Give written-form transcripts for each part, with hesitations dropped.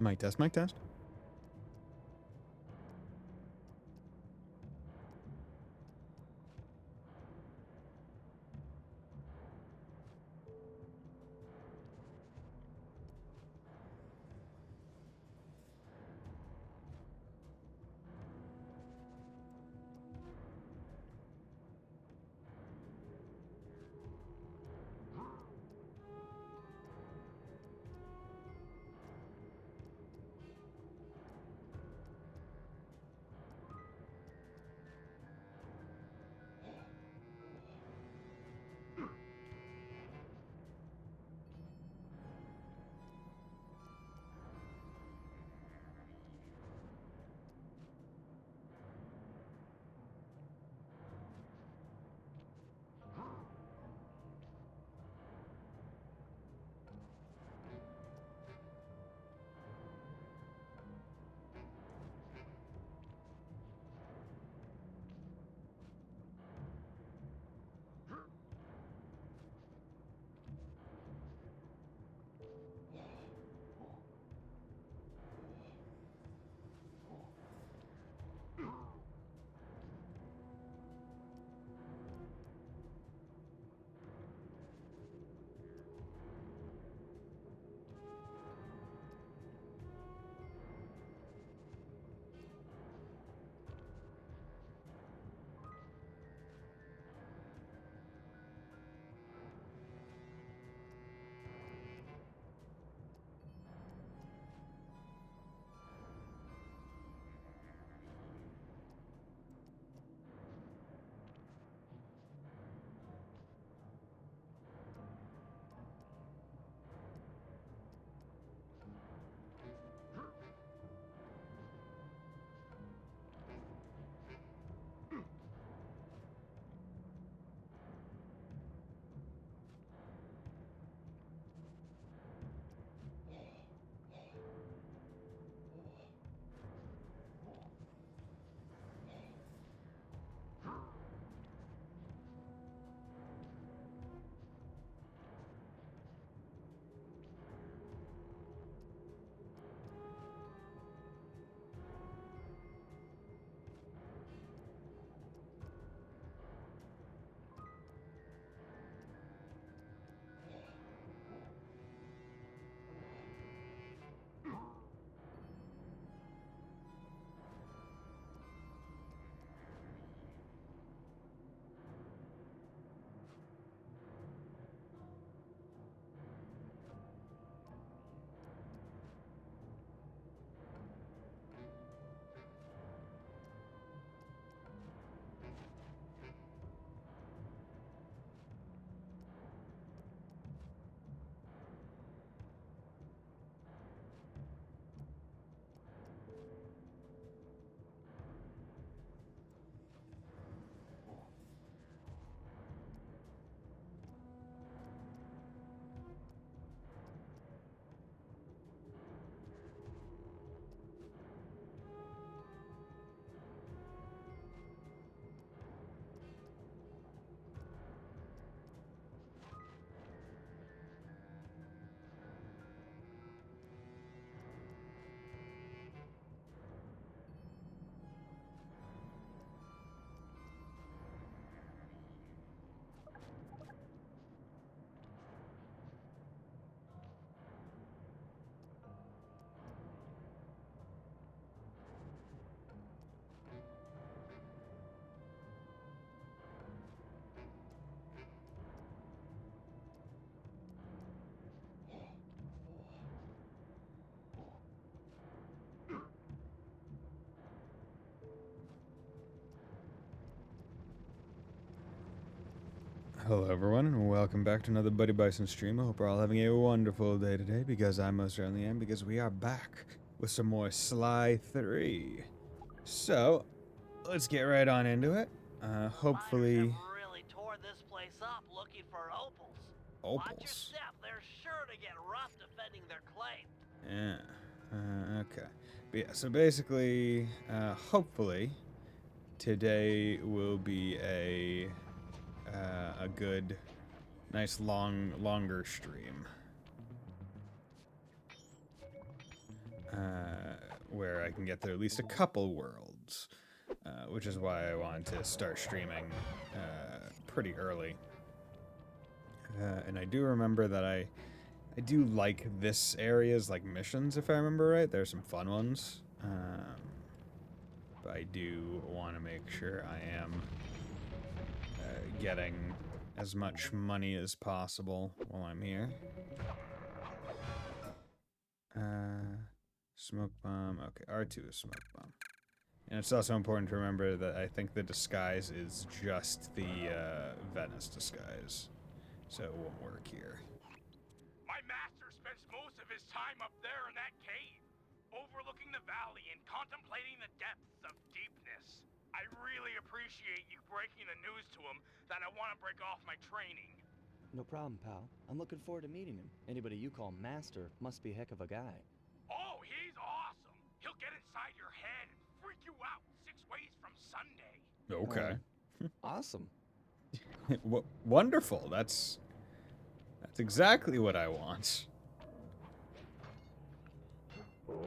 Mic test, mic test. Hello everyone, and welcome back to another Buddy Bison stream. I hope we're all having a wonderful day today, because I most certainly am, because we are back with some more Sly 3. So, let's get right on into it. Hopefully... Miners have really tore this place up looking for opals. Watch your Opals. step, they're sure to get rough defending their claim. Yeah, okay. But yeah, so basically, hopefully, today will be a good, nice longer stream. where I can get through at least a couple worlds, which is why I wanted to start streaming pretty early. And I do remember that I do like this area's like missions, if I remember right. There's some fun ones. But I do want to make sure I am getting as much money as possible while I'm here. Smoke bomb. Okay, R2 is smoke bomb. And it's also important to remember that I think the disguise is just the Venice disguise. So it won't work here. My master spends most of his time up there in that cave, overlooking the valley and contemplating the depths of deepness. I really appreciate you breaking the news to him that I want to break off my training. No problem, pal. I'm looking forward to meeting him. Anybody you call master must be a heck of a guy. Oh, he's awesome. He'll get inside your head and freak you out 6 ways from Sunday. Okay. Awesome. Wonderful. That's exactly what I want. There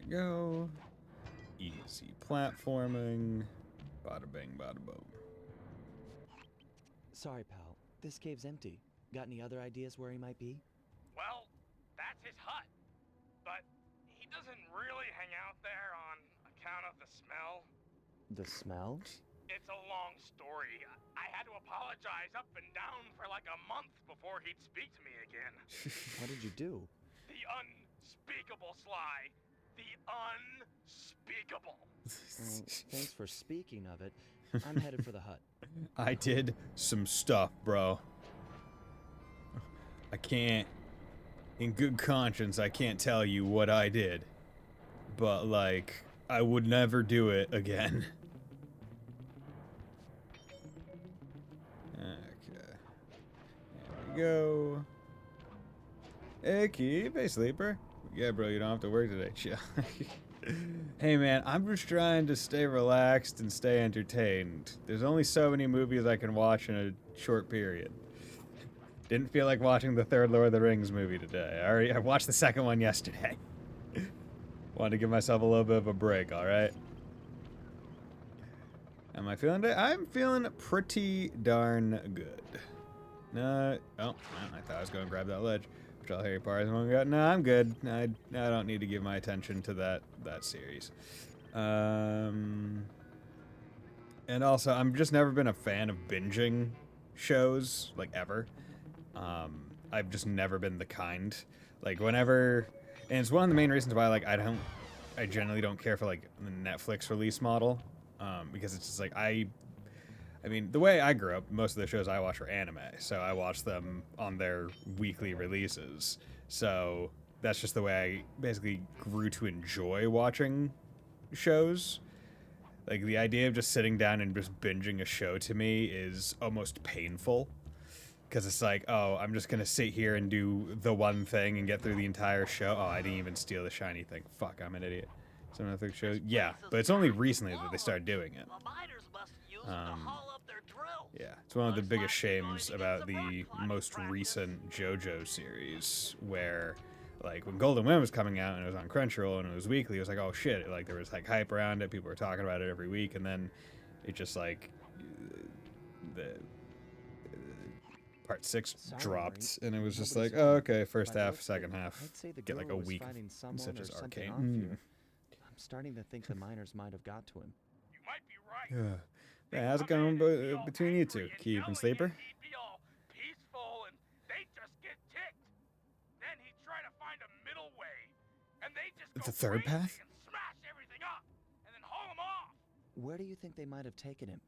we go. Easy platforming. Bada bing, bada boom. Sorry, pal. This cave's empty. Got any other ideas where he might be? Well, that's his hut. But he doesn't really hang out there on account of the smell. The smell? It's a long story. I had to apologize up and down for like a month before he'd speak to me again. What did you do? The unspeakable, Sly. The unspeakable. Thanks for speaking of it. I'm headed for the hut. I did some stuff, bro. I can't, in good conscience, I can't tell you what I did. But, like, I would never do it again. Okay. There we go. Hey, keep. Hey, sleeper. Yeah, bro, you don't have to work today. Chill. Hey, man, I'm just trying to stay relaxed and stay entertained. There's only so many movies I can watch in a short period. Didn't feel like watching the third Lord of the Rings movie today. I watched the second one yesterday. Wanted to give myself a little bit of a break, alright? Am I feeling it? I'm feeling pretty darn good. No, oh, I thought I was going to grab that ledge. Which I'll hear parts and go, no, I'm good. I don't need to give my attention to that series. And also, I'm just never been a fan of binging shows, like, ever. I've just never been the kind. Like, whenever... And it's one of the main reasons why, like, I generally don't care for, like, the Netflix release model. Because it's just, like, I mean, the way I grew up, most of the shows I watch are anime, so I watch them on their weekly releases. So that's just the way I basically grew to enjoy watching shows. Like, the idea of just sitting down and just binging a show to me is almost painful. Because it's like, oh, I'm just going to sit here and do the one thing and get through the entire show. Oh, I didn't even steal the shiny thing. Fuck, I'm an idiot. Some of the shows, yeah, but it's only recently that they started doing it. Yeah, it's one of the biggest shames about the most recent JoJo series, where, like, when Golden Wind was coming out and it was on Crunchyroll and it was weekly, it was like, oh shit, like, there was, like, hype around it, people were talking about it every week, and then it just, like, the part 6 dropped, and it was just like, oh, okay, first half, second half, get, like, a week, such as Arcane. I'm starting to think the miners might have got to him. You might be right. Yeah, how's it going between you two, Keep and Sleeper? He'd be all peaceful and they'd just get ticked. Then he'd try to find a middle way, and they'd just go The third crazy path? and smash everything up, and then haul him off. Where do you think they might have taken him?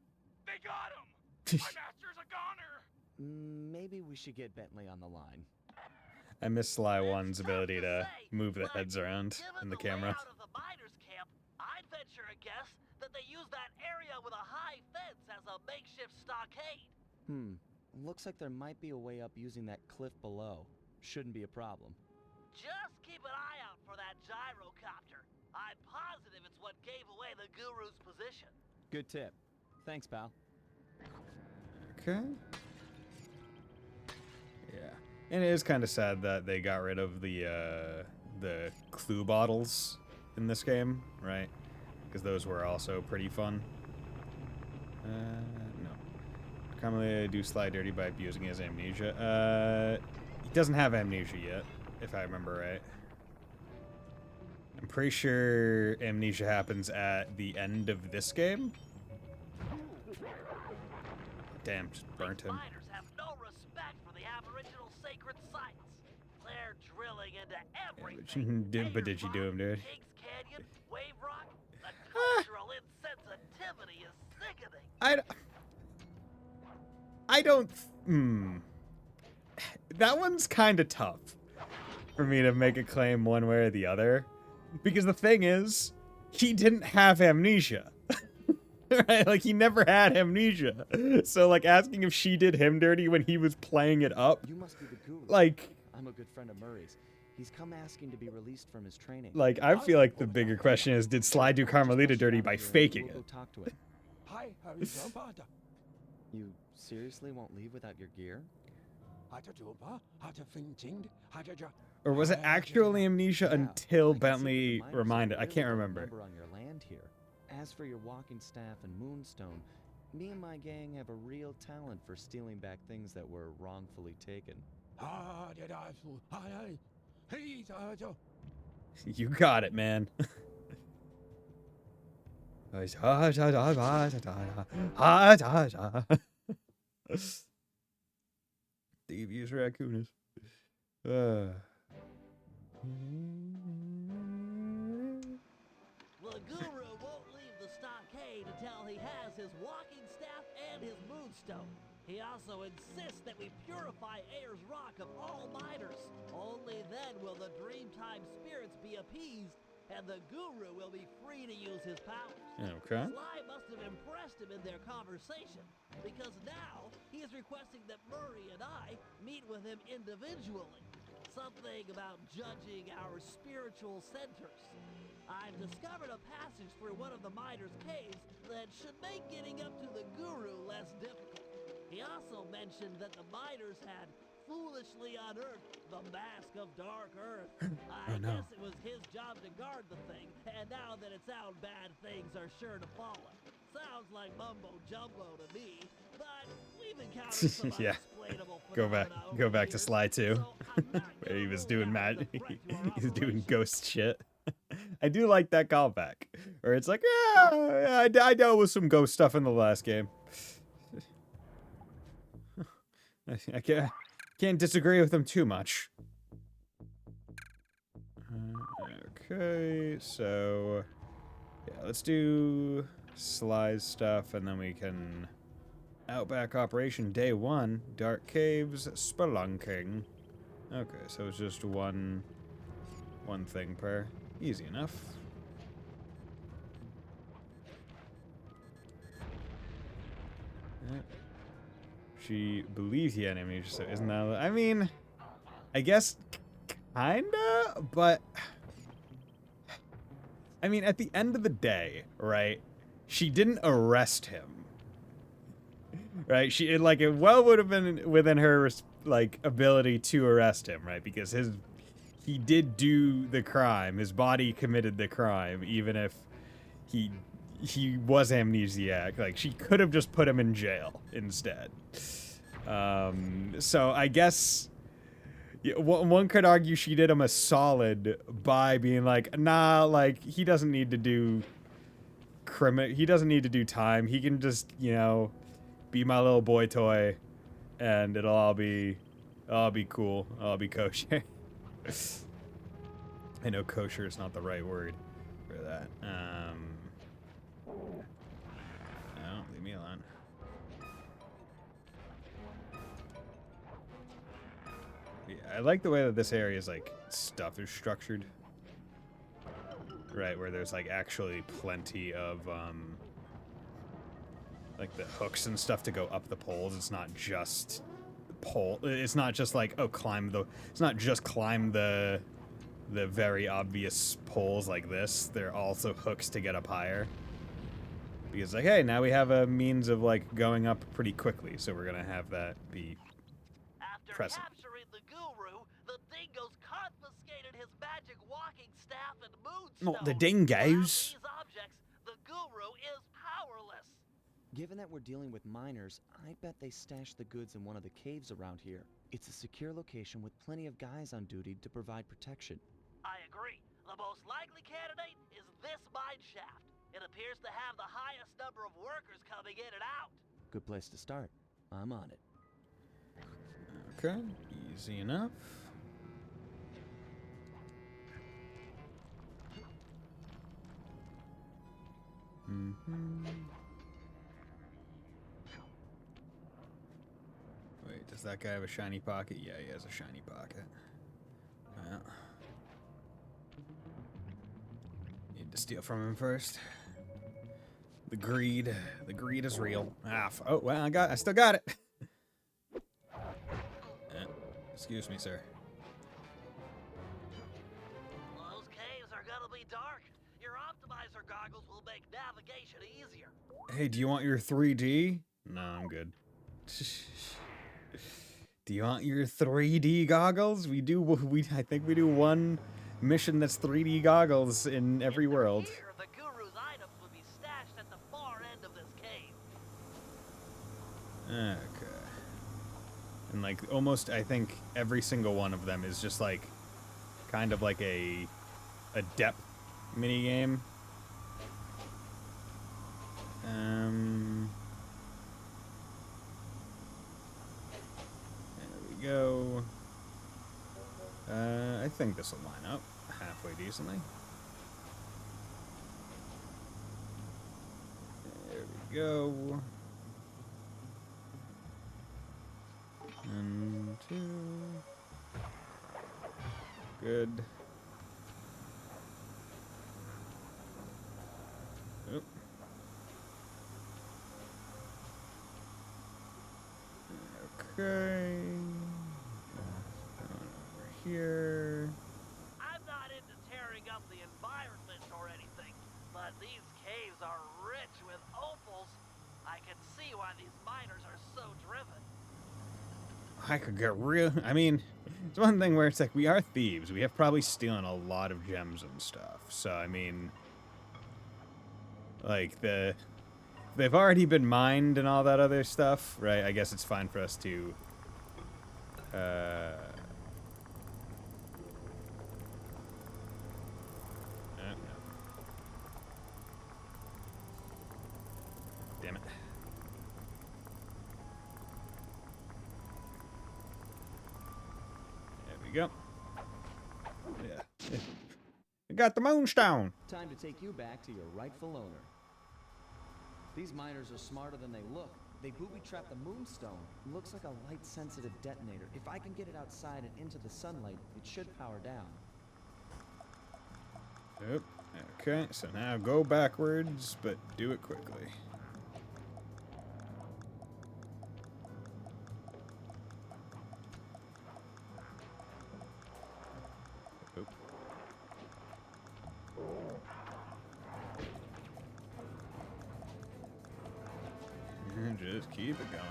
They got him. My master's a goner. Maybe we should get Bentley on the line. I miss Sly One's ability to move the heads around in the camera. Given the layout of the miners' camp, I'd venture a guess that they use that area with a high fence as a makeshift stockade. Looks like there might be a way up using that cliff below. Shouldn't be a problem. Just keep an eye out for that gyrocopter. I'm positive it's what gave away the guru's position. Good tip. Thanks, pal. Okay. Yeah. And it is kind of sad that they got rid of the clue bottles in this game, right? Because those were also pretty fun. No. Commonly do Sly dirty by abusing his amnesia. He doesn't have amnesia yet, if I remember right. I'm pretty sure amnesia happens at the end of this game. Damn, just burnt him. Miners have no respect for the Aboriginal sacred sites. They're drilling into everything. But did you do him, dude? Kings Canyon, Wave Rock. The cultural insensitivity is sickening. I don't. That one's kind of tough for me to make a claim one way or the other, because the thing is, he didn't have amnesia. Right? Like, he never had amnesia. So, like, asking if she did him dirty when he was playing it up, You must be the guru. like, I'm a good friend of Murray's. He's come asking to be released from his training. I feel like the bigger question is, did Sly do Carmelita dirty by faking We'll go it? talk to him. You seriously won't leave without your gear? Or was it actual amnesia Yeah, until I can see Bentley that the miners reminded? have I a can't really good remember. number on your land here. As for your walking staff and moonstone, me and my gang have a real talent for stealing back things that were wrongfully taken. You got it, man. Devious raccoonus. The guru won't leave the stockade until he has his walking staff and his moonstone. He also insists that we purify Ayers Rock of all miners. Only then will the Dreamtime spirits be appeased, and the guru will be free to use his powers. Okay. Sly must have impressed him in their conversation, because now he is requesting that Murray and I meet with him individually. Something about judging our spiritual centers. I've discovered a passage through one of the miners' caves that should make getting up to the guru less difficult. He also mentioned that the miners had foolishly unearthed the Mask of Dark Earth. I no. guess it was his job to guard the thing, and now that it's out, bad things are sure to follow. Sounds like mumbo jumbo to me, but we've encountered some Yeah. unexplainable Go phenomena over go back the to years, Sly 2, so I'm not where he gonna was rule doing out mad. the threat to our He's doing operation. ghost shit. I do like that callback, where it's like, yeah, I dealt with some ghost stuff in the last game. I can't disagree with him too much. Okay, so yeah, let's do Sly's stuff, and then we can Outback Operation Day 1, Dark Caves, Spelunking. Okay, so it's just one thing per. Easy enough. Yep. She believes he had amnesia, so isn't that... I mean, I guess kinda, but... I mean, at the end of the day, right, she didn't arrest him. Right? It well would have been within her, like, ability to arrest him, right? Because he did do the crime. His body committed the crime, even if he was amnesiac. Like, she could have just put him in jail instead. So I guess one could argue she did him a solid by being like, nah, like, he doesn't need to do he doesn't need to do time. He can just, you know, be my little boy toy, and it'll all be cool. I'll be kosher. I know kosher is not the right word for that. No, leave me alone. Yeah, I like the way that this area is, like, stuff is structured. Right, where there's, like, actually plenty of, like, the hooks and stuff to go up the poles. It's not just it's not just like, oh, it's not just climb the very obvious poles like this. There are also hooks to get up higher. Because, like, hey, now we have a means of, like, going up pretty quickly, so we're gonna have that be After present. capturing the guru, the dingoes confiscated his magic walking staff and moonstone. Not the Without dingoes. these objects, the guru is powerless. Given that we're dealing with miners, I bet they stashed the goods in one of the caves around here. It's a secure location with plenty of guys on duty to provide protection. I agree. The most likely candidate is this mine shaft. It appears to have the highest number of workers coming in and out. Good place to start. I'm on it. Okay, easy enough. Wait, does that guy have a shiny pocket? Yeah, he has a shiny pocket. Yeah. Need to steal from him first. The greed is real. Oh well, I still got it. Excuse me, sir. Those caves are gonna be dark. Your optimizer goggles will make navigation easier. Hey, do you want your 3D? No, I'm good. Do you want your 3D goggles? I think we do one mission that's 3D goggles in every world. Here, the guru's items would be stashed at the far end of this cave. Okay. And like almost, I think every single one of them is just like kind of like a depth mini game. There we go. I think this will line up halfway decently. There we go. And 2. Good. Oop. Okay. Over here. I'm not into tearing up the environment or anything, but these caves are rich with opals. I can see why these miners are so driven. I could get real. I mean, it's one thing where it's like we are thieves. We have probably stolen a lot of gems and stuff. So I mean, like they've already been mined and all that other stuff, right? I guess it's fine for us to. No. Damn it. There we go. Yeah. We got the moonstone. Time to take you back to your rightful owner. These miners are smarter than they look. They booby-trapped the moonstone. It looks like a light-sensitive detonator. If I can get it outside and into the sunlight, it should power down. Yep. Okay, so now go backwards, but do it quickly. Oop. And just keep it going.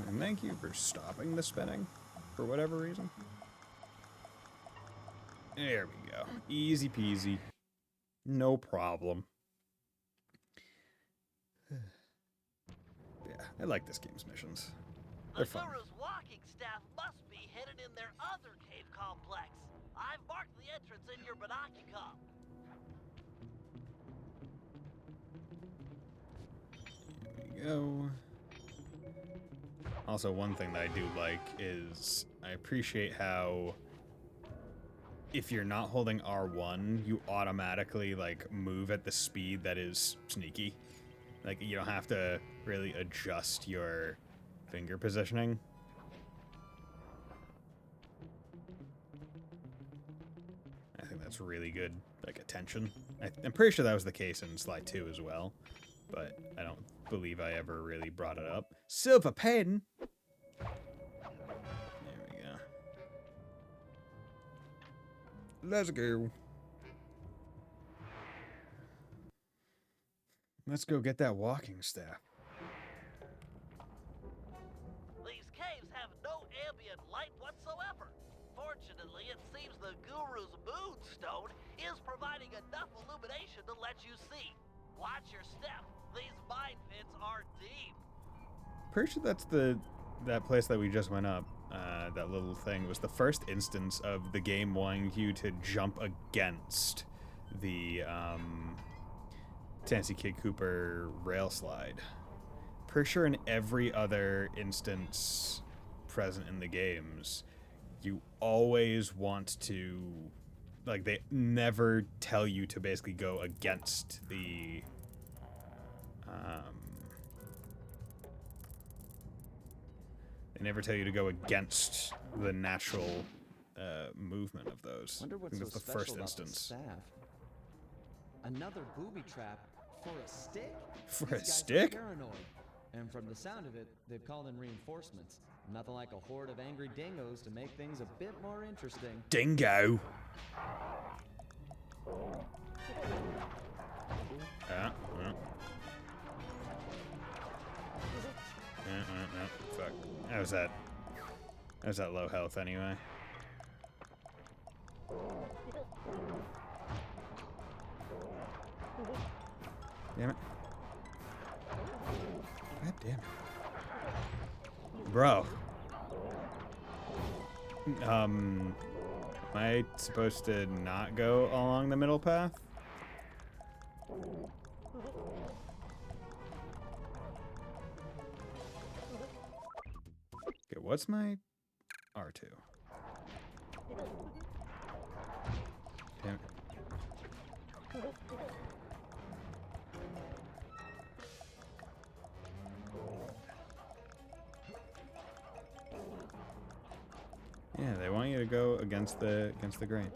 And thank you for stopping the spinning, for whatever reason. There we go. Easy peasy. No problem. Yeah, I like this game's missions. The They're fun. guru's walking staff must be hidden in their other cave complex. I've marked the entrance in your binocular. There we go. Also, one thing that I do like is I appreciate how if you're not holding R1, you automatically like move at the speed that is sneaky. Like you don't have to really adjust your finger positioning. I think that's really good, like attention. I'm pretty sure that was the case in Slide 2 as well, but I don't believe I ever really brought it up. Silver pen. Let's go. Let's go get that walking staff. These caves have no ambient light whatsoever. Fortunately, it seems the Guru's moonstone is providing enough illumination to let you see. Watch your step. These mine pits are deep. Pretty sure that's that place that we just went up. That little thing was the first instance of the game wanting you to jump against the Tennessee Kid Cooper rail slide. Pretty sure in every other instance present in the games, you always want to, like, they never tell you to basically go against the they never tell you to go against the natural movement of those. Wonder I what's think so that's the special first about instance. the staff. Another booby trap for a stick? For These a guys are stick? paranoid. And from the sound of it, they've called in reinforcements. Nothing like a horde of angry dingoes to make things a bit more interesting. Dingo. Fuck. How's that? How's that low health anyway? Damn it. God damn it. Bro. Am I supposed to not go along the middle path? Okay, what's my R2? Damn it. Yeah, they want you to go against the grain.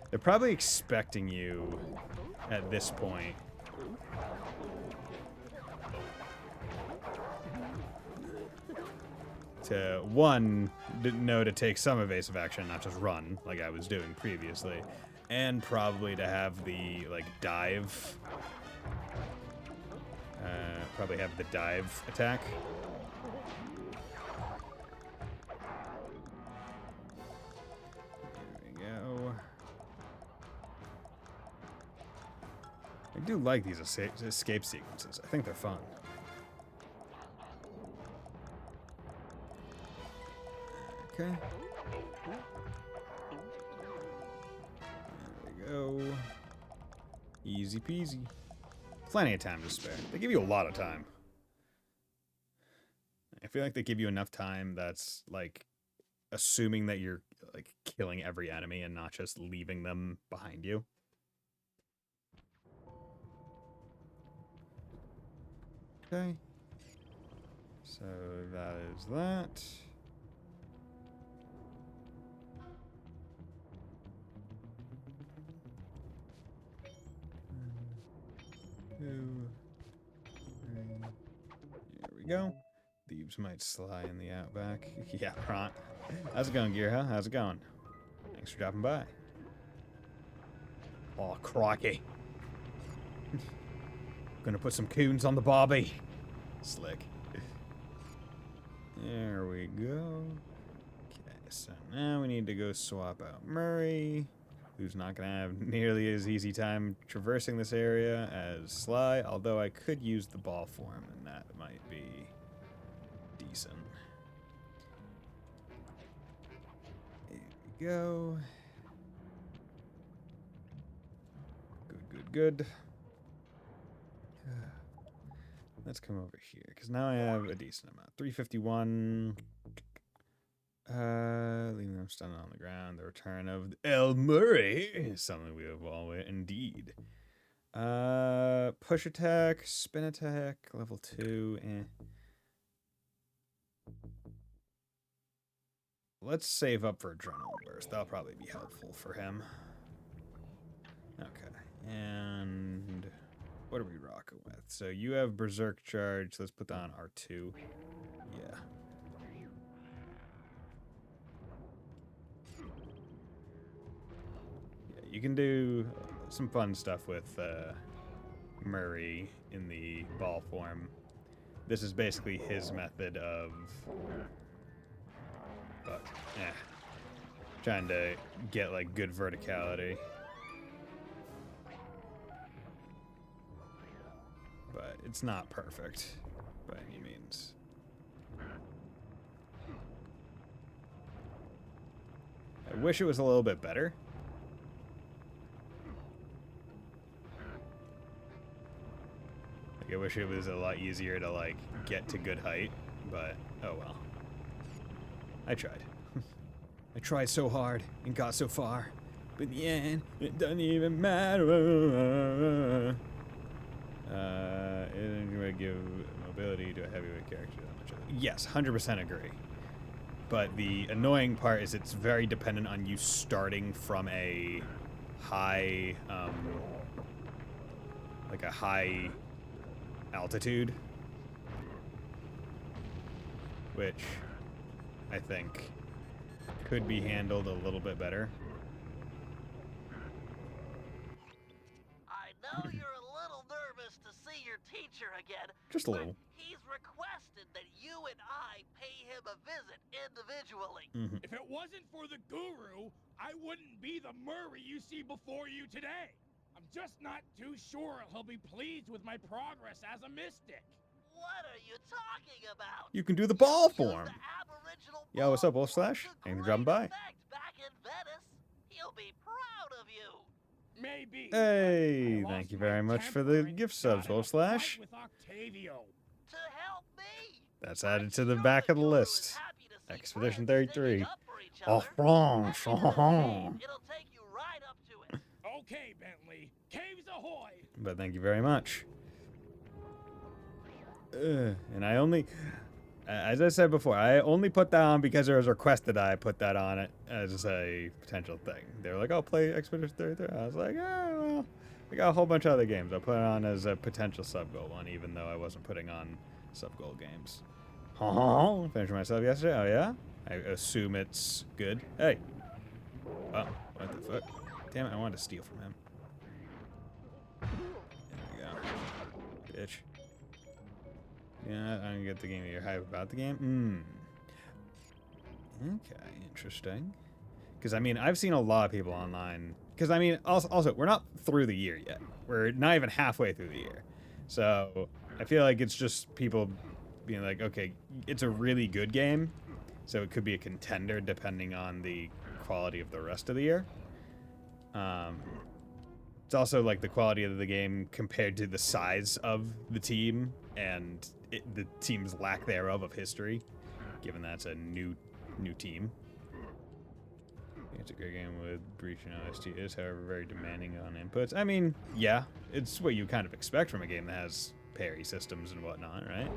They're probably expecting you at this point. To, one, know to take some evasive action, not just run, like I was doing previously. And probably to have the, like, dive. Probably have the dive attack. I do like these escape sequences. I think they're fun. Okay. There we go. Easy peasy. Plenty of time to spare. They give you a lot of time. I feel like they give you enough time that's, like, assuming that you're, like, killing every enemy and not just leaving them behind you. Okay. So that is that. Two, three. Here we go. Thieves might sly in the outback. Yeah, right. How's it going, Gearha? How's it going? Thanks for dropping by. Oh, crikey. Gonna put some coons on the barbie. Slick. There we go. Okay, so now we need to go swap out Murray, who's not gonna have nearly as easy time traversing this area as Sly, although I could use the ball for him, and that might be decent. There we go. Good. Let's come over here, because now I have a decent amount. 351. Leaving them stunned on the ground. The return of El Murray is something we have always indeed. Push attack, spin attack, level 2. Let's save up for Adrenaline Burst. That'll probably be helpful for him. Okay. And what are we rocking with? So you have Berserk Charge. Let's put that on R2. Yeah. Yeah, you can do some fun stuff with Murray in the ball form. This is basically his method of trying to get like good verticality. But it's not perfect by any means. I wish it was a little bit better. Like, I wish it was a lot easier to like get to good height, but oh well. I tried. I tried so hard and got so far, but in the end, it doesn't even matter. It would give mobility to a heavyweight character. Yes, 100% agree. But the annoying part is it's very dependent on you starting from a high, like a high altitude, which I think could be handled a little bit better. I know you're a little nervous to see your teacher again. Just a little. But he's requested that you and I pay him a visit individually. If it wasn't for the guru, I wouldn't be the Murray you see before you today. I'm just not too sure he'll be pleased with my progress as a mystic. What are you talking about? You can do the ball Use form. the Aboriginal Yo, what's up, ball Wolf Slash? form to Thanks for dropping great by. effect back in Venice. He'll be proud of you. Maybe. Hey, but I thank lost you my very much for temper the and gift got subs, in a Wolf Slash. fight with Octavio. To help me. That's I'm added to the sure back of the guru is list. happy to see Expedition friends 33. sticking up for each En other. France. Let me know the name. It'll take you right up to it. Okay, Bentley. Caves ahoy! But thank you very much. And I only, as I said before, I only put that on because it was requested I put that on it as a potential thing. They were like, "Oh, play Expedition 33." I was like, "Oh, well, I got a whole bunch of other games. I'll put it on as a potential sub-goal one, even though I wasn't putting on sub-goal games." Finished myself yesterday. Oh yeah? I assume it's good. Hey. Oh, what the fuck? Damn it! I wanted to steal from him. There we go, bitch. Yeah, I don't get the game. You're hype about the game? Okay, interesting. Because, I mean, I've seen a lot of people online. Because, I mean, also, we're not through the year yet. We're not even halfway through the year. So, I feel like it's just people being like, okay, it's a really good game. So, it could be a contender depending on the quality of the rest of the year. It's also, like, the quality of the game compared to the size of the team and the team's lack thereof of history, given that's a new team. It's a great game with breach and OST. It is, however, very demanding on inputs. I mean, yeah, it's what you kind of expect from a game that has parry systems and whatnot, right?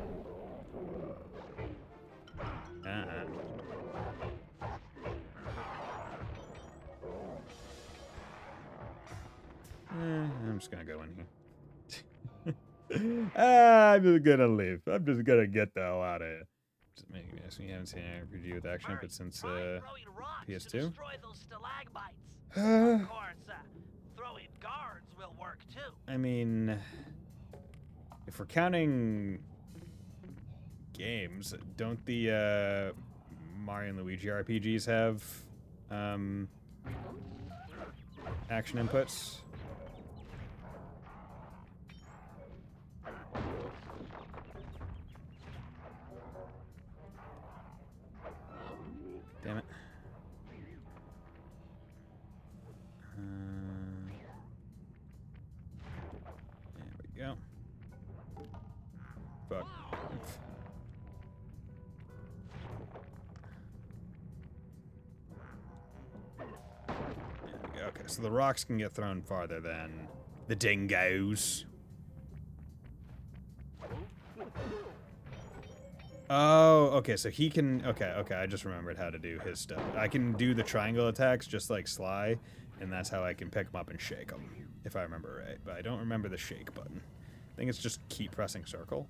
I'm just gonna go in here. I'm just gonna leave. I'm just gonna get the hell out of here. Just making this. We haven't seen an RPG with action input since Try throwing rocks to PS2. destroy those stalagmites. Of course, throwing guards will work too. I mean, if we're counting games, don't the Mario and Luigi RPGs have action inputs? Damn it. There we go. Fuck. There we go. Okay, so the rocks can get thrown farther than the dingoes. Oh, okay, so he can... Okay, I just remembered how to do his stuff. I can do the triangle attacks just like Sly, and that's how I can pick him up and shake him. if I remember right, but I don't remember the shake button. I think it's just keep pressing circle.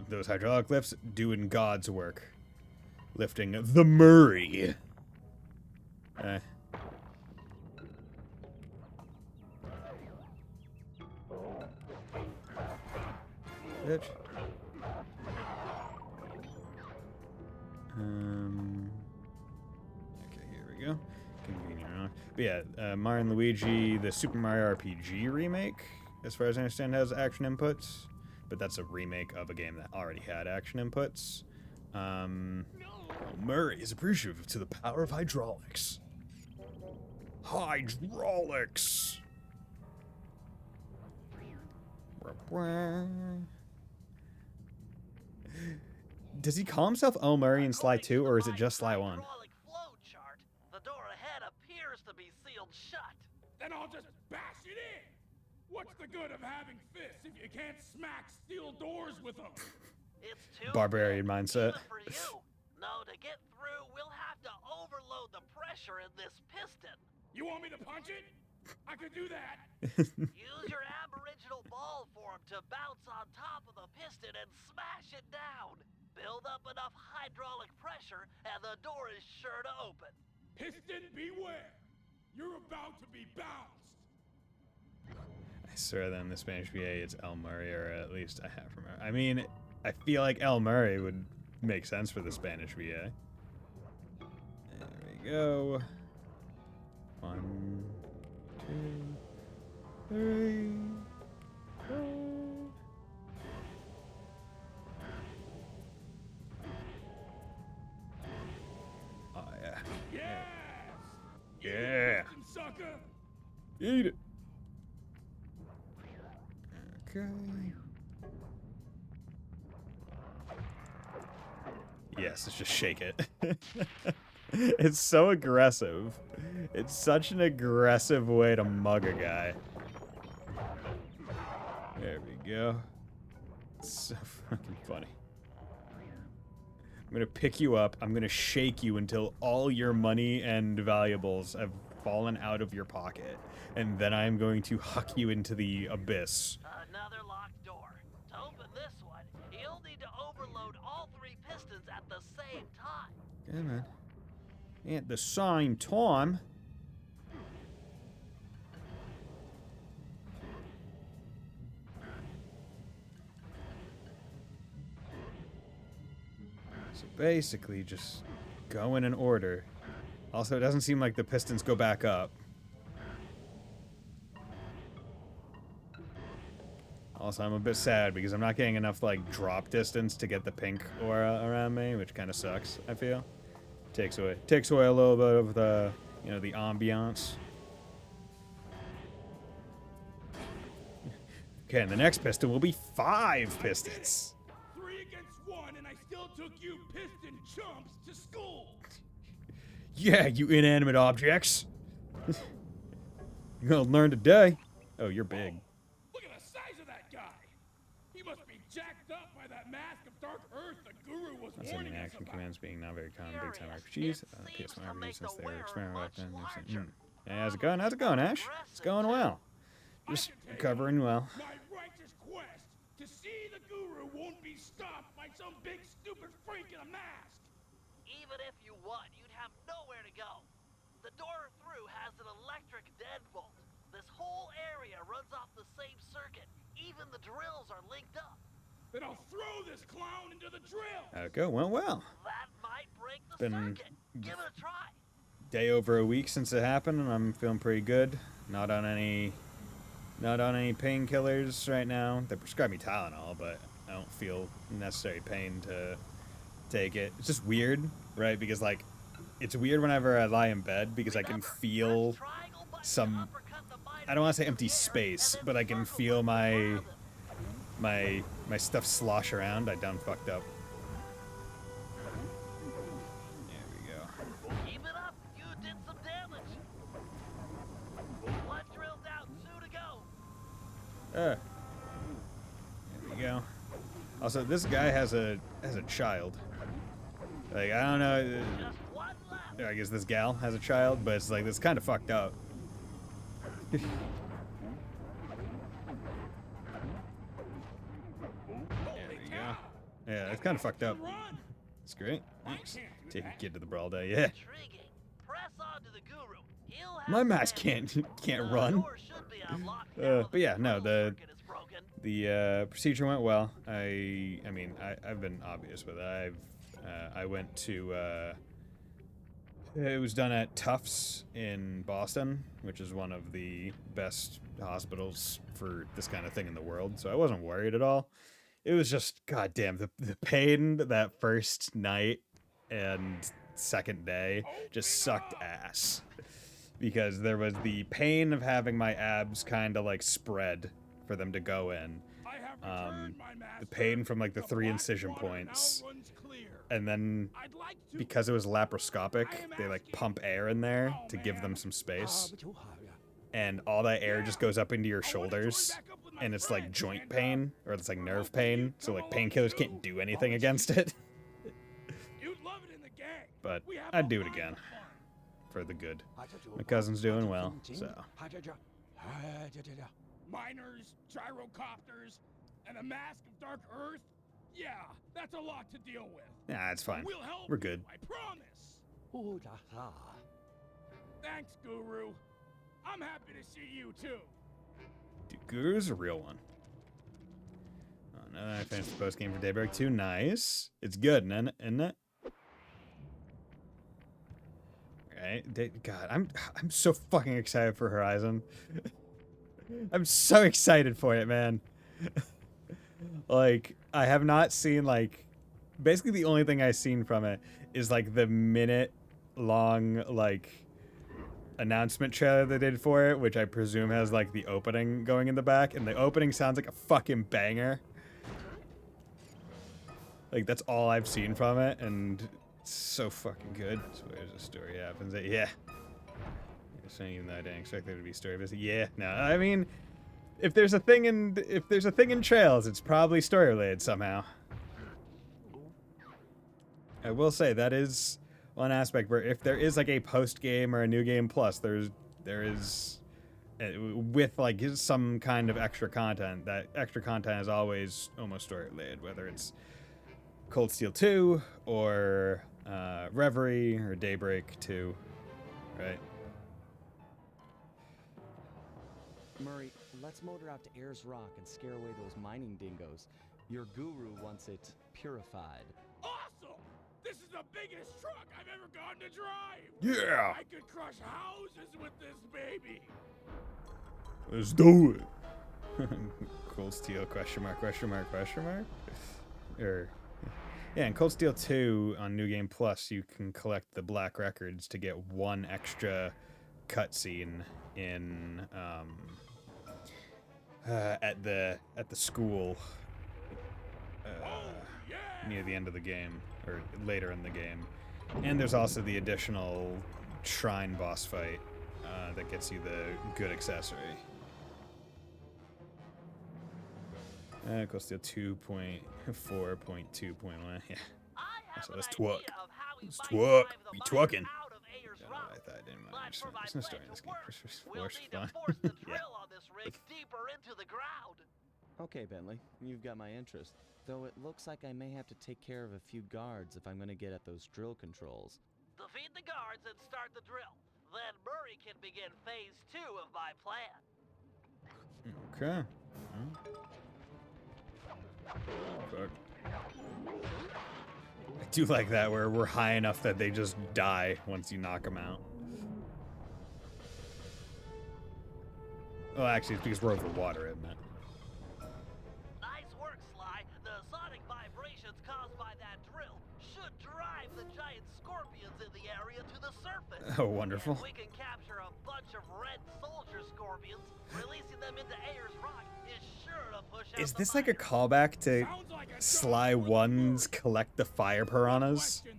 Those hydraulic lifts doing God's work. Lifting the Murray. Bitch. Okay, here we go. Convenient enough. But yeah, Mario and Luigi, the Super Mario RPG remake, as far as I understand, has action inputs. But that's a remake of a game that already had action inputs. Murray is appreciative to the power of hydraulics. Hydraulics! Does he call himself El Murray in Sly 2, or is it just Sly 1? Hydraulic flow chart, the door ahead appears to be sealed shut. Then I'll just bash it in. What's the good of having fists if you can't smack steel doors with them? It's too Barbarian big, mindset. even for you. No, to get through, we'll have to overload the pressure in this piston. You want me to punch it? I could do that. Use your aboriginal ball form to bounce on top of the piston and smash it down. Build up enough hydraulic pressure and the door is sure to open. Piston beware. You're about to be bounced. I swear that in the Spanish VA it's El Murray, or at least I have remember. I mean, I feel like El Murray would make sense for the Spanish VA. There we go. 1, 2, 3, 4. Oh yeah. Yes! Yeah. Piston sucker! Eat it. Okay. Yes, let's just shake it. It's so aggressive. It's such an aggressive way to mug a guy. There we go. It's so fucking funny. I'm gonna pick you up. I'm gonna shake you until all your money and valuables have fallen out of your pocket. And then I'm going to huck you into the abyss. Another locked door. To open this one, you'll need to overload all 3 pistons at the same time. Okay, man. At the same time. So basically, just go in an order. Also, it doesn't seem like the pistons go back up. Also, I'm a bit sad because I'm not getting enough, like, drop distance to get the pink aura around me, which kind of sucks, I feel. Takes away a little bit of the, you know, the ambiance. Okay, and the next piston will be 5 pistons. 3 against 1, and I still took you piston chumps to school. Yeah, you inanimate objects. You're gonna learn today. Oh, you're big. Look at the size of that guy. He must be jacked up by that mask of dark earth the guru was That's warning in us action about. commands being not very common big time Curious. RPGs. It seems PS1 to make RPGs since the they were wearer experimental back much then. larger. Hey, how's it going? How's it going, Ash? It's going well. Just recovering well. My righteous quest to see the guru won't be stopped by some big stupid freak in a mask. Even if you won, you'd have nowhere to go. The door through has an electric deadbolt. This whole area runs off the same circuit. Even the drills are linked up. Then I'll throw this clown into the drill. How'd it go? Went well. That might break the Been- circuit. Give it a try. Day over a week since it happened, and I'm feeling pretty good. Not on any painkillers right now. They prescribed me Tylenol, but I don't feel necessary pain to take it. It's just weird, right? Because like, it's weird whenever I lie in bed because I can Remember, feel press triangle button to some. uppercut the miter I don't want to say in empty the air, space, and then but I can circle feel button my around it. my stuff slosh around. I done fucked up. There we go. Keep it up. You did some damage. One drill down, 2 to go. There we go. Also, this guy has a child. Like, I don't know. Just one left. I guess this gal has a child, but it's like, it's kind of fucked up. There we go. Yeah, it's kind of fucked up. It's great. Thanks. Take a kid to the brawl day, yeah. Intriguing. Press on to the guru. He'll have My the mask answers. can't The run. door should be unlocked now But yeah, that no, drill circuit is broken. the procedure went well. I mean, I've been obvious with it. I went to it was done at Tufts in Boston, which is one of the best hospitals for this kind of thing in the world. So I wasn't worried at all. It was just, goddamn, the pain that first night and second day just sucked ass. Because there was the pain of having my abs kind of like spread for them to go in. The pain from like the 3 incision points. And then because it was laparoscopic, they like pump air in there to give them some space. And all that air just goes up into your shoulders. And it's like joint pain, or it's like nerve pain. So like painkillers can't do anything against it. But I'd do it again. For the good. My cousin's doing well, so. Miners, gyrocopters, and a mask of Dark Earth? Yeah, that's a lot to deal with. Nah, it's fine. We'll help We're good. you, I promise. Thanks, Guru. I'm happy to see you too. Dude, Guru's a real one. Oh no, I finished the post game for Daybreak 2. Nice. It's good, isn't it? Right. God, I'm so fucking excited for Horizon. I'm so excited for it, man. Like, I have not seen, like, basically the only thing I've seen from it is like the minute-long like announcement trailer they did for it, which I presume has like the opening going in the back, and the opening sounds like a fucking banger. Like, that's all I've seen from it, and it's so fucking good. So where's the story happens? Yeah. Even though I didn't expect there to be story, but yeah. No, I mean, if there's a thing in Trails, it's probably story related somehow. I will say that is one aspect where if there is like a post game or a new game plus, there is with like some kind of extra content. That extra content is always almost story related, whether it's Cold Steel 2 or Reverie or Daybreak 2, right? Murray, let's motor out to Ayers Rock and scare away those mining dingoes. Your guru wants it purified. Awesome! This is the biggest truck I've ever gotten to drive! Yeah! I could crush houses with this baby! Let's do it! Cold Steel, question mark? Or, yeah, in Cold Steel 2 on New Game Plus, you can collect the black records to get one extra cutscene in, at the school, near the end of the game, or later in the game. And there's also the additional shrine boss fight, that gets you the good accessory. Cold Steel 2.4.2.1, yeah. So let's twerk. Let's twerk. We twerking. I thought I didn't want to there's no story in this game. We'll need to force the drill on this rig deeper into the ground. Okay, Bentley, you've got my interest. Though it looks like I may have to take care of a few guards if I'm going to get at those drill controls. Defeat the guards and start the drill. Then Murray can begin phase 2 of my plan. Okay. Fuck. I do like that where we're high enough that they just die once you knock them out. Well, actually, it's because we're over water, isn't it? Nice work, Sly. The sonic vibrations caused by that drill should drive the giant scorpions in the area to the surface. Oh, wonderful. If we can capture a bunch of red soldier scorpions, releasing them into Ayers Rock is sure to push out Is the this like a fire. callback to Sly 1's Collect the Fire Piranhas? I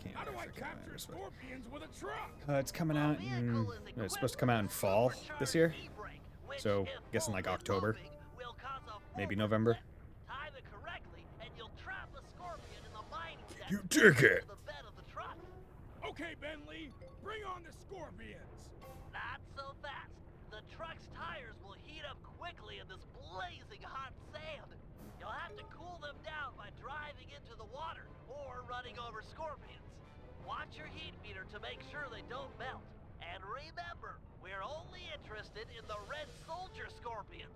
can't How do I remember. capture scorpions with a truck? It's coming out in... It's supposed to come out in fall this year. So, guessing like October. Maybe November. Time it correctly, and you'll trap a scorpion in the mining You dig it! the bed of the truck. Okay, Bentley, bring on the scorpions. Not so fast. The truck's tires will heat up quickly in this blazing hot sand. You'll have to cool them down by driving into the water or running over scorpions. Watch your heat meter to make sure they don't melt. And remember, we're only interested in the red soldier scorpions.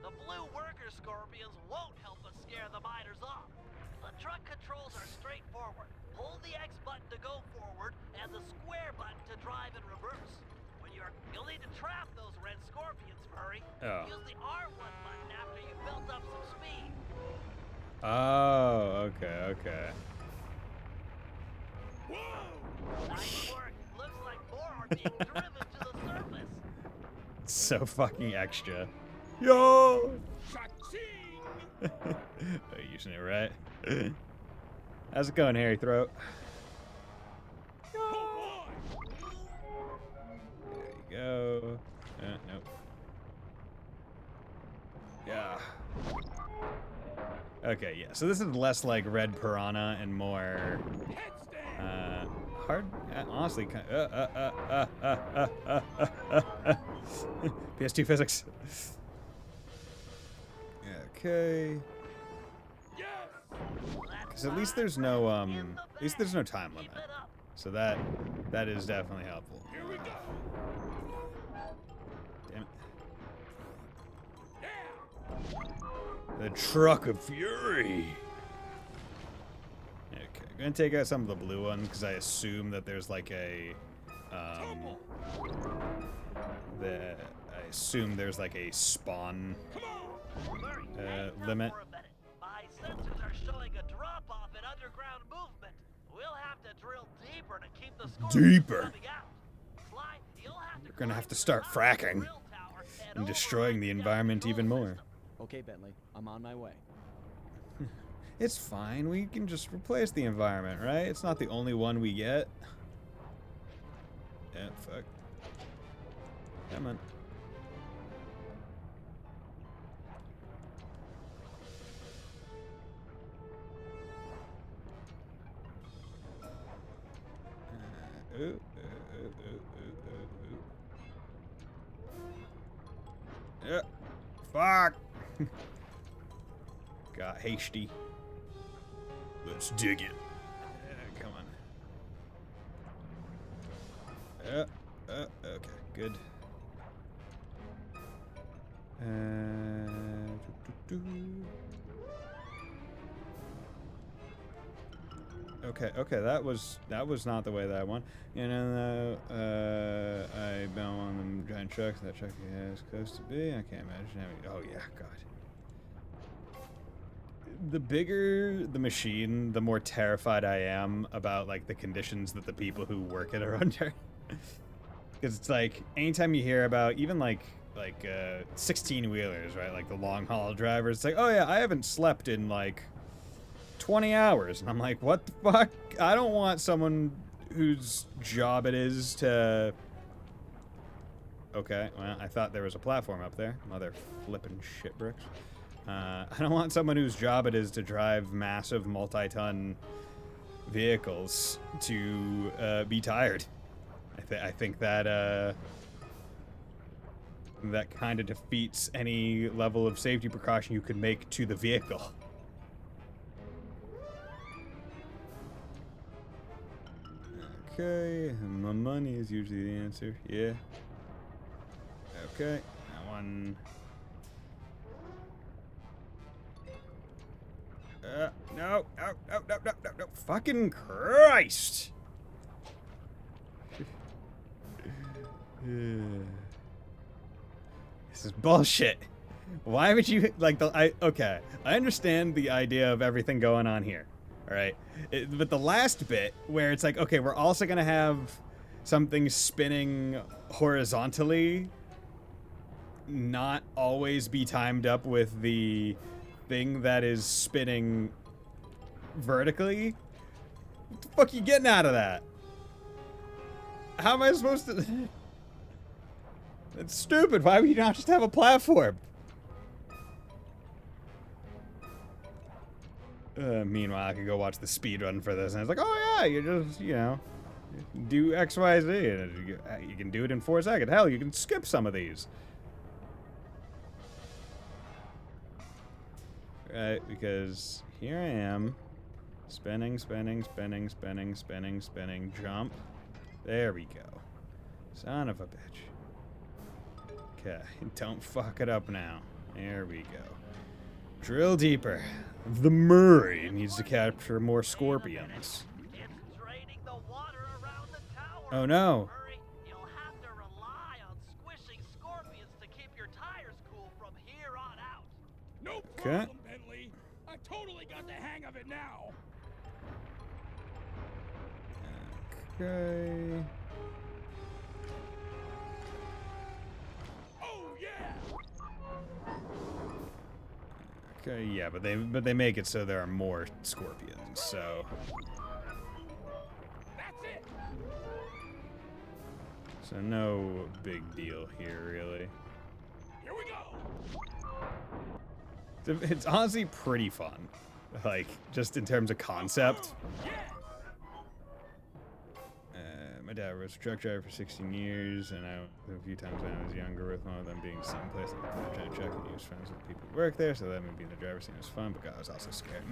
The blue worker scorpions won't help us scare the miners off. The truck controls are straightforward. Hold the X button to go forward and the square button to drive in reverse. You'll need to trap those red scorpions, Murray. Oh. Use the R1 button after you've built up some speed. Oh, okay. Whoa! Nice work. Looks like more are being driven to the surface. So fucking extra. Yo! Cha-ching! Are you using it right? How's it going, Hairy Throat? Oh There you go. Nope. Yeah. Okay, yeah. So this is less like Red Piranha and more boy! Headstand! hard. Honestly, PS2 physics. Okay. Yes! Because at least there's no time limit. So that is definitely helpful. Here we go! Damn it. Yeah! The Truck of Fury. Okay, I'm gonna take out some of the blue ones because I assume that there's like a spawn Come on! Murray, hang tough limit. for a minute. My sensors are showing a drop-off in underground movement. We'll have to drill deeper to keep the scorpions Deeper? coming out. Sly, you'll have to We're gonna have to climb start the top of the fracking drill tower and destroying the override environment control even more. system. Okay, Bentley, I'm on my way. It's fine. We can just replace the environment, right? It's not the only one we get. Yeah, fuck. Come on. Yeah. Fuck. Got hasty. Let's dig it. Come on. Okay, good. Okay, that was not the way that I went. You know, I've been on them giant trucks. That truck is close to be. I can't imagine having. Oh yeah, God. The bigger the machine, the more terrified I am about like the conditions that the people who work it are under. Because it's like anytime you hear about even like 16-wheelers, right? Like the long haul drivers. It's like, oh yeah, I haven't slept in like 20 hours. And I'm like, what the fuck? I don't want someone whose job it is to... Okay, well, I thought there was a platform up there. Mother flippin' shit bricks. I don't want someone whose job it is to drive massive multi-ton vehicles to be tired. I think that that kind of defeats any level of safety precaution you could make to the vehicle. Okay, my money is usually the answer. Yeah. Okay, that one. No. Fucking Christ! This is bullshit. Why would you like okay, I understand the idea of everything going on here. All right. But the last bit where it's like, okay, we're also going to have something spinning horizontally not always be timed up with the thing that is spinning vertically. What the fuck are you getting out of that? How am I supposed to... That's stupid. Why would you not just have a platform? Meanwhile, I could go watch the speed run for this, and it's like, oh yeah, you're just, you know, do X, Y, Z. And you can do it in 4 seconds. Hell, you can skip some of these. Right, because here I am. Spinning, spinning, spinning, spinning, spinning, spinning, jump. There we go. Son of a bitch. Okay, don't fuck it up now. There we go. Drill deeper. The Murray needs to capture more scorpions. It's draining the water around the tower. Oh no. Murray, you'll have to rely on squishing scorpions to keep your tires cool from here on out. No Okay. problem, Bentley. I totally got the hang of it now. Okay. Oh yeah. Okay, yeah, but they make it so there are more scorpions, so That's it. so no big deal here really. Here we go. It's honestly pretty fun. Like, just in terms of concept. Yeah. My dad was a truck driver for 16 years, and a few times when I was younger, with one of them being someplace like a giant truck, and he was friends with the people who work there, so that me being the driver's seat was fun, but God, I was also scared.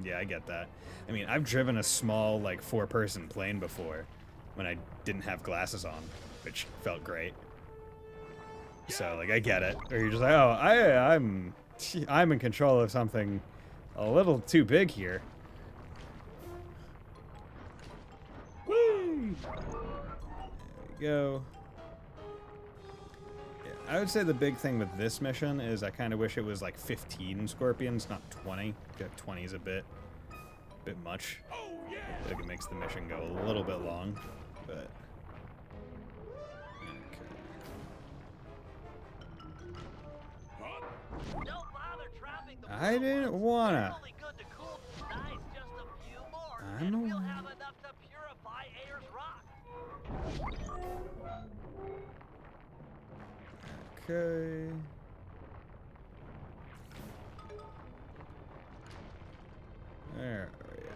Yeah, I get that. I mean, I've driven a small, like, 4-person plane before when I didn't have glasses on, which felt great. So, like, I get it. Or you're just like, oh, I'm in control of something a little too big here. Woo! There we go. Yeah, I would say the big thing with this mission is I kind of wish it was like 15 scorpions, not 20. I feel like 20 is a bit much. Oh yeah. I think it makes the mission go a little bit long, but Don't bother trapping the I didn't ones. wanna. They're only good to cool. Nice, just a few more, I and know. we'll have enough to purify Ayers Rock. okay. There we go.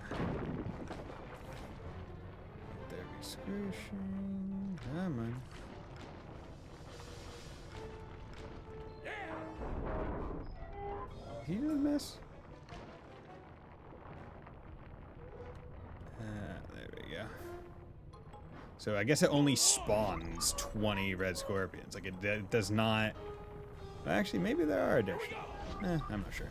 There be squishing. Come on. Yeah. He didn't miss. There we go. So I guess it only spawns 20 red scorpions. Like it does not. Actually, maybe there are additional. I'm not sure.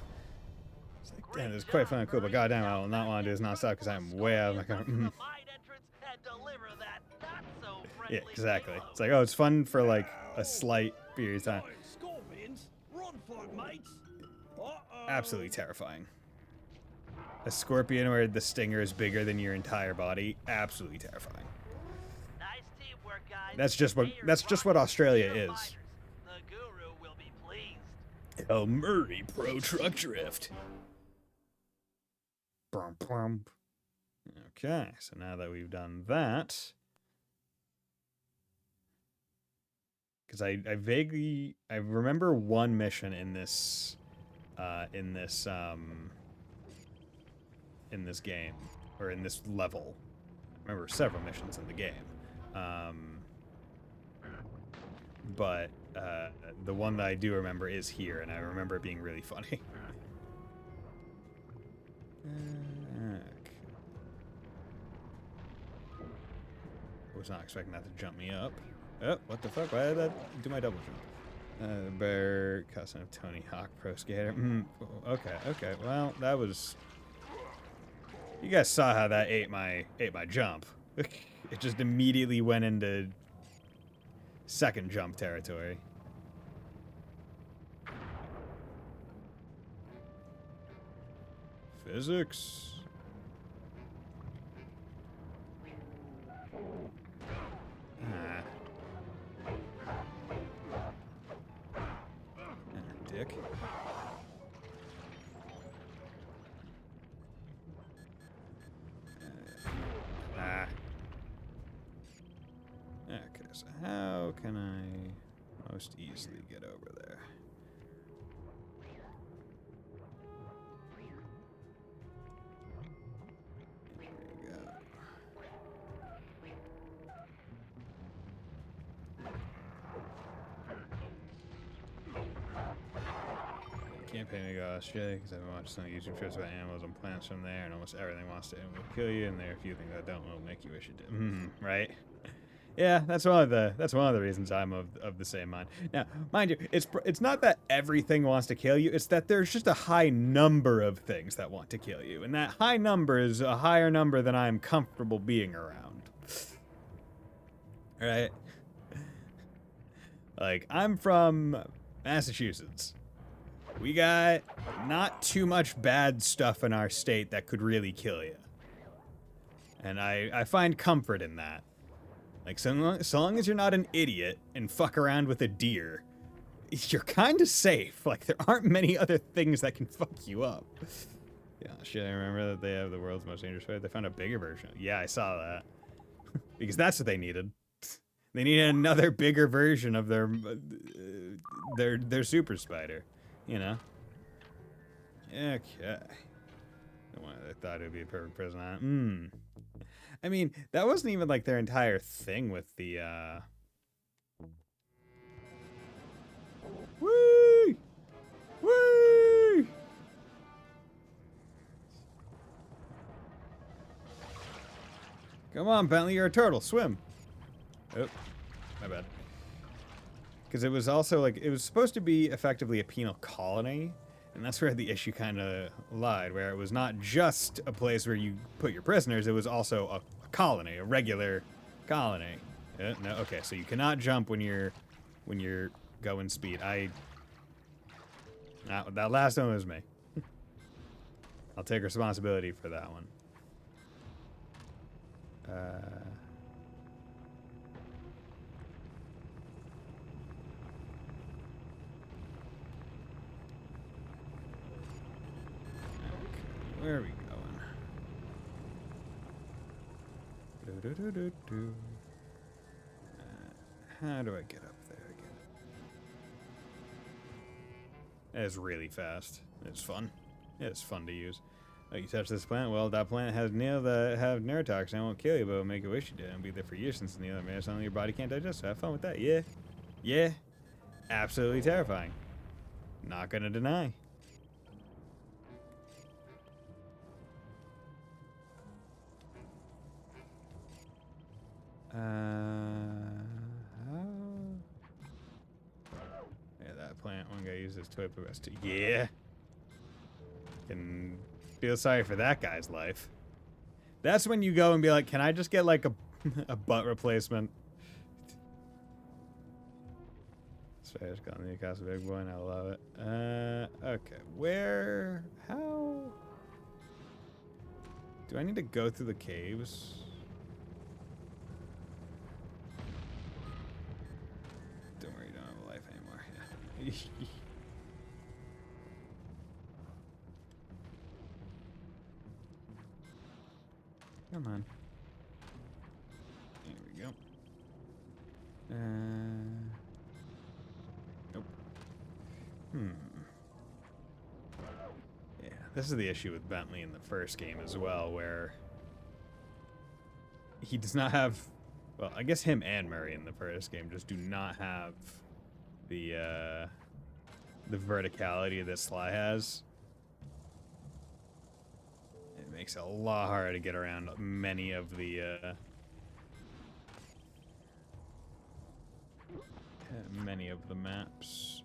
It's like, damn, this is quite fun and cool, but goddamn, I will not want to do this nonstop because I'm way out of my comfort. Mine entrance and deliver that not so Yeah, friendly exactly. payload. It's like, oh, it's fun for like a slight period of time. Scorpions, run for it, mates. Absolutely terrifying. A scorpion where the stinger is bigger than your entire body. Absolutely terrifying. Nice teamwork, guys. That's just what Rock Australia Pure is. Fighters. The guru will be pleased. El Murray Pro Truck Drift. Brum, brum. Okay, so now that we've done that, because I remember one mission in this game, or in this level. I remember several missions in the game. But the one that I do remember is here, and I remember it being really funny. Okay. Was not expecting that to jump me up. Oh, what the fuck? Why did that do my double jump? Bear, cousin of Tony Hawk, pro skater. Okay. Well, that was. You guys saw how that ate my jump. It just immediately went into second jump territory. Physics. Ah. Dick. Okay, so how can I most easily get over there? There we go. Can't pay me to go to Australia because I've been watching some YouTube shows about animals and plants from there, and almost everything wants to and will kill you, and there are a few things that don't will make you wish it did. Right? Yeah, that's one of the reasons I'm of the same mind. Now, mind you, it's not that everything wants to kill you; it's that there's just a high number of things that want to kill you, and that high number is a higher number than I'm comfortable being around. Right? Like, I'm from Massachusetts. We got not too much bad stuff in our state that could really kill you. And I find comfort in that. Like, so long as you're not an idiot and fuck around with a deer, you're kind of safe. Like, there aren't many other things that can fuck you up. Yeah, shit, I remember that they have the world's most dangerous fight. They found a bigger version. Yeah, I saw that. Because that's what they needed. They needed another bigger version of their super spider. You know? Okay. I thought it would be a perfect prison island. I mean, that wasn't even like their entire thing with the, Woo! Woo! Come on, Bentley, you're a turtle. Swim. Oh, my bad. Because it was also like, it was supposed to be effectively a penal colony, and that's where the issue kind of lied, where it was not just a place where you put your prisoners, it was also a colony, a regular colony. No, okay, so you cannot jump when you're going speed. That last one was me. I'll take responsibility for that one. Where are we going? How do I get up there again? It's really fast. It's fun. It's fun to use. You touch this plant, well, that plant has nails that have neurotoxin. It won't kill you, but it'll make you wish you did. It'll be there for years since the other man, something your body can't digest. So have fun with that. Yeah. Yeah. Absolutely terrifying. Not gonna deny. Yeah, that plant one guy used his toy progress too. Yeah. Can feel sorry for that guy's life. That's when you go and be like, can I just get like a butt replacement? Spanish calling the Casa Big Boy, and I love it. Okay. How? Do I need to go through the caves? Don't worry, you don't have a life anymore. Come on. There we go. Nope. Yeah, this is the issue with Bentley in the first game as well, where he does not have... Well, I guess him and Murray in the first game just do not have the verticality that Sly has. It makes it a lot harder to get around many of the maps.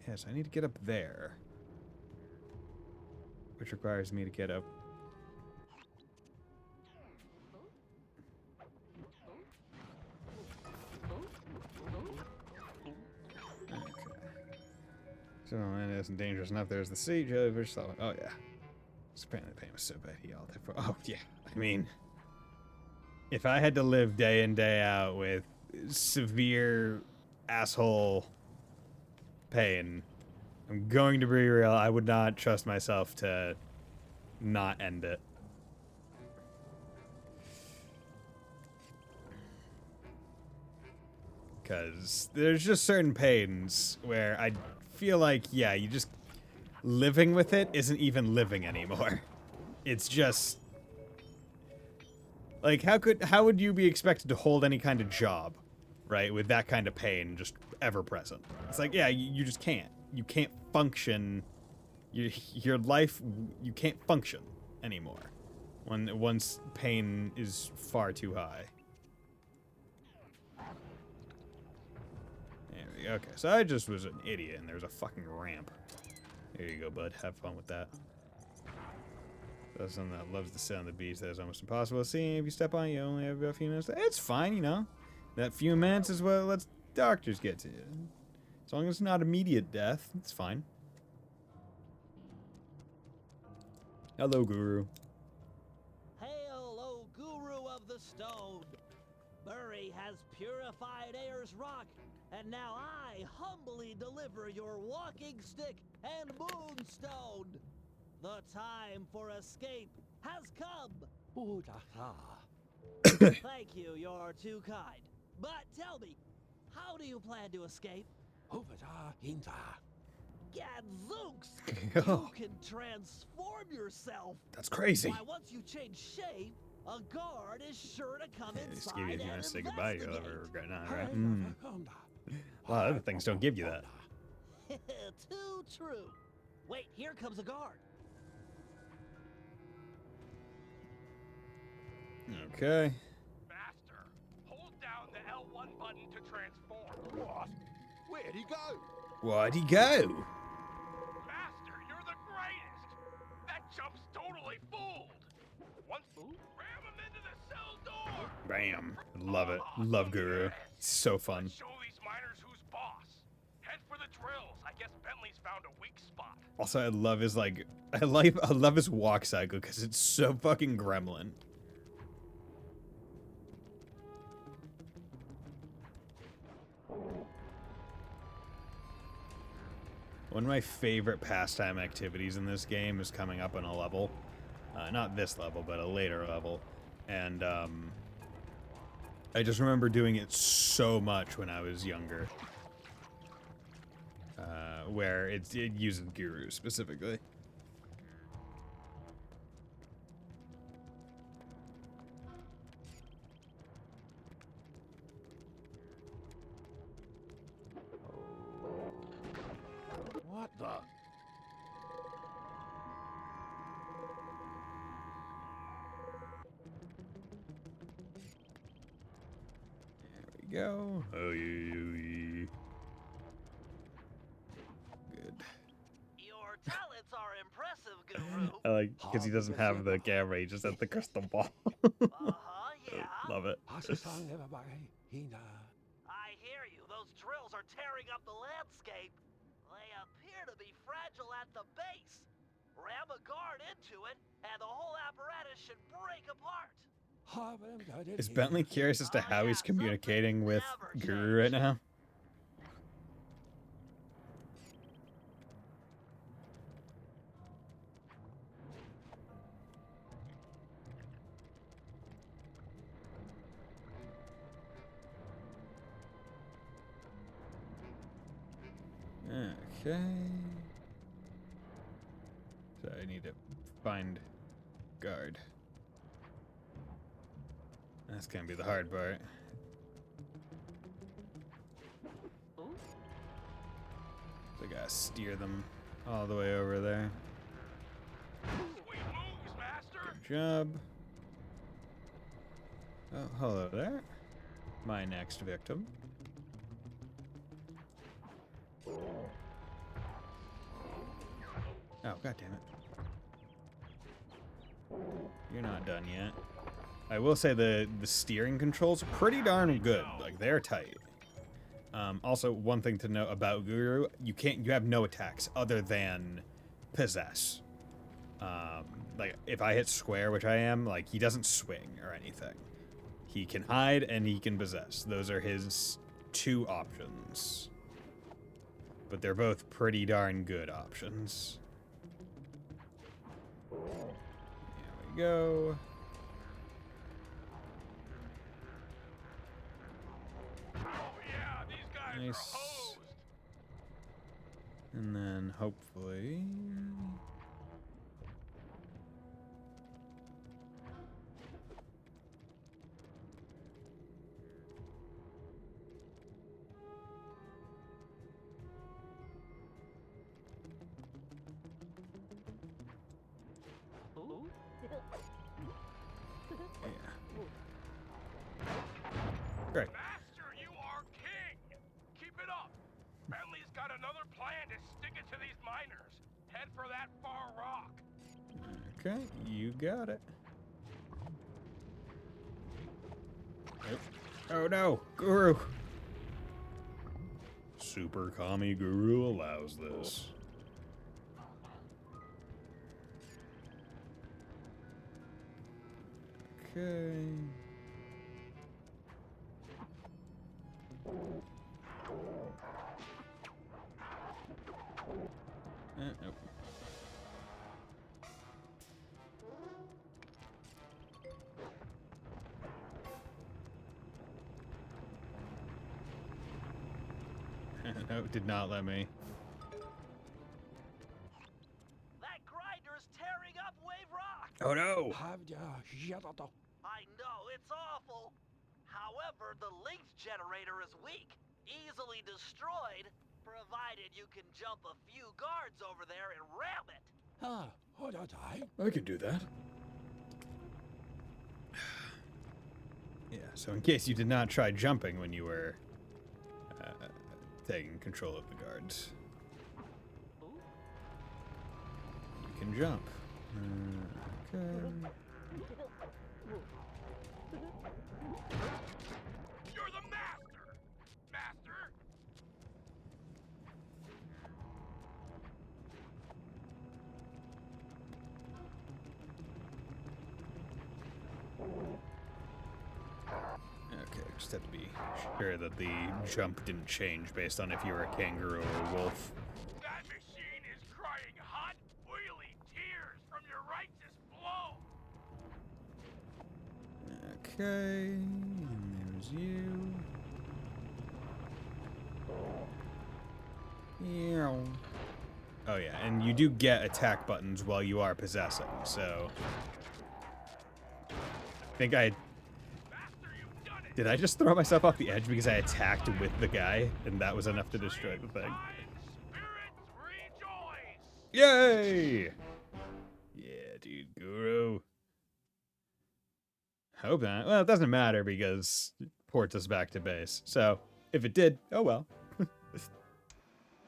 Yes, I need to get up there, which requires me to get up. So land isn't dangerous enough. There's the sea, jellyfish, solid. Oh yeah. Apparently the pain was so bad he all there for. Oh yeah. I mean, if I had to live day in day out with severe asshole pain, I'm going to be real. I would not trust myself to not end it. Because there's just certain pains where I feel like, yeah, you just... living with it isn't even living anymore. It's just... like, how would you be expected to hold any kind of job, right, with that kind of pain just ever present? It's like, yeah, you just can't. you can't function. Your life, you can't function anymore once pain is far too high. There we go. Okay, so I just was an idiot, and there's a fucking ramp. Here you go, bud. Have fun with that. That's someone that loves to sit on the beach. That is almost impossible to see. If you step on it, you only have about a few minutes. It's fine, you know. That few minutes is what lets doctors get to you. As long as it's not immediate death, it's fine. Hello, Guru. Hail, O Guru of the Stone! Murray has purified Ayer's rock, and now I humbly deliver your walking stick and moonstone. The time for escape has come. Thank you, you're too kind. But tell me, how do you plan to escape? Gadzooks! You can transform yourself. That's crazy. Why, once you change shape, a guard is sure to come Just inside give you if you and want to say goodbye, you'll investigate. ever regret not, right? A lot of other things don't give you that. Too true. Wait, here comes a guard. Okay. Master, hold down the L1 button to transform. What? Where'd he go? Why'd he go? Master, you're the greatest! That jump's totally fooled! Once ram him into the cell door! Bam. Love it. Love Guru. It's so fun. Let's show these miners who's boss. Head for the drills. I guess Bentley's found a weak spot. Also, I love his I love his walk cycle because it's so fucking gremlin. One of my favorite pastime activities in this game is coming up on a level. Not this level, but a later level. And I just remember doing it so much when I was younger. Where it uses Guru specifically. What the? There we go. Oh, yeah. Good. Your talents are impressive, Guru. I like because he doesn't have the camera, he just has the crystal ball. Yeah. Love it. I hear you. Those drills are tearing up the landscape. They appear to be fragile at the base. Ram a guard into it, and the whole apparatus should break apart. Is Bentley curious as to how he's communicating with Guru right now? Okay. So I need to find guard. That's gonna be the hard part. So I gotta steer them all the way over there. Sweet moves, Master! Good job. Oh, hello there. My next victim. Oh, god damn it. You're not done yet. I will say the steering controls are pretty darn good. Like, they're tight. Also, one thing to note about Guru, you have no attacks other than possess. Like, if I hit square, which I am, like, he doesn't swing or anything. He can hide and he can possess. Those are his two options. But they're both pretty darn good options. There we go. Oh yeah, these guys Nice. are hosed! And then hopefully... Great. Master, you are king! Keep it up! Bentley's got another plan to stick it to these miners. Head for that far rock. Okay, you got it. Oh no, Guru! Super Kami Guru allows this. Okay. Nope. No, it did not let me. That grinder's tearing up Wave Rock! Oh no! I know, it's awful. However, the linked generator is weak, easily destroyed, provided you can jump a few guards over there and ram it. I could do that. Yeah, so in case you did not try jumping when you were taking control of the guards, you can jump. Okay. You're the master! Master! Okay, just have to be sure that the jump didn't change based on if you were a kangaroo or a wolf. That machine is crying hot, oily tears from your righteous blow! Okay, and there's you. Yeah. Oh yeah, and you do get attack buttons while you are possessing, so... I think I... Master, you've done it! Did I just throw myself off the edge because I attacked with the guy, and that was enough to destroy the thing? Spirits rejoice! Yay! Yeah, dude, Guru. Hope not. Well, it doesn't matter because it ports us back to base. So, if it did, oh well.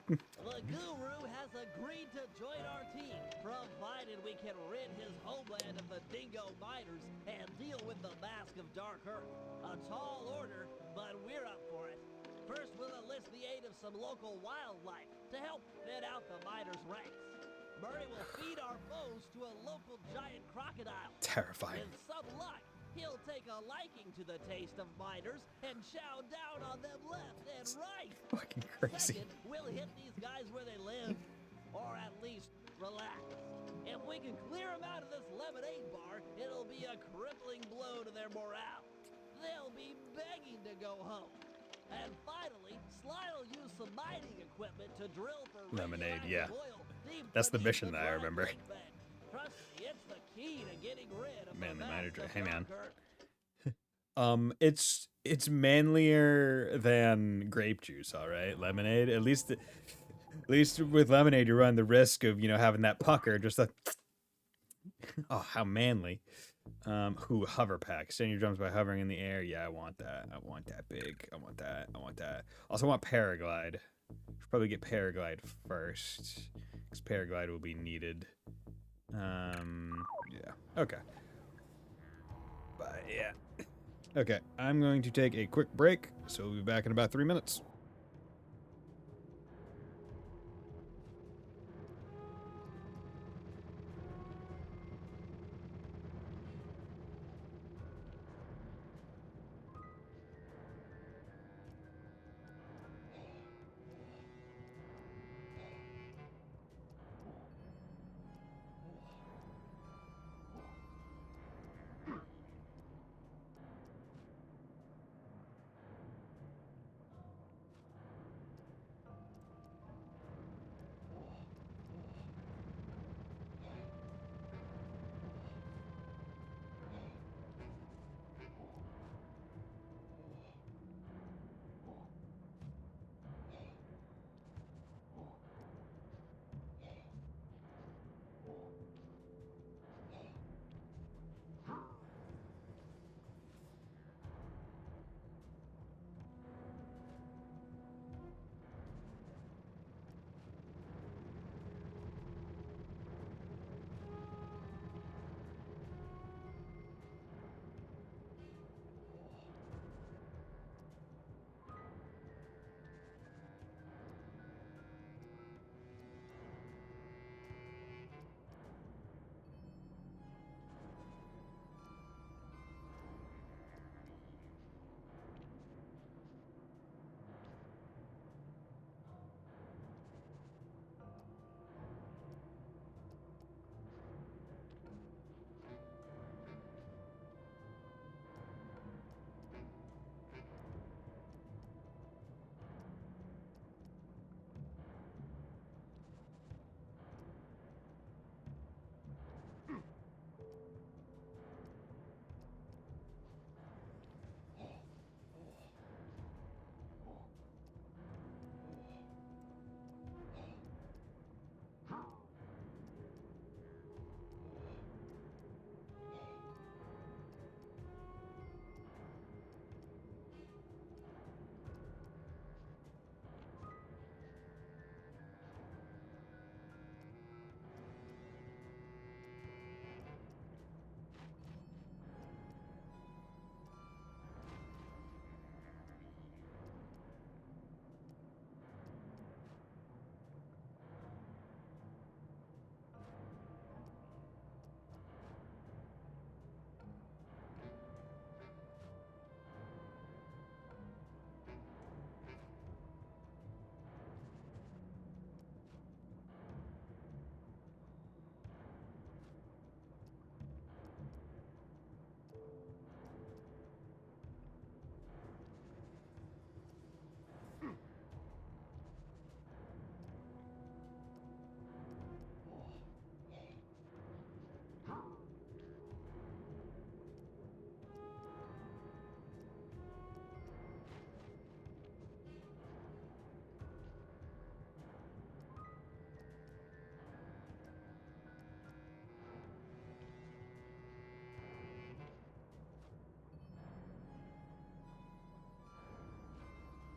The Guru has agreed to join our team, provided we can rid his homeland of the dingo miners and deal with the Mask of Dark Earth. A tall order, but we're up for it. First, we'll enlist the aid of some local wildlife to help thin out the miners' ranks. Murray will feed our foes to a local giant crocodile. Terrifying. With some luck, he'll take a liking to the taste of miners and chow down on them left and right. Fucking crazy. Second, we'll hit these guys where they live, or at least relax. If we can clear them out of this lemonade bar, it'll be a crippling blow to their morale. They'll be begging to go home. And finally, Sly'll use some mining equipment to drill for Lemonade, radioactive yeah. oil deep That's the beneath mission that I remember. driveway bed. Trust me, it's the key to getting rid of Man, the the miner mask of hey, man. Dark Earth. It's manlier than grape juice, all right? Lemonade, at least with lemonade, you run the risk of having that pucker, just a. Oh, how manly! Hover pack. Extend your jumps by hovering in the air. Yeah, I want that. I want that big. I want that. I want that. Also, I want paraglide. Should probably get paraglide first, because paraglide will be needed. Yeah. Okay. But yeah. Okay, I'm going to take a quick break, so we'll be back in about 3 minutes.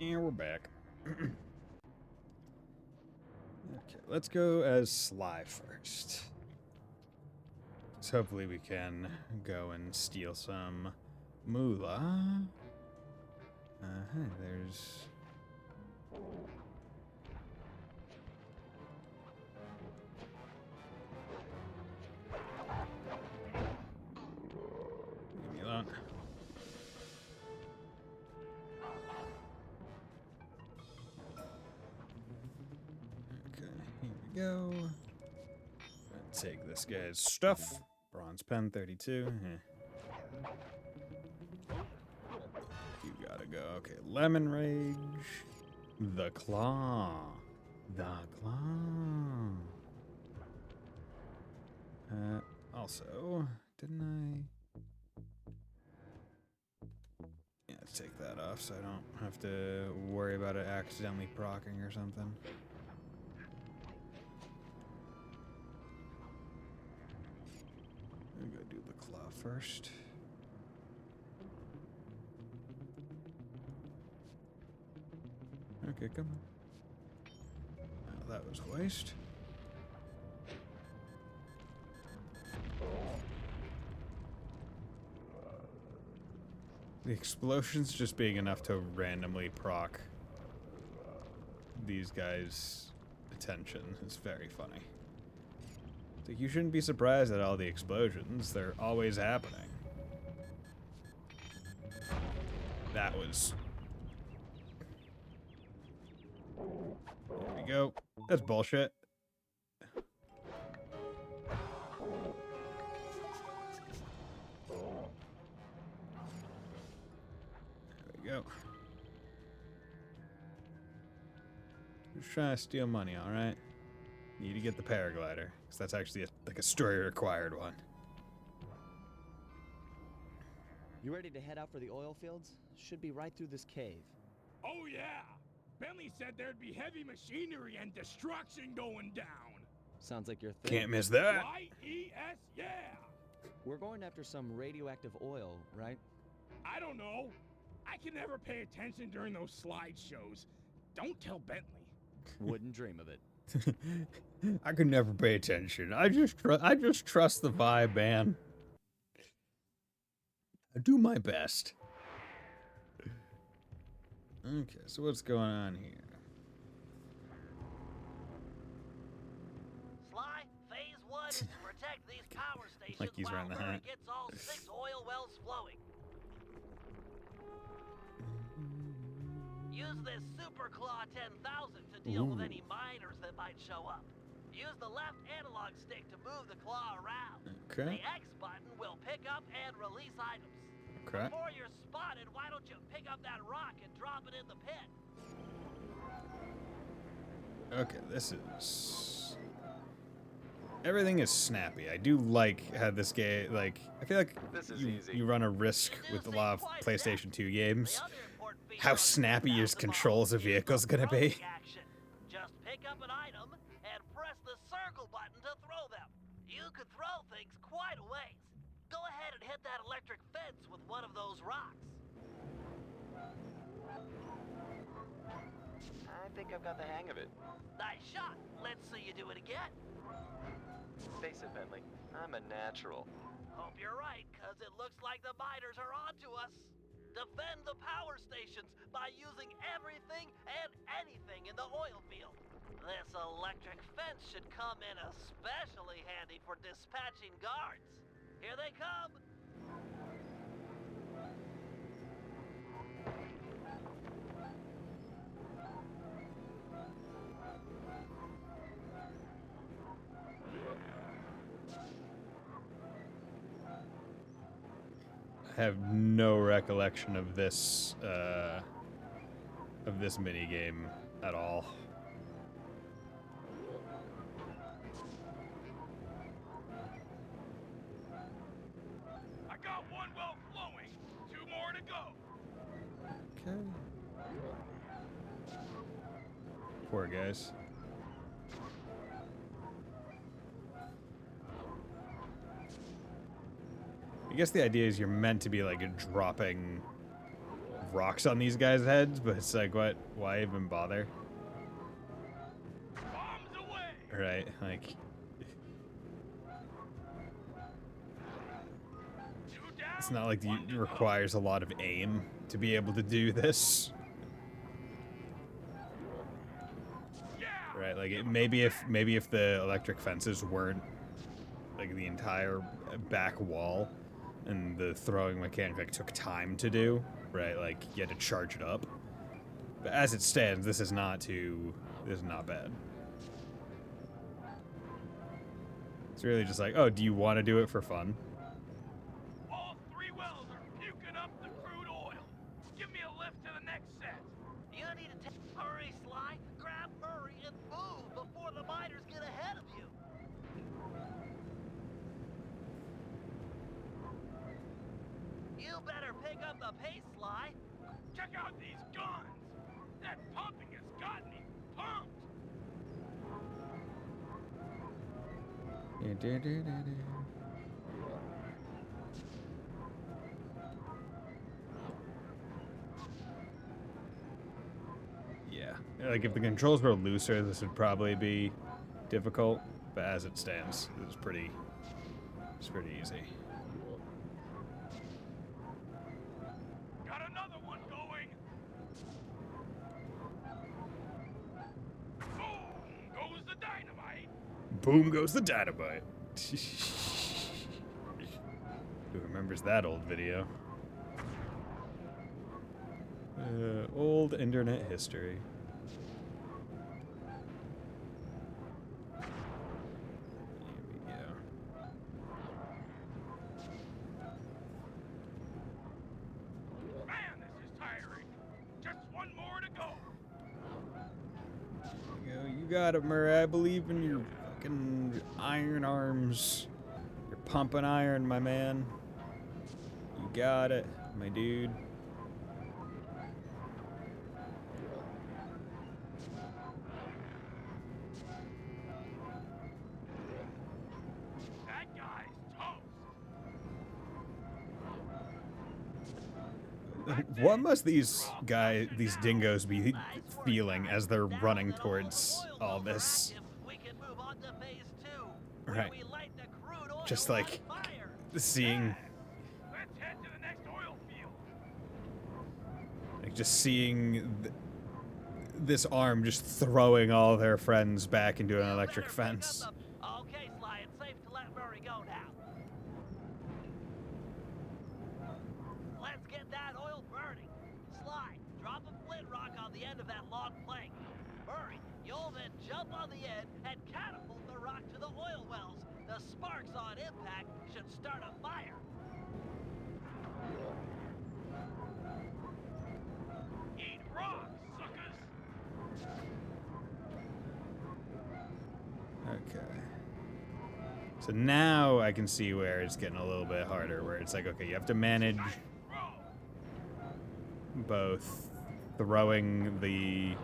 And we're back. Okay, let's go as Sly first. So hopefully we can go and steal some moolah. There's... Leave me alone. Okay, here we go. Take this guy's stuff. Bronze pen, 32. You gotta go. Okay, lemon rage. The claw. The claw. Also, didn't I? Yeah, let's take that off so I don't have to worry about it accidentally proccing or something. I'm gonna do the claw first. Okay, come on. Oh, that was a waste. The explosions just being enough to randomly proc these guys' attention is very funny. It's like, you shouldn't be surprised at all the explosions. They're always happening. That was... There we go. That's bullshit. There we go. Just trying to steal money, alright? Need to get the paraglider, because that's actually like a story-required one. You ready to head out for the oil fields? Should be right through this cave. Oh yeah! Bentley said there'd be heavy machinery and destruction going down. Sounds like your thing. Can't miss that. Y-E-S, yeah! We're going after some radioactive oil, right? I don't know. I can never pay attention during those slideshows. Don't tell Bentley. Wouldn't dream of it. I could never pay attention. I just trust the vibe, man. I do my best. Okay, so what's going on here? Sly, phase 1 is to protect these power stations Like he's while running the Murray hat. gets all 6 oil wells flowing. Use this Super Claw 10,000 to deal with any miners that might show up. Use the left analog stick to move the claw around. Okay. The X button will pick up and release items. Okay. Before you're spotted, why don't you pick up that rock and drop it in the pit? Okay, this is... Everything is snappy. I do like how this game, like, I feel like you run a risk with a lot of PlayStation 2 games. How snappy your controls of vehicles gonna be. Just pick up an item and press the circle button to throw them. You could throw things quite a ways. Go ahead and hit that electric fence with one of those rocks. I think I've got the hang of it. Nice shot. Let's see you do it again. Face it, Bentley. I'm a natural. Hope you're right, because it looks like the miners are onto us. Defend the power stations by using everything and anything in the oil field. This electric fence should come in especially handy for dispatching guards. Here they come. I have no recollection of this mini game at all. I got one well flowing. 2 more to go. Okay. Poor guys. I guess the idea is you're meant to be like dropping of rocks on these guys' heads, but it's like, what? Why even bother? Bombs away! Right, like, Two down. it's not like One it to go. requires a lot of aim to be able to do this. Yeah. Right, like maybe if the electric fences weren't like the entire back wall, and the throwing mechanic like took time to do, right? Like you had to charge it up. But as it stands, this is not bad. It's really just like, oh, do you want to do it for fun? All three wells are puking up the crude oil. Give me a lift to the next set. You need to hurry, Sly. Grab Murray and move before the miners get ahead of you. You better pick up the pace, Sly. Check out these guns. That pumping has got me pumped. Yeah, like if the controls were looser, this would probably be difficult. But as it stands, it's pretty easy. Got another one going. Boom goes the dynamite. Boom goes the dynamite. Who remembers that old video? Old internet history. Here we go. Man, this is tiring. Just one more to go. There you go. You got it, Murray. I believe in your fucking iron arms. You're pumping iron, my man. You got it, my dude. That guy's toast. What must these dingoes be feeling as they're running towards all this? We can move on to phase 2. Right. We light the crude oil Just on like fire. seeing, Let's head to the next oil field. like just seeing this arm just throwing all their friends back into an electric Better pick up fence. the- Okay, Sly, it's safe to let Murray go now. Let's get that oil burning. Sly, drop a flint rock on the end of that long plank. Murray, you'll then jump on the end and catapult the rock to the oil wells. The sparks on impact should start a fire. Eat rocks, suckers. Okay. So now I can see where it's getting a little bit harder, where it's like, okay, you have to manage Row. both throwing the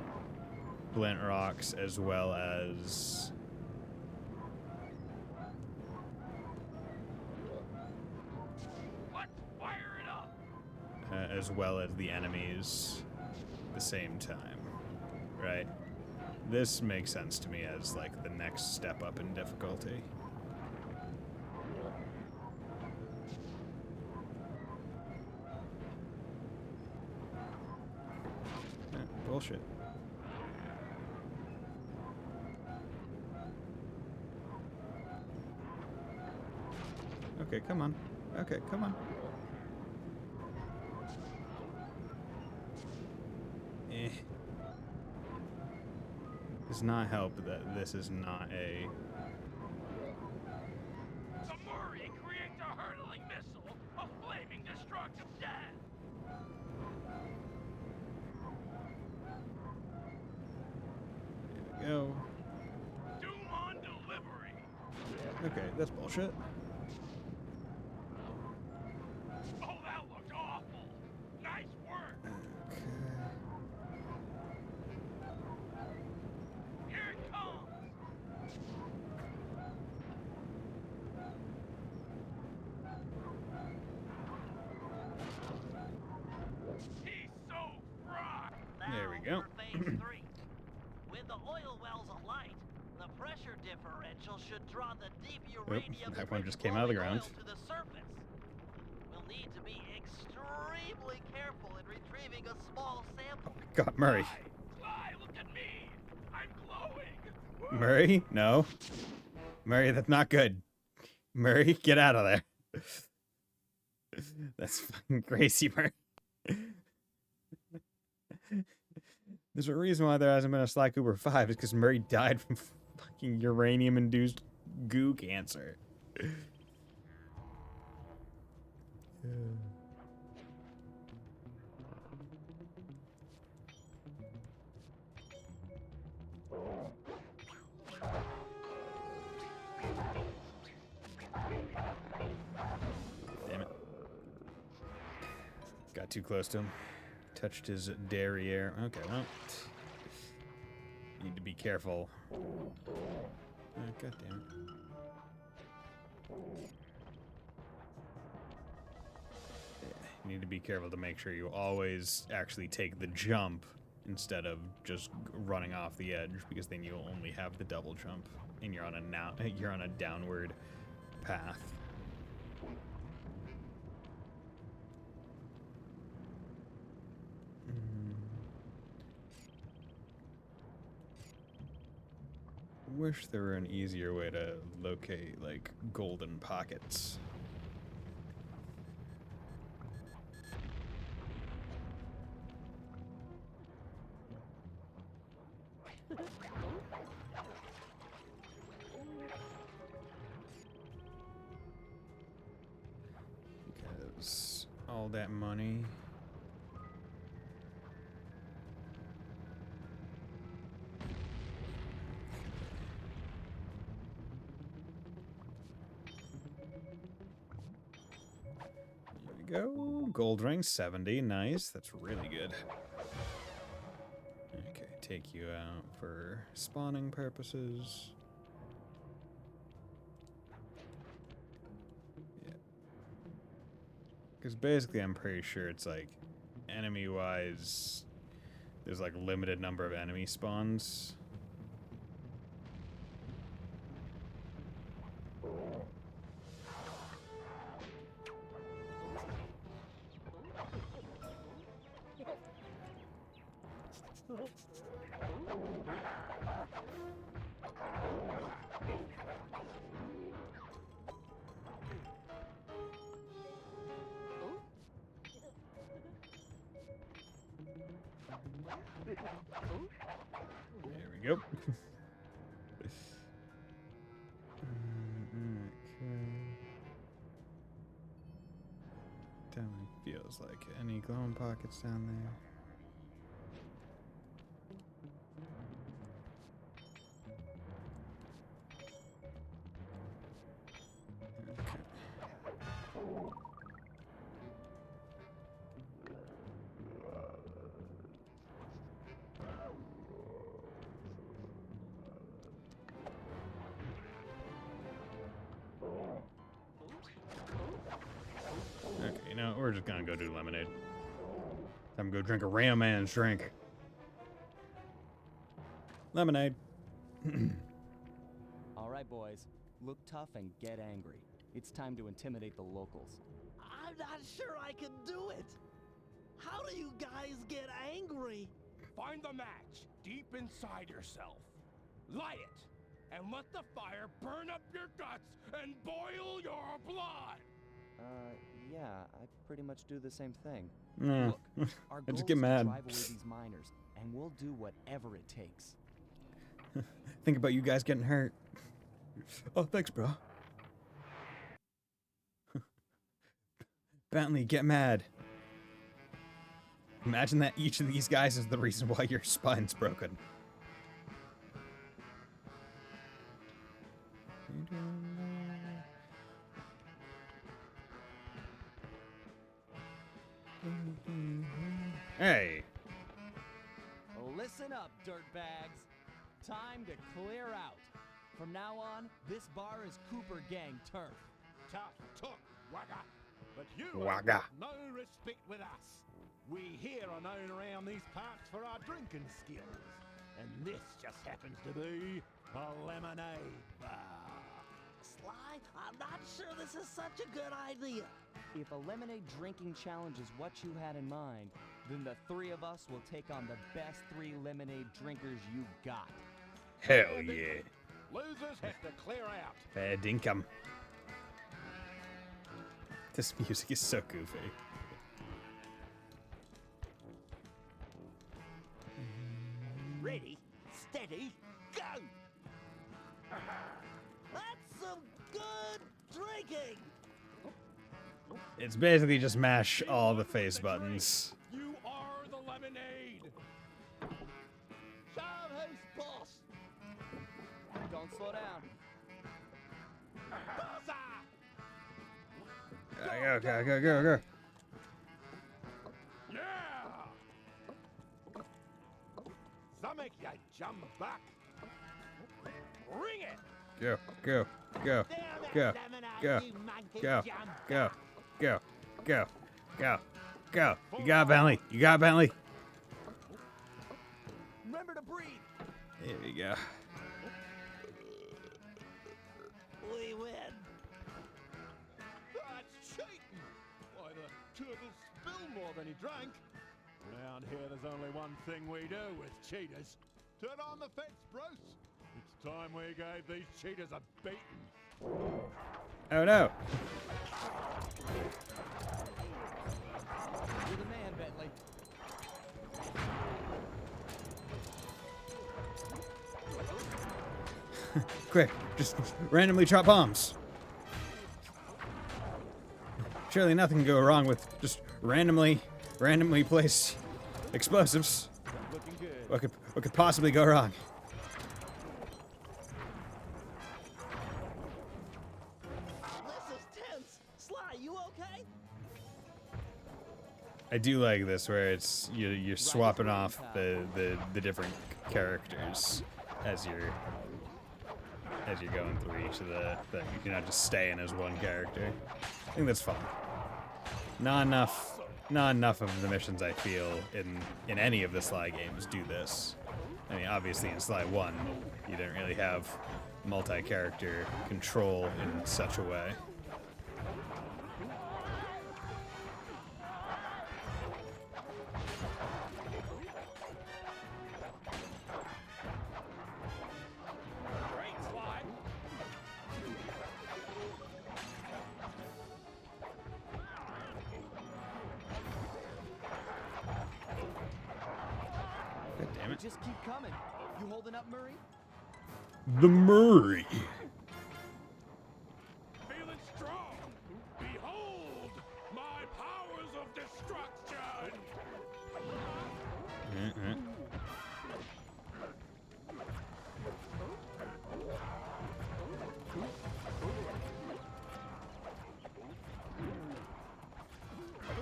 flint rocks as well as Let's fire it up. the enemies at the same time, right? This makes sense to me as like the next step up in difficulty. Bullshit. Okay, come on. Okay, come on. Does not help that this is not a... The Murray creates a hurtling missile of flaming destructive death. There we go. Doom on delivery. Okay, that's bullshit. Oh, that looked awful. Nice work. Okay. Here it comes. He There we Now go. for phase 3. With the oil wells alight, the pressure differential should draw the deep uranium That one just came out of the ground. oil to the surface. We'll need to be extremely careful in retrieving a small sample. God, Murray. Cly, look at me! I'm glowing! Murray? No. Murray, that's not good. Murray, get out of there. That's fucking crazy, Murray. There's a reason why there hasn't been a Sly Cooper 5. It's because Murray died from fucking uranium-induced goo cancer. Damn it. Got too close to him. Touched his derriere. Okay, well. Need to be careful. Oh, God damn it. You need to be careful to make sure you always actually take the jump instead of just running off the edge, because then you'll only have the double jump and you're on a downward path. Wish there were an easier way to locate, like, golden pockets. Because all that money... Go. Gold ring, 70. Nice. That's really good. Okay, take you out for spawning purposes. Yeah. Because basically I'm pretty sure it's like, enemy-wise, there's like limited number of enemy spawns. There we go. Okay. Definitely feels like any glowing pockets down there. Okay, you know, we're just gonna go do lemonade. I'm gonna go drink a Ram Man's drink. Lemonade. All right, boys. Look tough and get angry. It's time to intimidate the locals. I'm not sure I can do it. How do you guys get angry? Find the match deep inside yourself. Light it, and let the fire burn up your guts and boil your blood. Yeah, I pretty much do the same thing. No. Look, our I goal just is get to mad. drive away these miners, and we'll do whatever it takes. Think about you guys getting hurt. Oh, thanks, bro. Bentley, get mad. Imagine that each of these guys is the reason why your spine's broken. Hey. Listen up, dirtbags. Time to clear out. From now on, this bar is Cooper Gang turf. Tough, took, wagga. But you Wagga. have no respect with us. We here are known around these parts for our drinking skills. And this just happens to be a lemonade bar. Sly, I'm not sure this is such a good idea. If a lemonade drinking challenge is what you had in mind, then the three of us will take on the best 3 lemonade drinkers you got. Hell yeah. Losers have to clear out. Fair dinkum. This music is so goofy. Ready, steady, go! That's some good drinking! It's basically just mash all the face buttons. You are the lemonade. Show who's boss! Don't slow down. Buzzer! Go. Yeah! Stomach, you jump back. Bring it! Go. Down Go. that lemonade, you monkey jump! Go. You got Bentley. Remember to breathe! There we go. We win! That's cheating! Why, the turtle spilled more than he drank. Round here, there's only one thing we do with cheaters. Turn on the fence, Bruce. It's time we gave these cheaters a beating. Oh no. You're the man, Bentley. Quick, just randomly drop bombs. Surely nothing can go wrong with just randomly placed explosives. Looking good. What could possibly go wrong? This is tense! Sly, you okay? I do like this where it's you're swapping off the different characters as you're going through each of the you're not just staying as one character. I think that's fun. Not enough of the missions I feel in any of the Sly games do this. I mean, obviously in Sly 1, you didn't really have multi-character control in such a way. Great, Sly. God damn it. Just keep coming. You holding up, Murray? The Murray. Feeling strong. Behold my powers of destruction.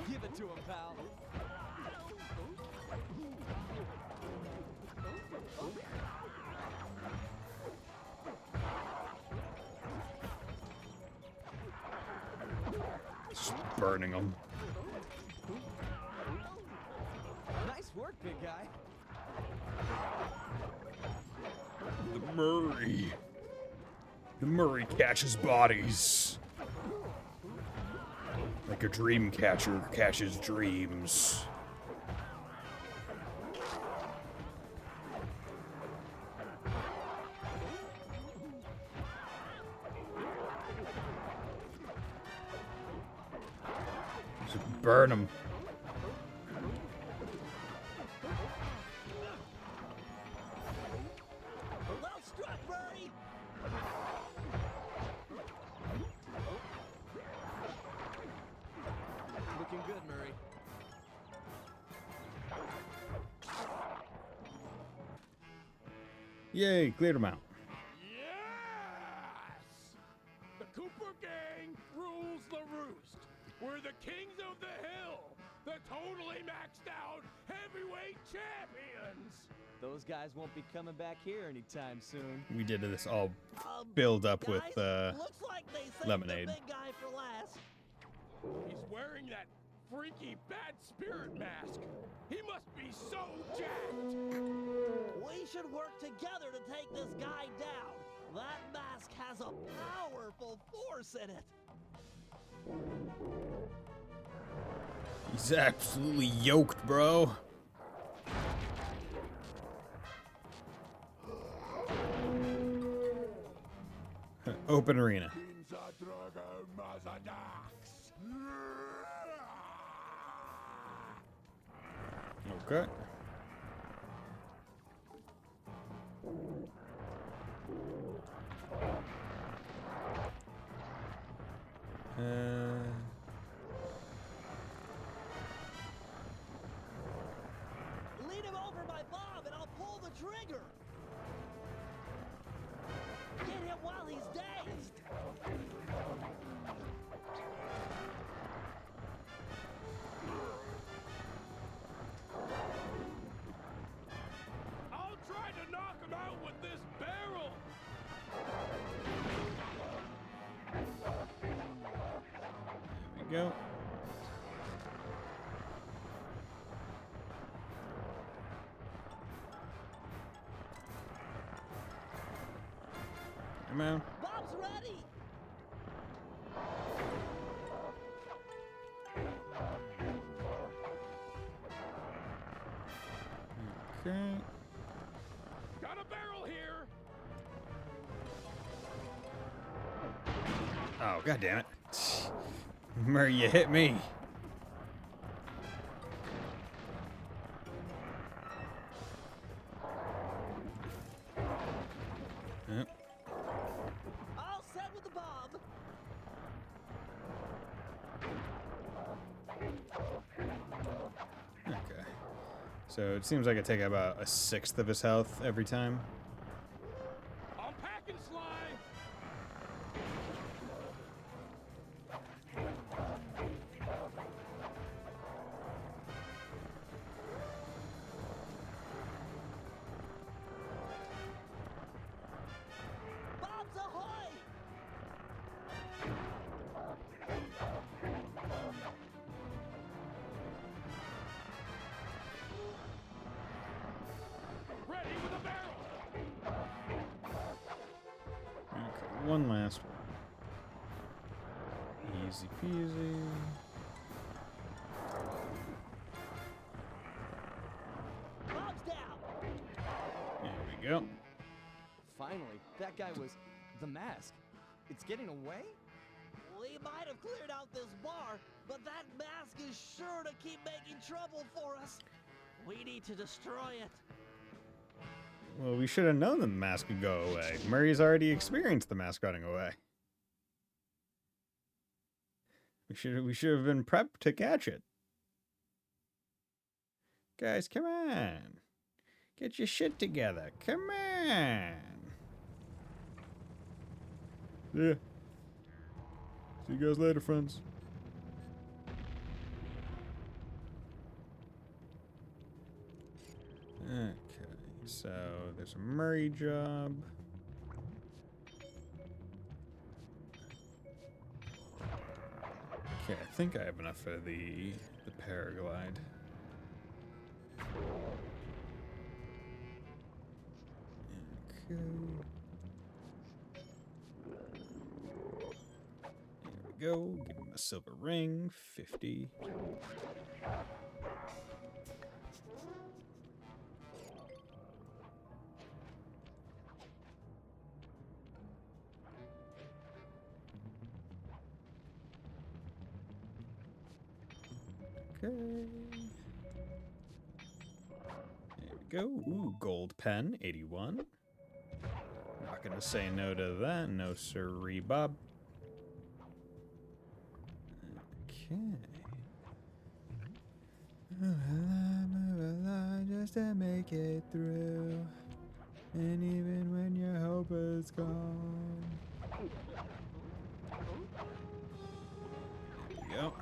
Give it to him, pal. Just burning them. Nice work, big guy. The Murray. The Murray catches bodies. Like a dream catcher catches dreams. Just burn them. Well struck, Murray! Looking good, Murray. Yay, cleared them out. Yes! The Cooper gang rules the roost. We're the kings of the hill. The totally maxed out heavyweight champions. Those guys won't be coming back here anytime soon. We did this all build up with Guys, looks like they saved lemonade. the big guy for last. He's wearing that freaky bad spirit mask. He must be so jacked. We should work together to take this guy down. That mask has a powerful force in it. He's absolutely yoked, bro. Open arena. Okay. Lead him over my bomb and I'll pull the trigger. Get him while he's dazed. I'll try to knock him out with this barrel. There we go. Come on. Bob's ready. Okay. Got a barrel here. Oh, god damn it. Murray, you hit me. Yep. All set with the bomb. Okay. So it seems like I take about 1/6 of his health every time. I'm packing Sly. Bombs ahoy! Ready with a barrel. Okay, one last one. Easy peasy. Bombs down. There we go. Finally, that guy was the mask. It's getting away? We might have cleared out this bar, but that mask is sure to keep making trouble for us. We need to destroy it. Well, we should have known the mask would go away. Murray's already experienced the mask running away. We should have been prepped to catch it. Guys, come on. Get your shit together. Come on. Yeah. See you guys later, friends. Okay, so there's a Murray job. Okay, I think I have enough for the paraglide. Okay. There we go. Give him a silver ring, 50. Okay. There we go. Ooh, gold pen, 81. Not gonna say no to that. No sirree, Bob. Okay. Move along just to make it through. And even when your hope is gone. There we go.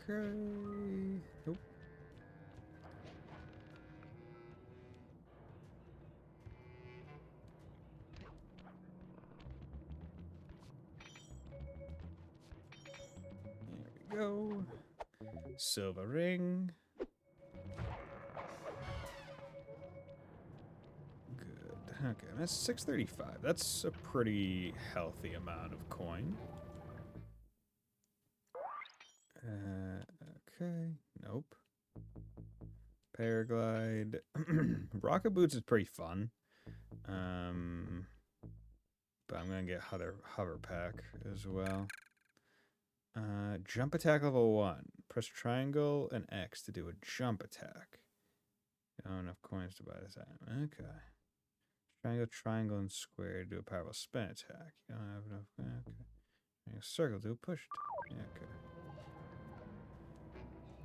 Okay. Nope. go. Silver ring. Good. Okay, that's 635. That's a pretty healthy amount of coin. Okay. Nope. Paraglide. Rocket boots is pretty fun. But I'm gonna get hover pack as well. Jump attack level 1. Press triangle and X to do a jump attack. You don't have enough coins to buy this item. Okay. Triangle, and square to do a powerful spin attack. You don't have enough. Okay. Circle to do a push attack. Okay.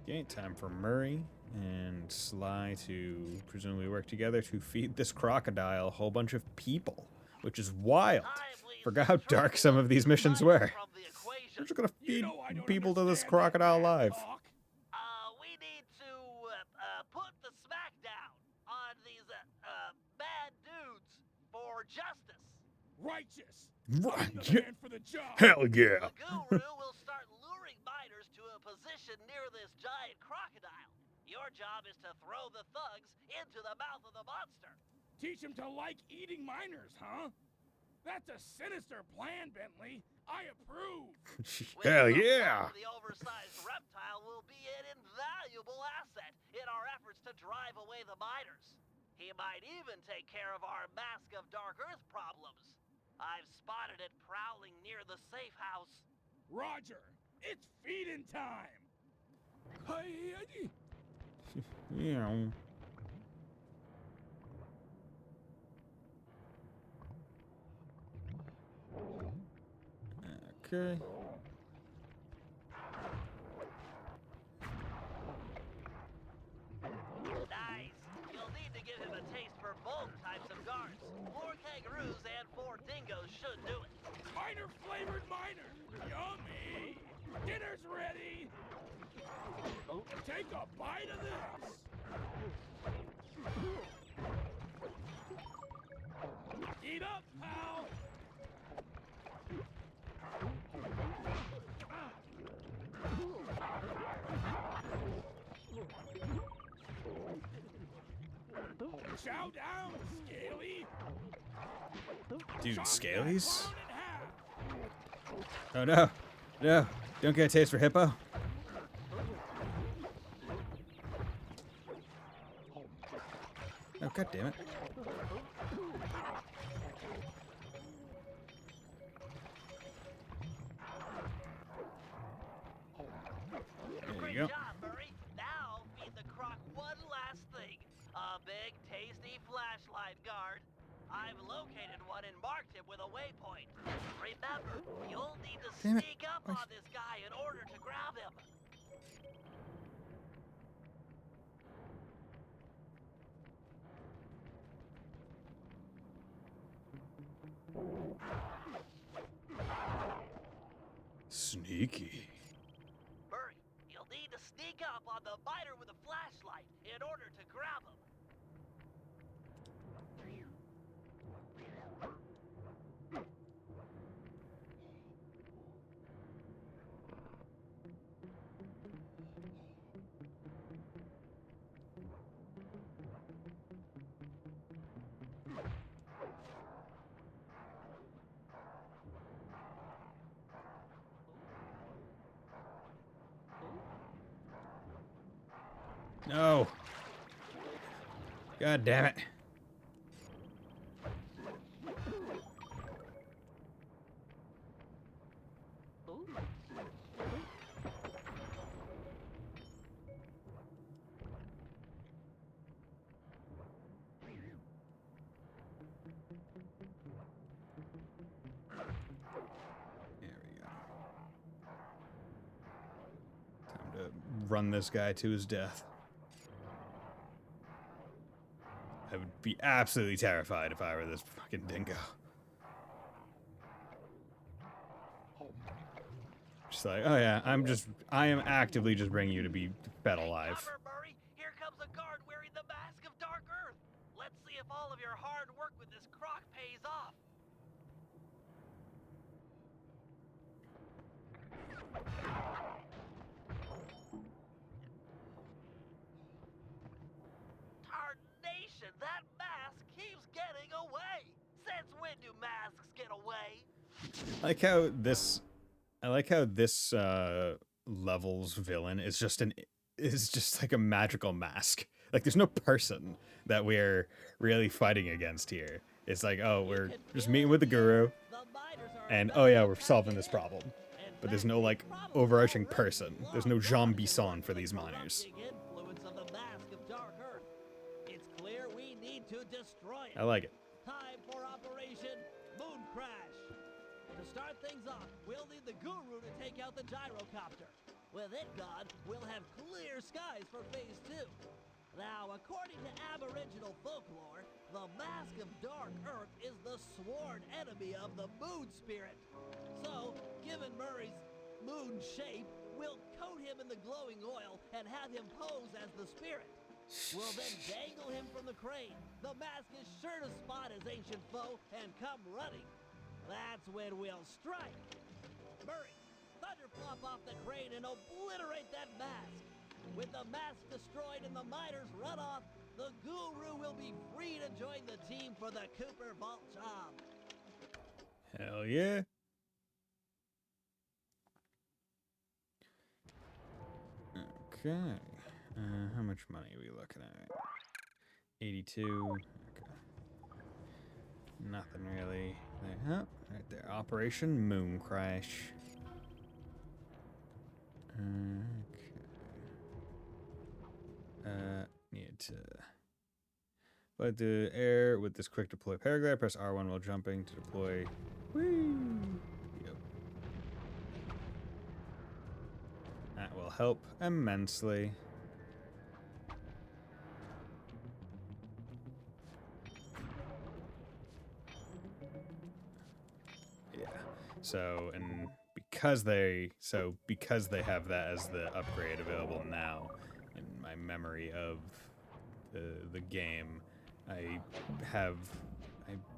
Okay, time for Murray and Sly to presumably work together to feed this crocodile a whole bunch of people, which is wild. Forgot how dark some of these missions were. We're just gonna feed people to this crocodile alive. We need to put the smack down on these bad dudes for justice. Righteous. Right. I'm the man for the job. Hell yeah. The guru will start luring miners to a position near this giant crocodile. Your job is to throw the thugs into the mouth of the monster. Teach him to like eating miners, huh? That's a sinister plan, Bentley. I approve. Hell yeah. The oversized reptile will be an invaluable asset in our efforts to drive away the miners. He might even take care of our Mask of Dark Earth problems. I've spotted it prowling near the safe house. Roger. It's feeding time. Hey, Yeah. Okay. Nice. You'll need to give him a taste for both types of guards. 4 kangaroos and 4 dingoes should do it. Flavored miner. Yummy. Dinner's ready. Take a bite of this. Eat up, pal. Chow down, Scaly. Dude, Scalies? Oh no. No. Don't get a taste for hippo. Oh, god damn it. There you go. Great job, Murray. Now feed the croc one last thing. A big, tasty flashlight guard. I've located one and marked him with a waypoint. Remember, you'll need to Damn it. sneak up on this guy in order to grab him. Sneaky. Murray, you'll need to sneak up on the miner with a flashlight in order to grab him. No. God damn it. There we go. Time to run this guy to his death. I would be absolutely terrified if I were this fucking dingo. Just like, oh yeah, I am actively just bringing you to be fed alive. Cover, Murray. Here comes a guard wearing the Mask of Dark Earth. Let's see if all of your hard work with this croc pays off. And that mask keeps getting away. Since when do masks get away? I like how this level's villain is just like a magical mask. Like there's no person that we're really fighting against here. It's like, oh, we're just meeting with the guru, and oh yeah, we're solving this problem. But there's no like overarching person. There's no Jean Bisson for these miners. Influence of the mask of Dark Earth. It's clear we need to destroy it. I like it. Time for Operation Moon Crash. To start things off, we'll need the guru to take out the gyrocopter. With it gone, we'll have clear skies for Phase 2. Now, according to Aboriginal folklore, the Mask of Dark Earth is the sworn enemy of the Moon Spirit. So, given Murray's moon shape, we'll coat him in the glowing oil and have him pose as the spirit. We'll then dangle him from the crane. The mask is sure to spot his ancient foe and come running. That's when we'll strike. Murray, thunderflop off the crane and obliterate that mask. With the mask destroyed and the miners run off, the guru will be free to join the team for the Cooper Vault job. Hell yeah. Okay. How much money are we looking at? 82. Okay. Nothing really. There. Oh, right there. Operation Moon Crash. Okay. Need to fly through the air with this quick deploy paraglide. Press R1 while jumping to deploy. Woo! Yep. That will help immensely. Yeah. So, and because they have that as the upgrade available now in my memory of the game, I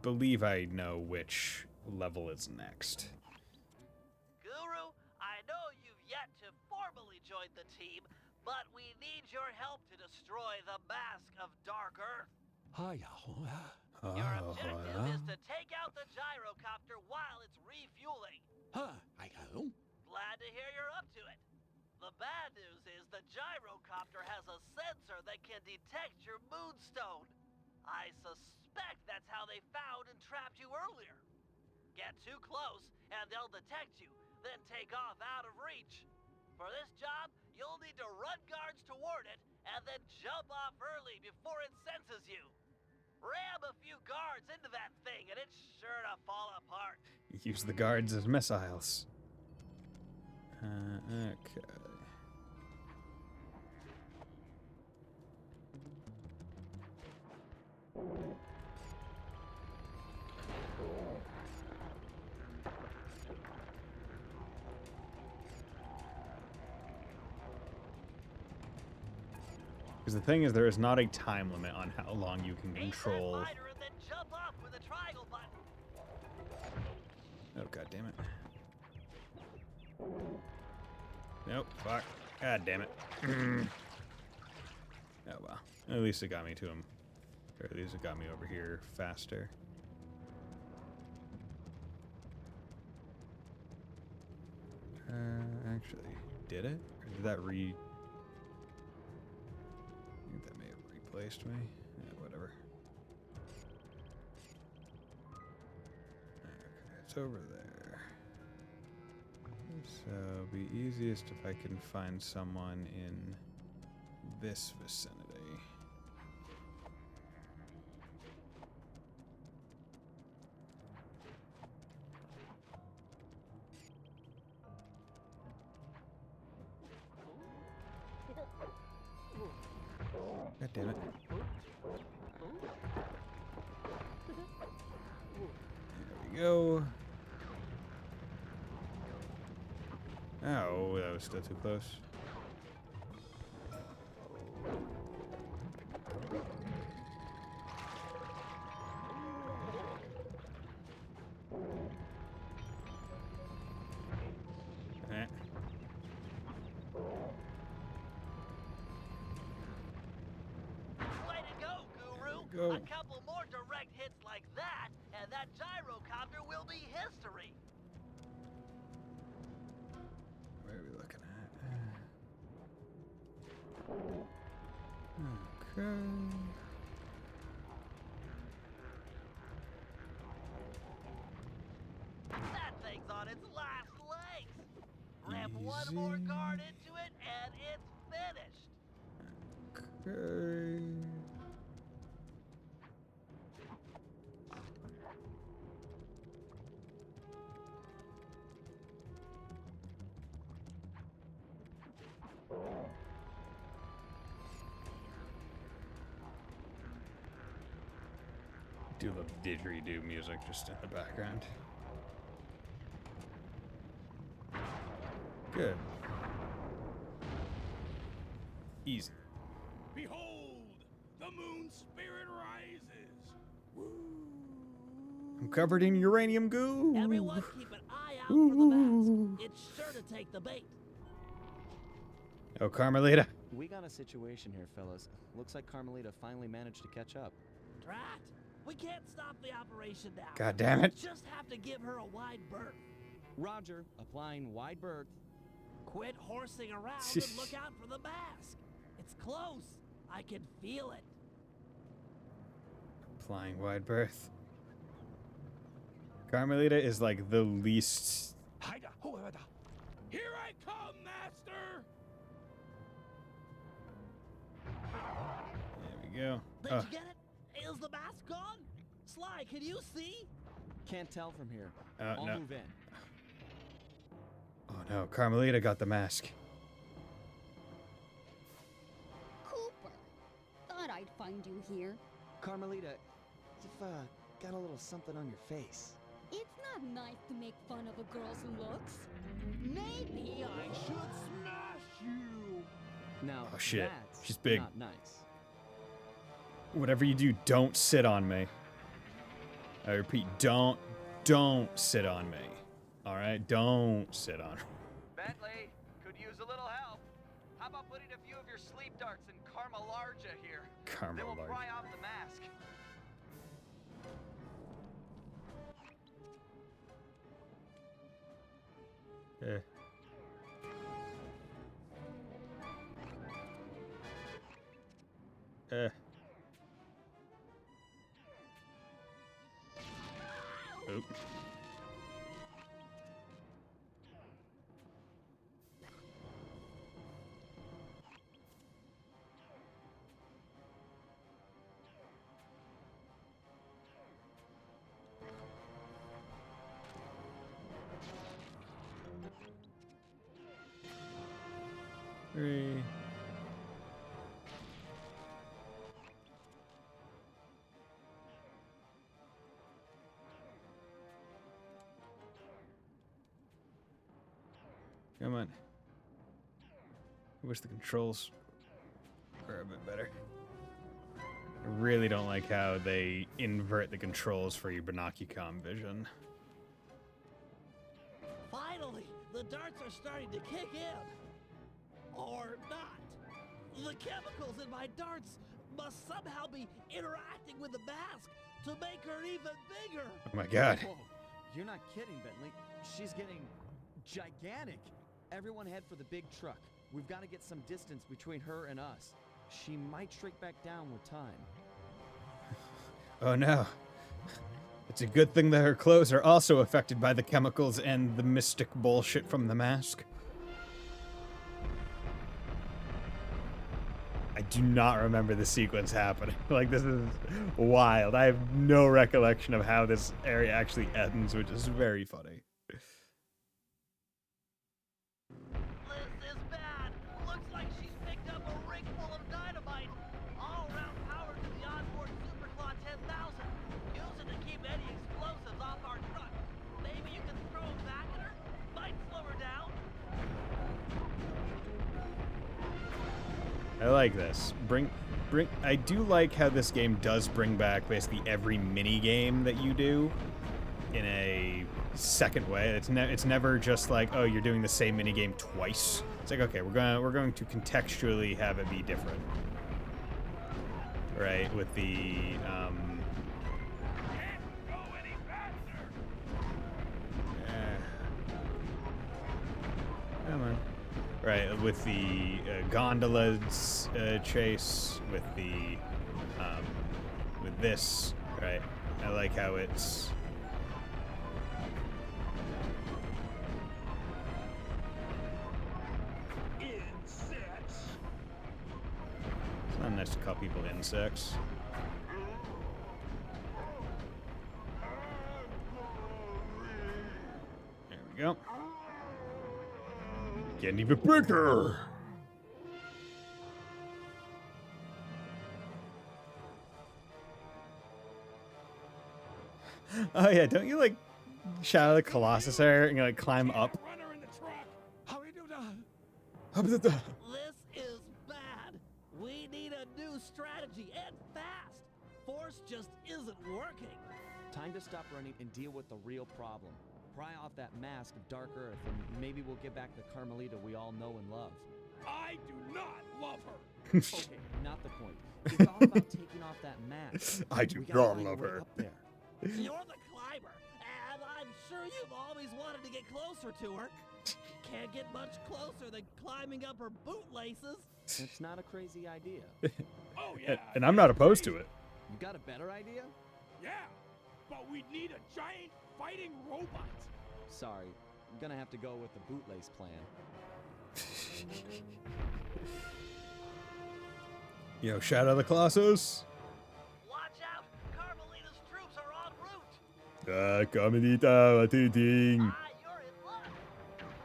believe I know which level is next. Guru, I know you've yet to formally join the team, but we need your help to destroy the Mask of Dark Earth. Your objective is to take out the gyrocopter while it's refueling. Glad to hear you're up to it. The bad news is the gyrocopter has a sensor that can detect your moonstone. I suspect that's how they found and trapped you earlier. Get too close and they'll detect you, then take off out of reach. For this job, you'll need to run guards toward it and then jump off early before it senses you. Ram a few guards into that thing and it's sure to fall apart. Use the guards as missiles. Okay. Because the thing is, there is not a time limit on how long you can control. And then jump off with a triangle button. Oh, god damn it. Nope, fuck. God damn it. Oh well. At least it got me to him. Or at least it got me over here faster. Actually, did it? Or did that I think that may have replaced me. Yeah, whatever. Okay, it's over there. So it'll be easiest if I can find someone in this vicinity. God damn it. There we go. Oh, that was still too close. Eh. Way to go, Guru! Go. A couple more direct hits like that, and that gyrocopter will be history. Where are we looking at? Okay. That thing's on its last legs. Ramp one more Easy. guard into it, and it's finished. Okay. Do the didgeridoo music just in the background. Good. Easy. Behold, the moon spirit rises. I'm covered in uranium goo. Everyone keep an eye out for the mask. It's sure to take the bait. Oh, Carmelita. We got a situation here, fellas. Looks like Carmelita finally managed to catch up. Drat. We can't stop the operation now. God damn it. Just have to give her a wide berth. Roger, applying wide berth. Quit horsing around and look out for the mask. It's close. I can feel it. Flying wide berth. Carmelita is like the least. Haida, whoever. Here I come, master. There we go. Did Oh, you get it? Is the mask gone? Sly, can you see? Can't tell from here. I'll no. move in. Oh no, Carmelita got the mask. Cooper, thought I'd find you here. Carmelita, you've got a little something on your face. It's not nice to make fun of a girl's looks. Maybe I should smash you. Now, Oh, shit. that's She's big. not nice. Whatever you do, don't sit on me. I repeat, don't sit on me. All right, don't sit on me. Bentley, could use a little help. How about putting a few of your sleep darts in Carmelarja here? They will Carmelita. pry off the mask. Eh. Eh. Oop. Three. Come on. I wish the controls were a bit better. I really don't like how they invert the controls for your binocucom vision. Finally, the darts are starting to kick in. Or not. The chemicals in my darts must somehow be interacting with the mask to make her even bigger. Oh my god. Whoa, you're not kidding, Bentley. She's getting gigantic. Everyone head for the big truck. We've got to get some distance between her and us. She might shrink back down with time. Oh no. It's a good thing that her clothes are also affected by the chemicals and the mystic bullshit from the mask. I do not remember the sequence happening. Like, this is wild. I have no recollection of how this area actually ends, which is very funny. This is bad. Looks like she's picked up a rig full of dynamite. All around power to the onboard Superclaw 10,000. Use it to keep any explosives off our truck. Maybe you can throw them back at her? Might slow her down. I like this. I do like how this game does bring back basically every mini game that you do in a second way. It's never just like, oh, you're doing the same mini game twice. It's like, okay, we're going to contextually have it be different. right? With the Can't go any faster. come on. Right, with the gondolas chase, with the with this, right? I like how it's Insects. it's not nice to call people insects. There we go. Getting even bigger. Oh yeah, don't you like Shadow of the Colossus there and you like climb up? Runner in the truck. How we do that? This is bad. We need a new strategy and fast. Force just isn't working. Time to stop running and deal with the real problem. Pry off that mask of Dark Earth, and maybe we'll get back the Carmelita we all know and love. I do not love her. Okay, not the point. It's all about taking off that mask. I do We gotta not find a love way her. up there. You're the climber, and I'm sure you've always wanted to get closer to her. Can't get much closer than climbing up her bootlaces. It's not a crazy idea. Oh yeah. And I'm not opposed to it. You got a better idea? Yeah, but we'd need a giant fighting robot. Sorry, I'm gonna have to go with the bootlace plan. Yo, Shadow of the Colossus. Watch out! Carmelita's troops are en route. Carmelita, what are you doing? You're in luck.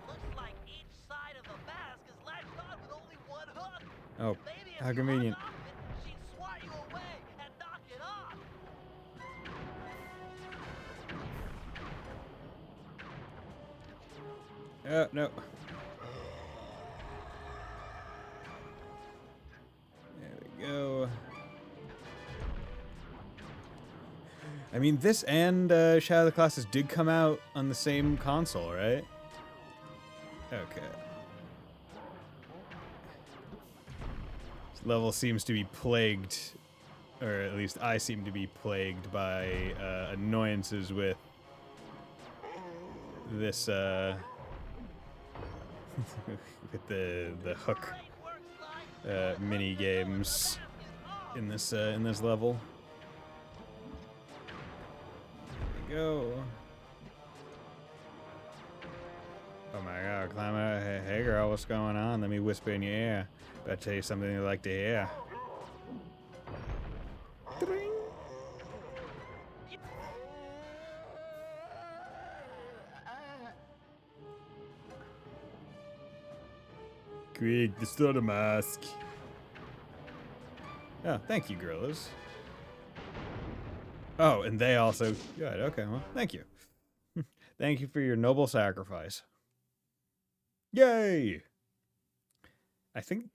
Looks like each side of the mask is latched on with only one hook. Oh, Maybe if how you convenient. hung off it, she'd swat you away and knock it off. No. There we go. I mean, this and Shadow of the Colossus did come out on the same console, right? Okay. This level seems to be plagued, or at least I seem to be plagued by annoyances with this with the hook mini games in this level. There we go. Oh my god, climb out. Hey girl, what's going on? Let me whisper in your ear. Better tell you something you like to hear. Dring. Quick, destroy the mask. Oh, thank you, gorillas. Oh, and they also... Good, okay, well, thank you. Thank you for your noble sacrifice. Yay! I think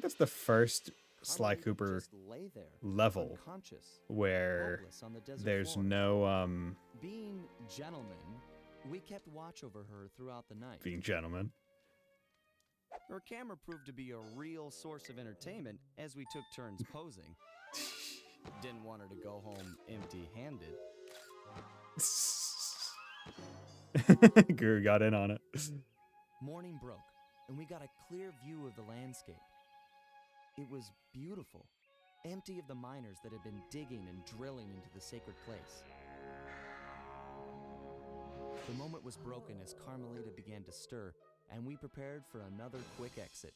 that's the first Sly Carmelita Cooper just lay there, level unconscious, where helpless on the desert there's floor. no, Being gentlemen, we kept watch over her throughout the night. being gentlemen. Her camera proved to be a real source of entertainment as we took turns posing. Didn't want her to go home empty-handed. Guru got in on it. Morning broke, and we got a clear view of the landscape. It was beautiful, empty of the miners that had been digging and drilling into the sacred place. The moment was broken as Carmelita began to stir, and we prepared for another quick exit.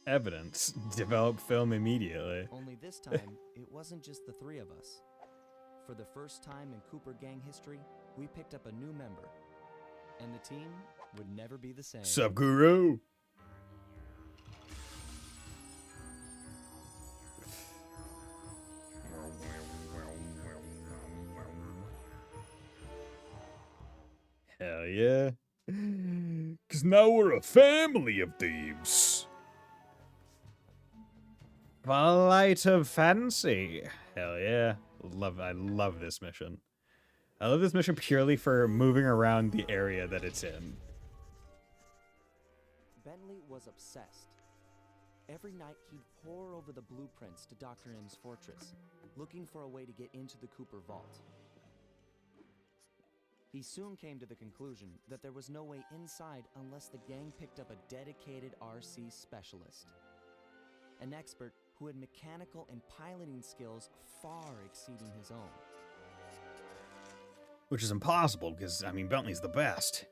Evidence. Develop film immediately. Only this time, it wasn't just the three of us. For the first time in Cooper Gang history, we picked up a new member. And the team would never be the same. Sup, Guru? Hell yeah. 'Cause now we're a family of thieves. Flight of Fancy. Hell yeah. I love this mission. I love this mission purely for moving around the area that it's in. Bentley was obsessed. Every night, he'd pore over the blueprints to Dr. M's fortress, looking for a way to get into the Cooper vault. He soon came to the conclusion that there was no way inside unless the gang picked up a dedicated RC specialist. An expert who had mechanical and piloting skills far exceeding his own. Which is impossible, because, I mean, Bentley's the best.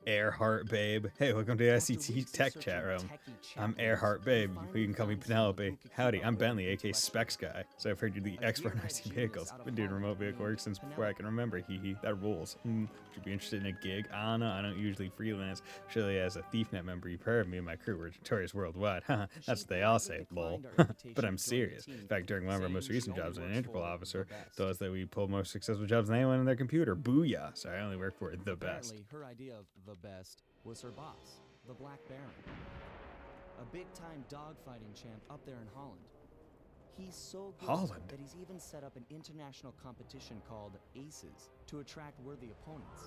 Earhart Babe. Hey, welcome to the ICT Tech Chat Room. I'm Earhart Babe. You can call me Penelope. Howdy, I'm Bentley, aka Specs Guy. So I've heard you're the expert in IC vehicles. Been doing remote vehicle work since before I can remember. Hee hee, that rules. Would you be interested in a gig? I don't know, I don't usually freelance. Surely as a ThiefNet member, you've heard of me and my crew. We're notorious worldwide. Haha, that's what they all say, lol. But I'm serious. In fact, during one of our most recent jobs, an Interpol officer told us that we pull more successful jobs than anyone in their computer. Booyah. So I only work for the best. Apparently, her idea of the best was her boss, the Black Baron, a big-time dogfighting champ up there in Holland. He's so good Holland? that he's even set up an international competition called Aces to attract worthy opponents.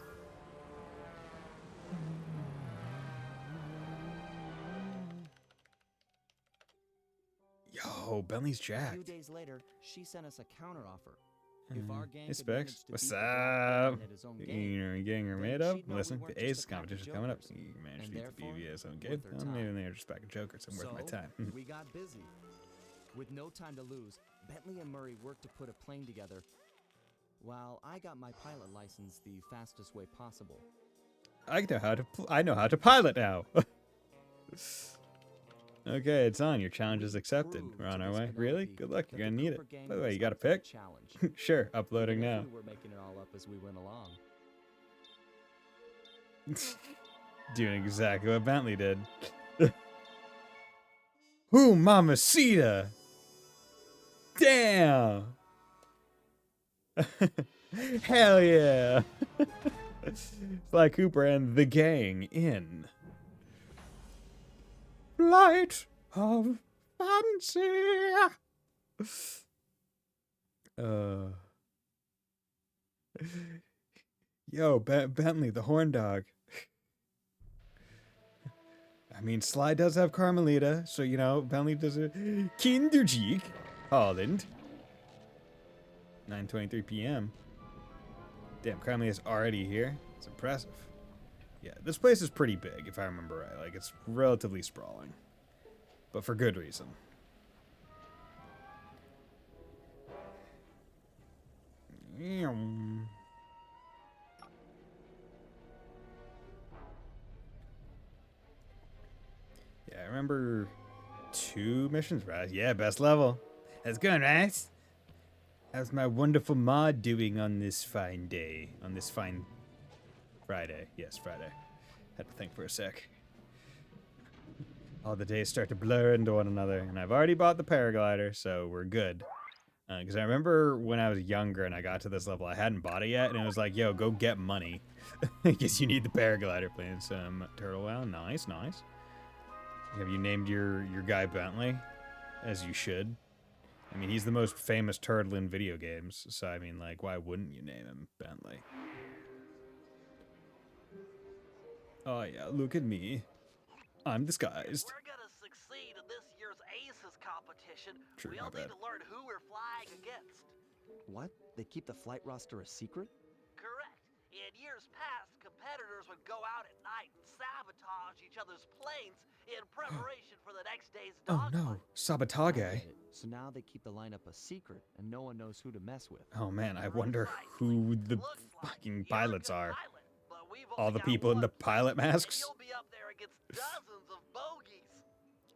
Yo, Bentley's A few jacked. days later, she sent us a counteroffer. If our gang Hey, could Specs. manage to What's beat the Black Baron up? at his own You game, know, gang are then made up. she'd know we Listen, weren't the just Aces a pack of competition's coming up. jokers, You managed and to beat the therefore, BB as own worth game. her Well, time. maybe they're just a pack of jokers. I'm worth my time. We got busy. With no time to lose, Bentley and Murray worked to put a plane together, while I got my pilot license the fastest way possible. I know how to pilot now. Okay, it's on. Your challenge is accepted. Proved We're on to our this way. Penelope Really? Good luck. that You're the gonna need it. Cooper gang By the way, was you got a up for the pic? challenge. Sure. Uploading Even if now. we were making it all up as we went along. Doing exactly what Bentley did. Ooh, mamacita! Damn! Hell yeah! Sly Cooper and the gang in Flight of Fancy! Yo, Bentley, the horn dog. I mean, Sly does have Carmelita, so, you know, Bentley does a Kinderjeek. Holland. 9:23 p.m. Damn, Carmelita's already here. It's impressive. Yeah, this place is pretty big, if I remember right. Like, it's relatively sprawling. But for good reason. Yeah, I remember 2 missions, right? Yeah, best level. That's good, right? How's my wonderful mod doing on this fine day? On this fine Friday. Yes, Friday. Had to think for a sec. All the days start to blur into one another, and I've already bought the paraglider, so we're good. Because I remember when I was younger and I got to this level, I hadn't bought it yet, and it was like, yo, go get money. Because you need the paraglider playing some Turtle Wow. Nice, nice. Have you named your guy Bentley? As you should. I mean, he's the most famous turtle in video games, so I mean, like, why wouldn't you name him Bentley? Oh yeah, look at me. I'm disguised. If we're gonna succeed in this year's Aces competition, True, we'll my need bad. to learn who we're flying against. What? They keep the flight roster a secret? Correct. In years past, competitors would go out at night and sabotage each other's planes in preparation for the next day's Oh dogfight. no, I sabotage. get it. So now they keep the lineup a secret, and no one knows who to mess with. Oh man, I wonder who the Looks like fucking you're a pilots good are. pilot, but we've All only the got people in the one, pilot and masks? you'll be up there against dozens of bogeys.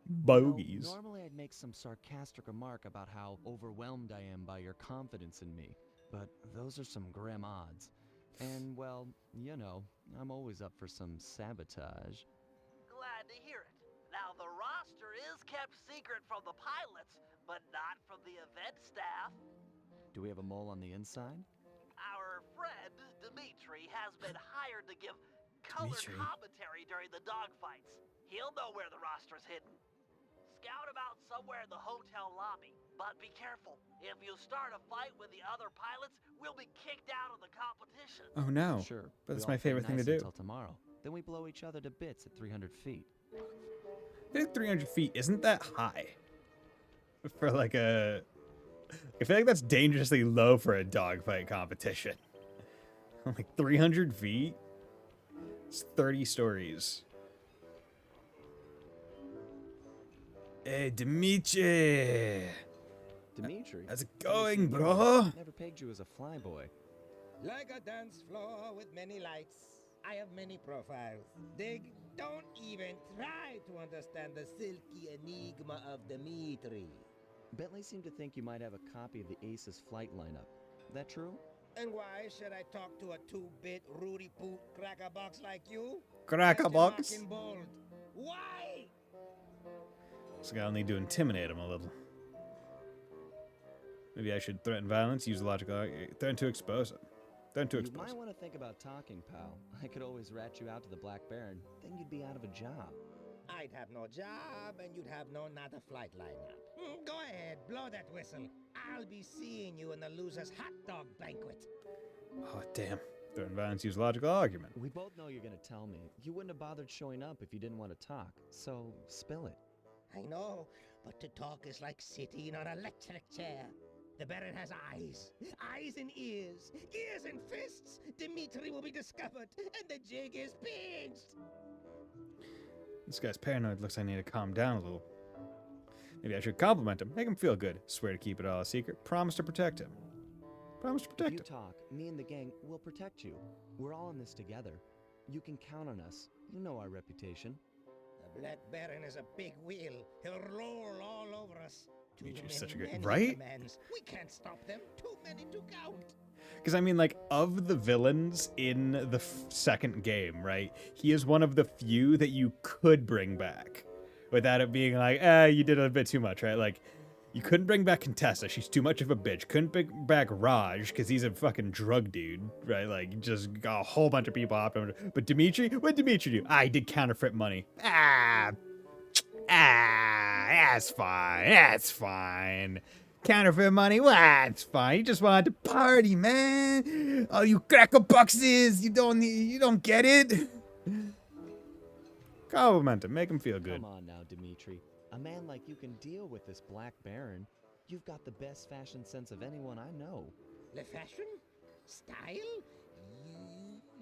Bogeys. Well, normally I'd make some sarcastic remark about how overwhelmed I am by your confidence in me, but those are some grim odds. And, well, you know, I'm always up for some sabotage. Glad to hear it. Now, the roster is kept secret from the pilots, but not from the event staff. Do we have a mole on the inside? Our friend, Dimitri, has been hired to give colored Dimitri? commentary during the dogfights. He'll know where the roster's hidden. Scout him out somewhere in the hotel lobby. But be careful. If you start a fight with the other pilots, we'll be kicked out of the competition. Oh no. Sure. But we it's all my play favorite thing to nice do. Until tomorrow. Then we blow each other to bits at 300 feet. I feel like 300 feet isn't that high for like a. I feel like that's dangerously low for a dogfight competition. Like 300 feet? It's 30 stories. Hey, Dimitri! Dimitri, How's it never seen going, you bro? before. Never pegged you as a flyboy. Like a dance floor with many lights, I have many profiles. Dig, don't even try to understand the silky enigma of Dimitri. Bentley seemed to think you might have a copy of the Aces flight lineup. That true? And why should I talk to a 2-bit Rudy Poot crackerbox like you? Crackerbox? Question mark in bold. Why? So I'll need to intimidate him a little. Maybe I should threaten violence, use logical, threaten to expose him. Threaten to You expose might him. want to think about talking, pal. I could always rat you out to the Black Baron. Then you'd be out of a job. I'd have no job and you'd have no nada flight lineup. Go ahead, blow that whistle. I'll be seeing you in the loser's hot dog banquet. Oh, damn. Threaten violence, use logical argument. We both know you're going to tell me. You wouldn't have bothered showing up if you didn't want to talk. So, spill it. I know, but to talk is like sitting on an electric chair. The Baron has eyes and ears and fists. Dimitri will be discovered, and the jig is pinched. This guy's paranoid. Looks like I need to calm down a little. Maybe I should compliment him, make him feel good. Swear to keep it all a secret. Promise to protect him. Promise to If protect you him. talk, me and the gang will protect you. We're all in this together. You can count on us. You know our reputation. The Black Baron is a big wheel. He'll roll all over us. Too Dimitri's such a many great- men right? demands. We can't stop them. Too many to count. Because, I mean, like, of the villains in the second game, right? He is one of the few that you could bring back without it being like, you did a bit too much, right? Like, you couldn't bring back Contessa. She's too much of a bitch. Couldn't bring back Raj because he's a fucking drug dude, right? Like, just got a whole bunch of people after him. But Dimitri? What did Dimitri do? He did counterfeit money. That's fine. That's fine. Counterfeit money, that's fine. You just wanted to party, man. Oh, you crackerboxes, you don't get it. Compliment him, make him feel good. Come on now, Dimitri. A man like you can deal with this Black Baron. You've got the best fashion sense of anyone I know. The fashion? Style?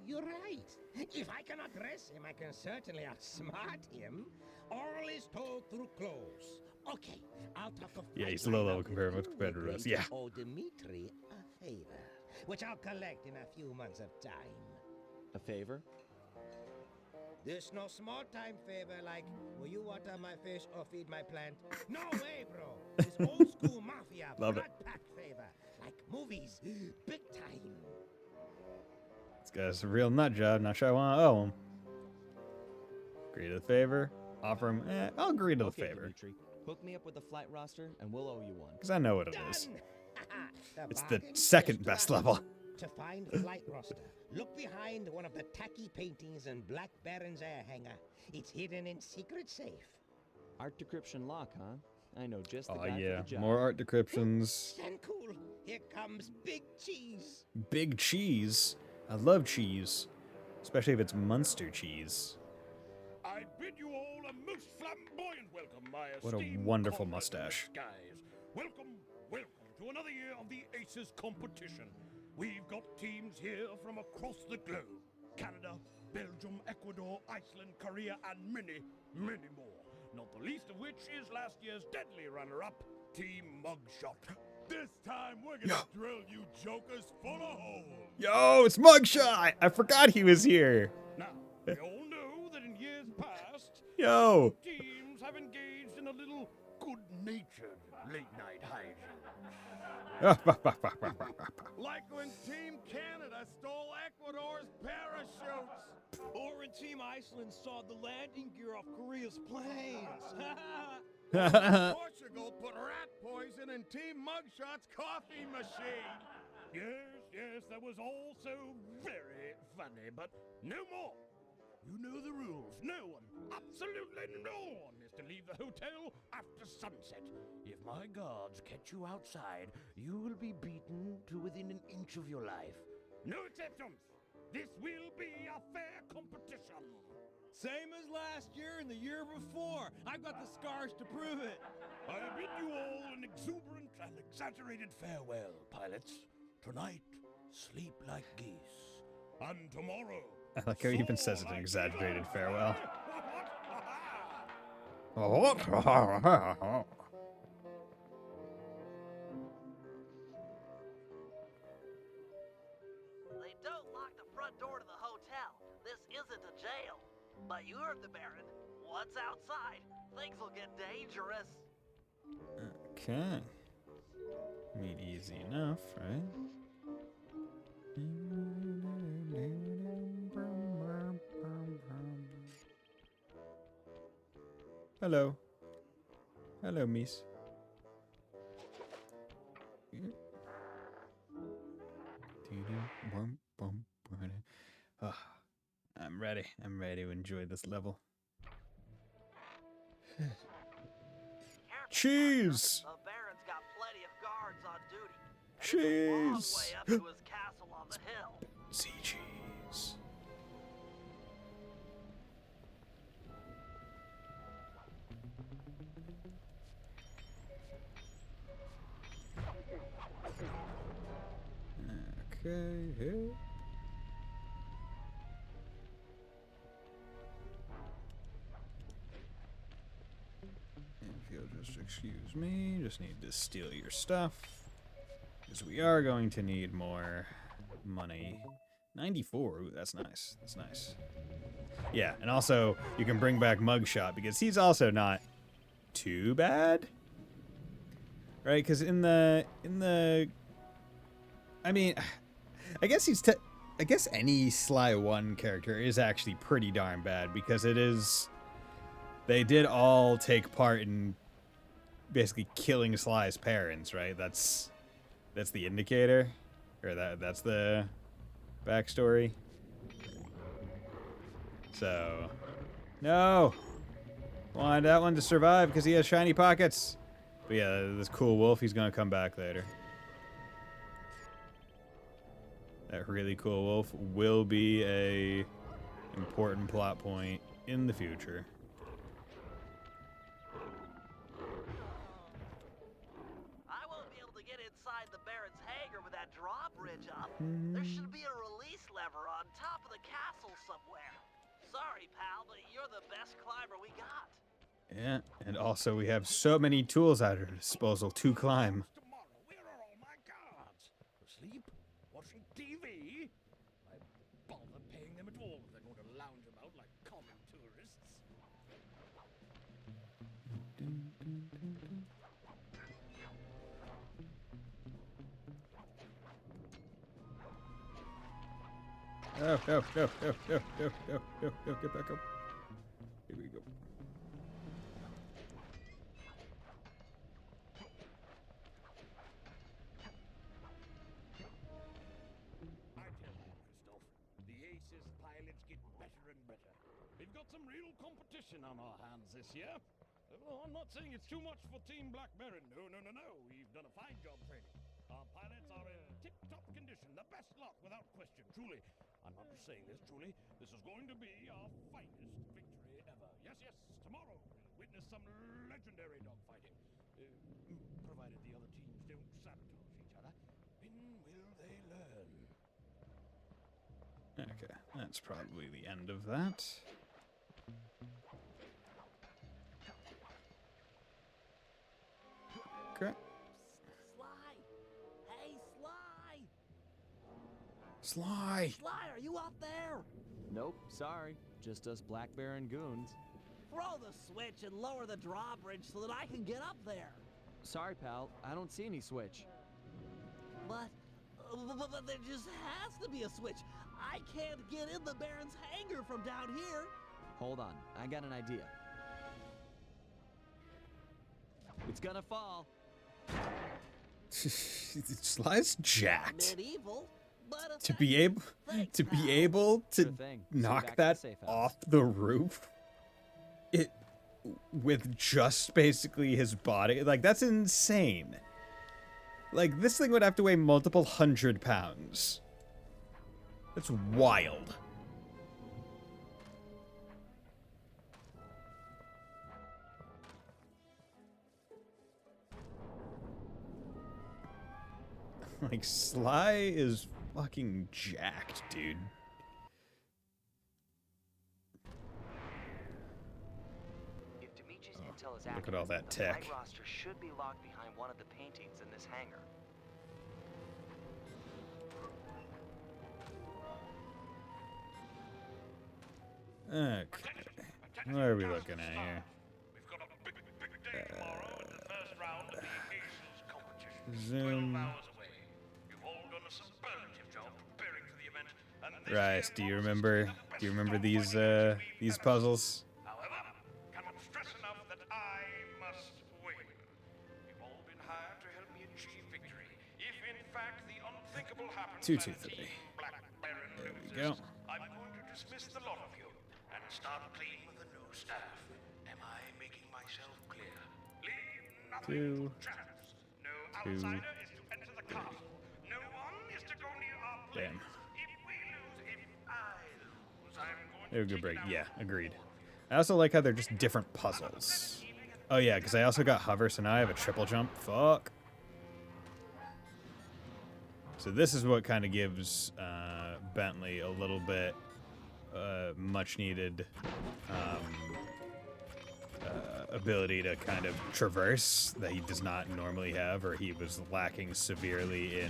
You're right. If I cannot dress him, I can certainly outsmart him. All is told through clothes. Okay, I'll talk of Yeah, he's flight low level lineup compared with to you, us. the Yeah. great old Dimitri a favor, which I'll collect in a few months of time. A favor? This no small time favor like, will you water my fish or feed my plant? No way, bro. This old school mafia Love it. blood pact favor, like movies, big time. This guy's a real nut job. Not sure I want to owe him. Agree to the favor. Offer him. I'll agree to the Okay, favor. Dimitri. Hook me up with the flight roster, and we'll owe you one. Because I know what it is. Done. It's the bargain second is best done. level. To find flight roster, look behind one of the tacky paintings in Black Baron's air hangar. It's hidden in secret safe. Art decryption lock, huh? I know just the Oh guy yeah, for the job. more art decryptions. And cool. Here comes Big Cheese. Big cheese. I love cheese, especially if it's Munster cheese. I bid you all a most flamboyant welcome, my What a esteemed wonderful comrades in the mustache. skies. Welcome, welcome to another year of the Aces competition. We've got teams here from across the globe. Canada, Belgium, Ecuador, Iceland, Korea, and many, many more. Not the least of which is last year's deadly runner-up, Team Mugshot. This time we're gonna drill you jokers full of holes. Yo, it's Mugshot! I forgot he was here. Now, we all know that in years past, Yo. teams have engaged in a little good-natured late-night hijinks. Like when Team Canada stole Ecuador's parachutes. Or when Team Iceland sawed the landing gear off Korea's planes. Portugal put rat poison in Team Mugshot's coffee machine. Yes, that was also very funny, but no more. You know the rules. No one, absolutely no one, is to leave the hotel after sunset. If my guards catch you outside, you will be beaten to within an inch of your life. No exceptions. This will be a fair competition. Same as last year and the year before. I've got the scars to prove it. I bid you all an exuberant and exaggerated farewell, pilots. Tonight, sleep like geese. And tomorrow... I like how he even soar says an like exaggerated eagles. farewell. They don't lock the front door to the hotel. This isn't a jail. But you heard the Baron. Once outside, things will get dangerous. Okay. I mean, easy enough, right? Hello. Hello, Miss. Ah, I'm ready. I'm ready to enjoy this level. Cheese! The Baron's got plenty of guards on duty. And it's a long Cheese! way up to his castle on the hill. Sea cheese. Okay, here. If you'll just excuse me, just need to steal your stuff. Because we are going to need more money. 94, ooh, that's nice. That's nice. Yeah, and also, you can bring back Mugshot, because he's also not too bad. Right, because in the... I mean, I guess I guess any Sly 1 character is actually pretty darn bad, because it is... They did all take part in basically killing Sly's parents, right? That's the indicator, or that's the backstory. So, no, wanted that one to survive because he has shiny pockets. But yeah, this cool wolf, he's gonna come back later. That really cool wolf will be a important plot point in the future. I won't be able to get inside the Baron's hangar with that drawbridge up. There should be a release lever on top of the castle somewhere. Sorry, pal, but you're the best climber we got. Yeah, and also we have so many tools at our disposal to climb. Tomorrow, where are all my guards? Asleep? Watching TV? I bother paying them at all if they're going to lounge about like common tourists. No, no, no, no, no, no, no, no, no, get back up. Here we go. I tell you, Christoph, the Aces pilots get better and better. We've got some real competition on our hands this year. Oh, I'm not saying it's too much for Team Black Baron. No, no, no, no. We've done a fine job training. Our pilots are in tip-top condition. The best lot, without question. Truly, I'm not just saying this, truly. This is going to be our finest victory ever. Yes, yes, tomorrow we'll witness some legendary dogfighting. Provided the other teams don't sabotage each other. When will they learn? Okay, that's probably the end of that. Okay. Sly! Hey, Sly! Sly! Sly, are you up there? Nope, sorry. Just us Black Baron goons. Throw the switch and lower the drawbridge so that I can get up there. Sorry, pal. I don't see any switch. But there just has to be a switch. I can't get in the Baron's hangar from down here. Hold on. I got an idea. It's gonna fall. Sly's jacked. Medieval, but To be able Thanks, to be pal. able to Sure thing. See you knock back at the that safe house. off the roof, it with just basically his body, like that's insane. Like this thing would have to weigh multiple 100 pounds. That's wild. Like, Sly is fucking jacked, dude. If Dimitri's Oh, intel is look accurate, at all that the tech. flight roster should be locked behind one of the paintings in this hangar. Okay. What are we looking at here? We've got a big day tomorrow in the first round of the Aces competition. Zoom. 12 hours away. You've all done a superlative job preparing for the event, and this Rice, year do you promises remember? to be the Do you best remember dogfighting match we've these ever puzzles? seen. However, cannot stress enough that I must win. You've all been hired to help me achieve victory. If in fact the unthinkable happens 2, and 2, 3. Team Black Baron There we loses, go. I'm going to dismiss the lot of you and start clean with the new staff. Am I making myself clear? Leave nothing 2, to chance. No 2. outsider is to enter the castle. No one is to go near our place. Damn. If we lose, if I lose, I'm going They were to good take break. down Yeah, all agreed. of you. I also like how they're just different puzzles. Oh yeah, because I also got hover, so now I have a triple jump. Fuck. So this is what kind of gives Bentley a little bit much needed ability to kind of traverse that he does not normally have, or he was lacking severely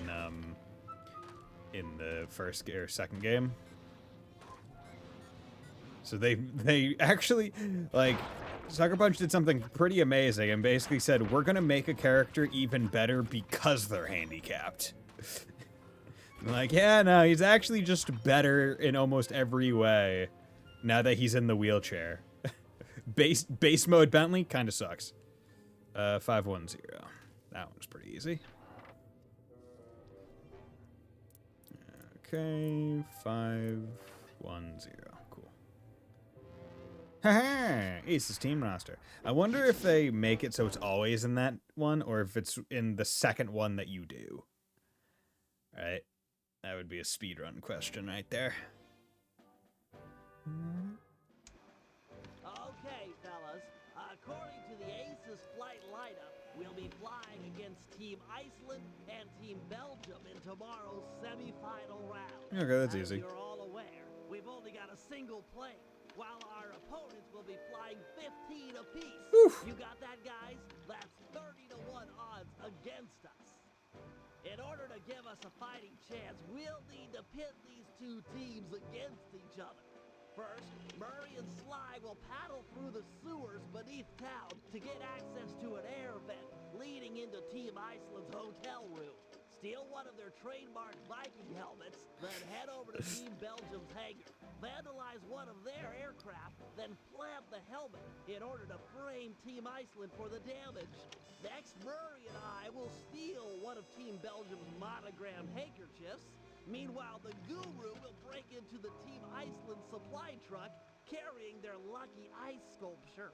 in the first or second game. So they actually, like, Sucker Punch did something pretty amazing and basically said, we're gonna make a character even better because they're handicapped. I'm like, yeah, no, he's actually just better in almost every way now that he's in the wheelchair. Base mode Bentley kind of sucks. 510. That one's pretty easy. Okay, 510. Cool. Haha! Ace's team roster. I wonder if they make it so it's always in that one, or if it's in the second one that you do. Right? That would be a speedrun question right there. Okay, fellas. According to the Aces flight lineup, we'll be flying against Team Iceland and Team Belgium in tomorrow's semi-final round. Okay, that's As easy. you're all aware, we've only got a single plane, while our opponents will be flying 15 apiece. Oof. You got that, guys? That's 30-1 odds against us. In order to give us a fighting chance, we'll need to pit these two teams against each other. First, Murray and Sly will paddle through the sewers beneath town to get access to an air vent leading into Team Iceland's hotel room. Steal one of their trademark Viking helmets, then head over to Team Belgium's hangar. Vandalize one of their aircraft, then plant the helmet in order to frame Team Iceland for the damage. Next, Murray and I will steal one of Team Belgium's monogrammed handkerchiefs. Meanwhile, the Guru will break into the Team Iceland supply truck carrying their lucky ice sculpture.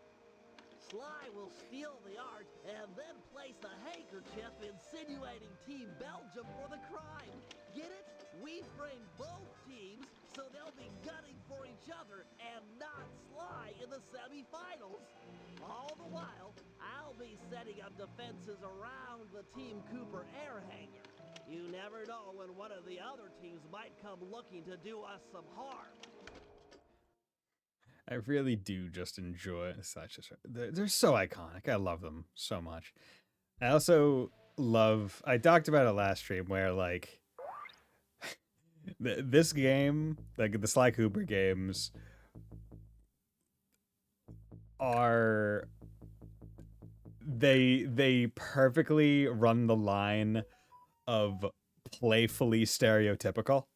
Sly will steal the art and then place the handkerchief insinuating Team Belgium for the crime. Get it? We frame both teams so they'll be gunning for each other and not Sly in the semifinals. All the while, I'll be setting up defenses around the Team Cooper air hangar. You never know when one of the other teams might come looking to do us some harm. I really do just enjoy such. They're so iconic. I love them so much. I also love. I talked about it last stream where like this game, like the Sly Cooper games, are they perfectly run the line of playfully stereotypical.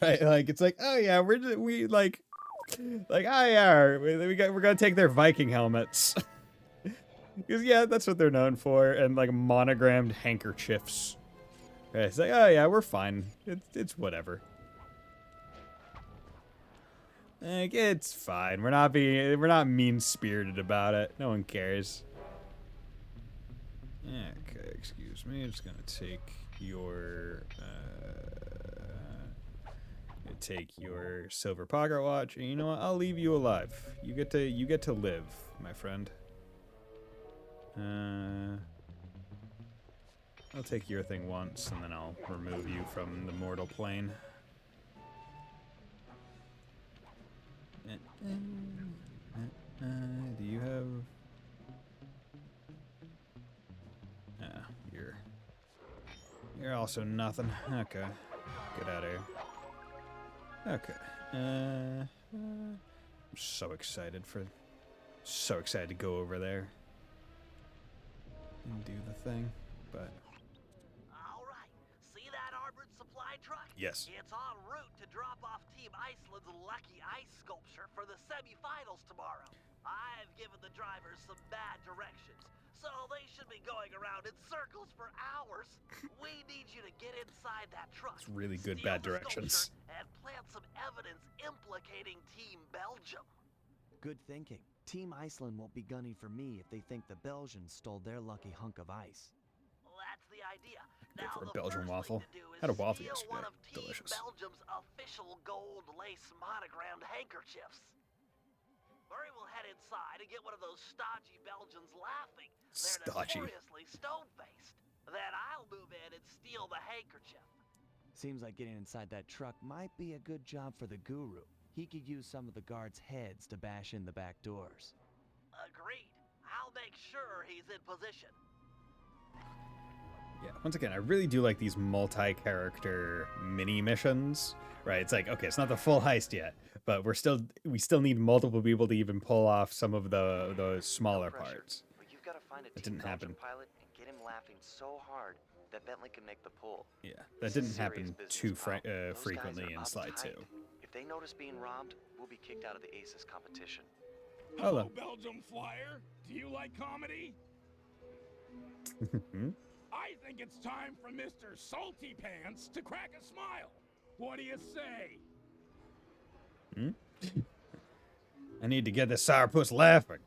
Right? Like it's like, oh yeah, we like oh yeah, we're gonna take their Viking helmets. Because yeah, that's what they're known for, and like monogrammed handkerchiefs. Right, it's like, oh yeah, we're fine. It's whatever. Like it's fine. We're not mean spirited about it. No one cares. Okay, excuse me. I'm just gonna take your silver pocket watch, and you know what? I'll leave you alive. You get to live, my friend. I'll take your thing once, and then I'll remove you from the mortal plane. Do you have... You're also nothing. Okay. Get out of here. Okay. I'm so excited to go over there and do the thing, but... All right. See that armored supply truck? Yes. It's en route to drop off Team Iceland's lucky ice sculpture for the semifinals tomorrow. I've given the drivers some bad directions, so they should be going around in circles for hours. We need you to get inside that truck. It's really good steal bad the directions. sculpture, and plant some evidence implicating Team Belgium. Good thinking. Team Iceland won't be gunning for me if they think the Belgians stole their lucky hunk of ice. Well, that's the idea. Go Now, for a the Belgian first waffle. thing to do is Had a waffle steal yesterday. one of Team Delicious. Belgium's official gold lace monogrammed handkerchiefs. Murray will head inside and get one of those stodgy Belgians laughing. They're Stodgy. notoriously stone-faced. Then I'll move in and steal the handkerchief. Seems like getting inside that truck might be a good job for the guru. He could use some of the guards' heads to bash in the back doors. Agreed. I'll make sure he's in position. Yeah, once again, I really do like these multi-character mini missions. Right? It's like, okay, it's not the full heist yet, but we still need multiple people to even pull off some of the smaller parts. But you've got to find a That Team didn't Belgium happen. pilot and get him laughing so hard that Bentley can make the pull. Yeah, that didn't Serious happen business, too pal. Those guys frequently are in Slide 2. uptight. If they notice being robbed, we'll be kicked out of the Aces competition. Hello. Belgium Flyer. Do you like comedy? I think it's time for Mr. Salty Pants to crack a smile. What do you say? I need to get this sourpuss laughing.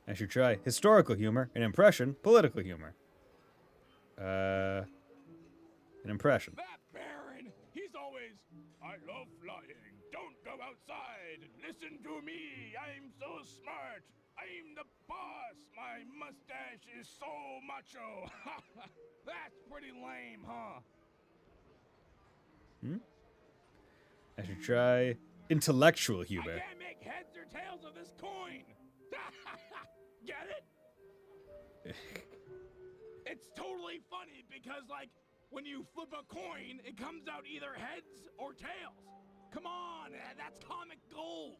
I should try historical humor, an impression, political humor. An impression. That Baron, he's always, I love flying. Don't go outside. Listen to me. I'm so smart. I'm the boss. My mustache is so macho. That's pretty lame, huh? I should try intellectual humor. I can't make heads or tails of this coin. Get it? It's totally funny because, like, when you flip a coin, it comes out either heads or tails. Come on, that's comic gold.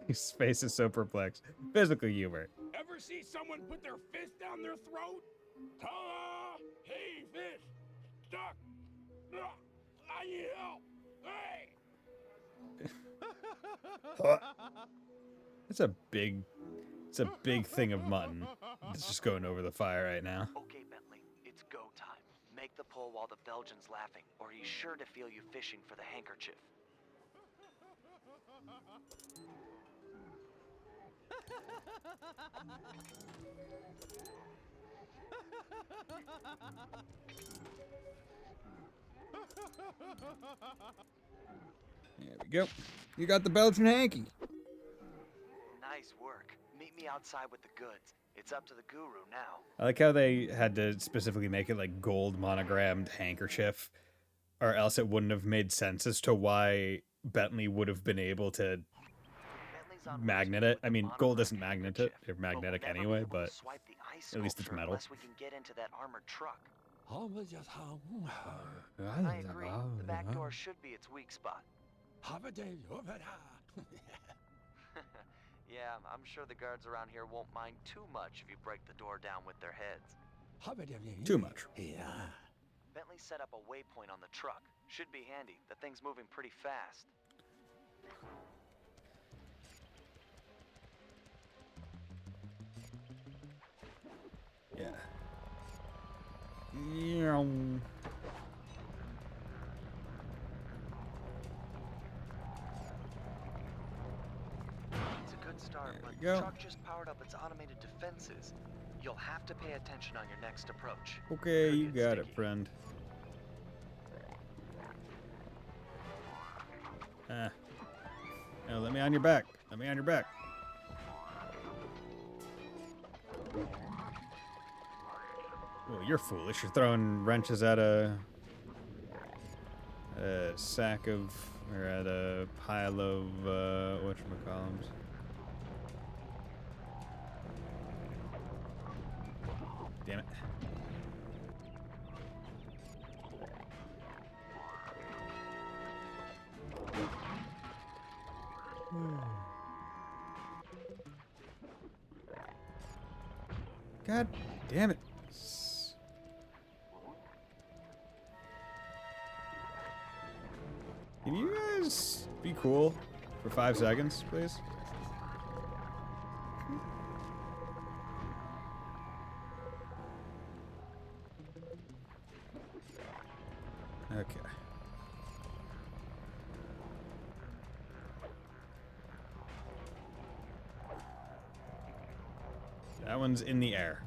His face is so perplexed. Physical humor. Ever see someone put their fist down their throat? Ta-da! Hey, fish! Stuck! I need help! Hey! It's a big thing of mutton. It's just going over the fire right now. Okay, Bentley, it's go time. Make the pull while the Belgian's laughing, or he's sure to feel you fishing for the handkerchief. There we go. You got the Belgian hanky. Nice work. Meet me outside with the goods. It's up to the guru now. I like how they had to specifically make it like gold monogrammed handkerchief, or else it wouldn't have made sense as to why Bentley would have been able to Bentley's on magnet route it. I with mean, the gold isn't monogrammed magnetic, handkerchief, or magnetic but we'll never anyway, be able to but swipe the ice at least it's sculpture metal. unless we can get into that armored truck. I agree. The back door should be its weak spot. Yeah, I'm sure the guards around here won't mind too much if you break the door down with their heads. Too much. Bentley set up a waypoint on the truck. Should be handy. The thing's moving pretty fast. Yeah. Yeah. It's a good start, There but we the go. truck just powered up its automated defenses. You'll have to pay attention on your next approach. Okay, Could you get got it, sticky. friend. No, let me on your back. Let me on your back. Well, you're foolish. You're throwing wrenches at a sack of, or at a pile of, whatchamacallums. Damn it. God damn it. Can you guys be cool for 5 seconds, please? Okay. That one's in the air.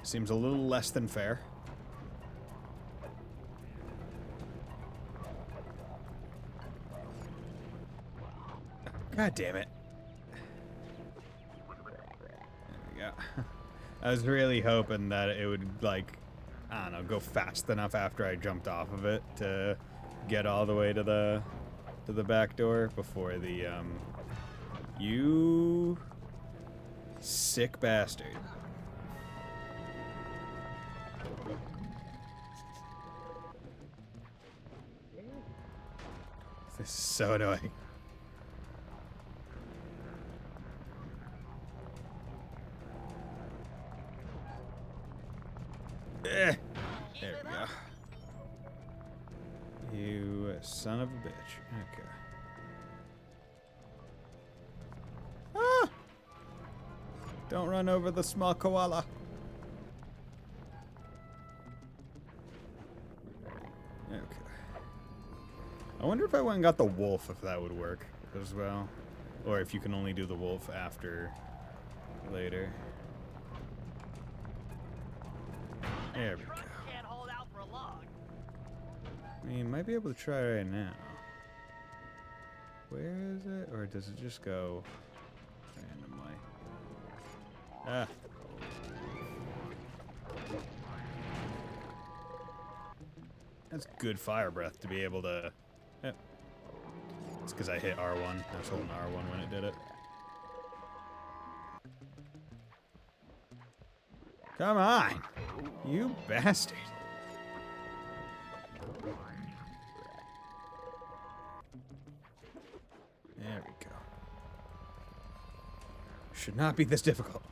Seems a little less than fair. God damn it. There we go. I was really hoping that it would, like, I don't know, go fast enough after I jumped off of it to get all the way to the back door before the, you sick bastard. This is so annoying. There we go. You son of a bitch. Okay. Ah! Don't run over the small koala. Okay. I wonder if I went and got the wolf, if that would work as well. Or if you can only do the wolf after later. There we go. Can't hold out for long. I mean, might be able to try right now. Where is it? Or does it just go randomly? Ah. That's good fire breath to be able to... Yep. It's because I hit R1. I was holding R1 when it did it. Come on! You bastard! There we go. Should not be this difficult.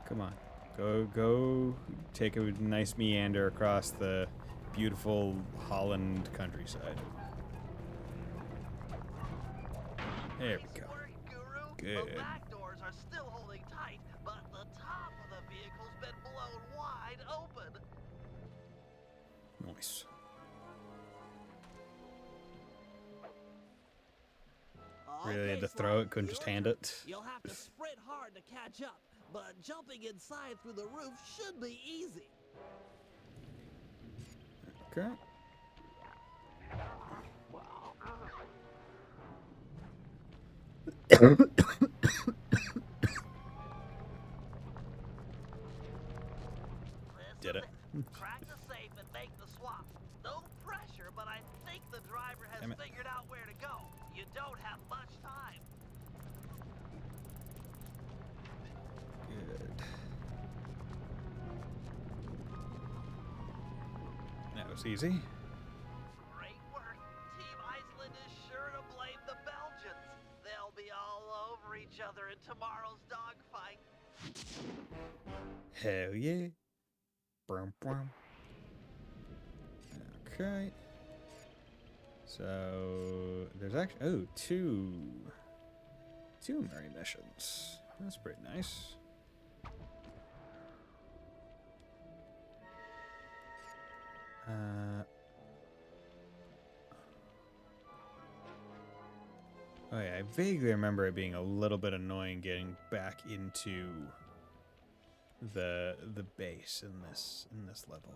Come on. Go take a nice meander across the beautiful Holland countryside. There we go. Good. The back doors are still holding tight, but the top of the vehicle's been blown wide open. Nice. Really had to throw it, couldn't just hand it. You'll have to sprint hard to catch up, but jumping inside through the roof should be easy. Okay. Did it. Crack the safe and make the swap. No pressure, but I think the driver has figured out where to go. You don't have much time. Good. That was easy. Great work. Team Iceland is sure to blame the Belgians. They'll be all over each other in tomorrow's dogfight. Hell yeah. Brum, brum. Okay. So there's actually two Murray missions. That's pretty nice. Oh yeah, I vaguely remember it being a little bit annoying getting back into the base in this level.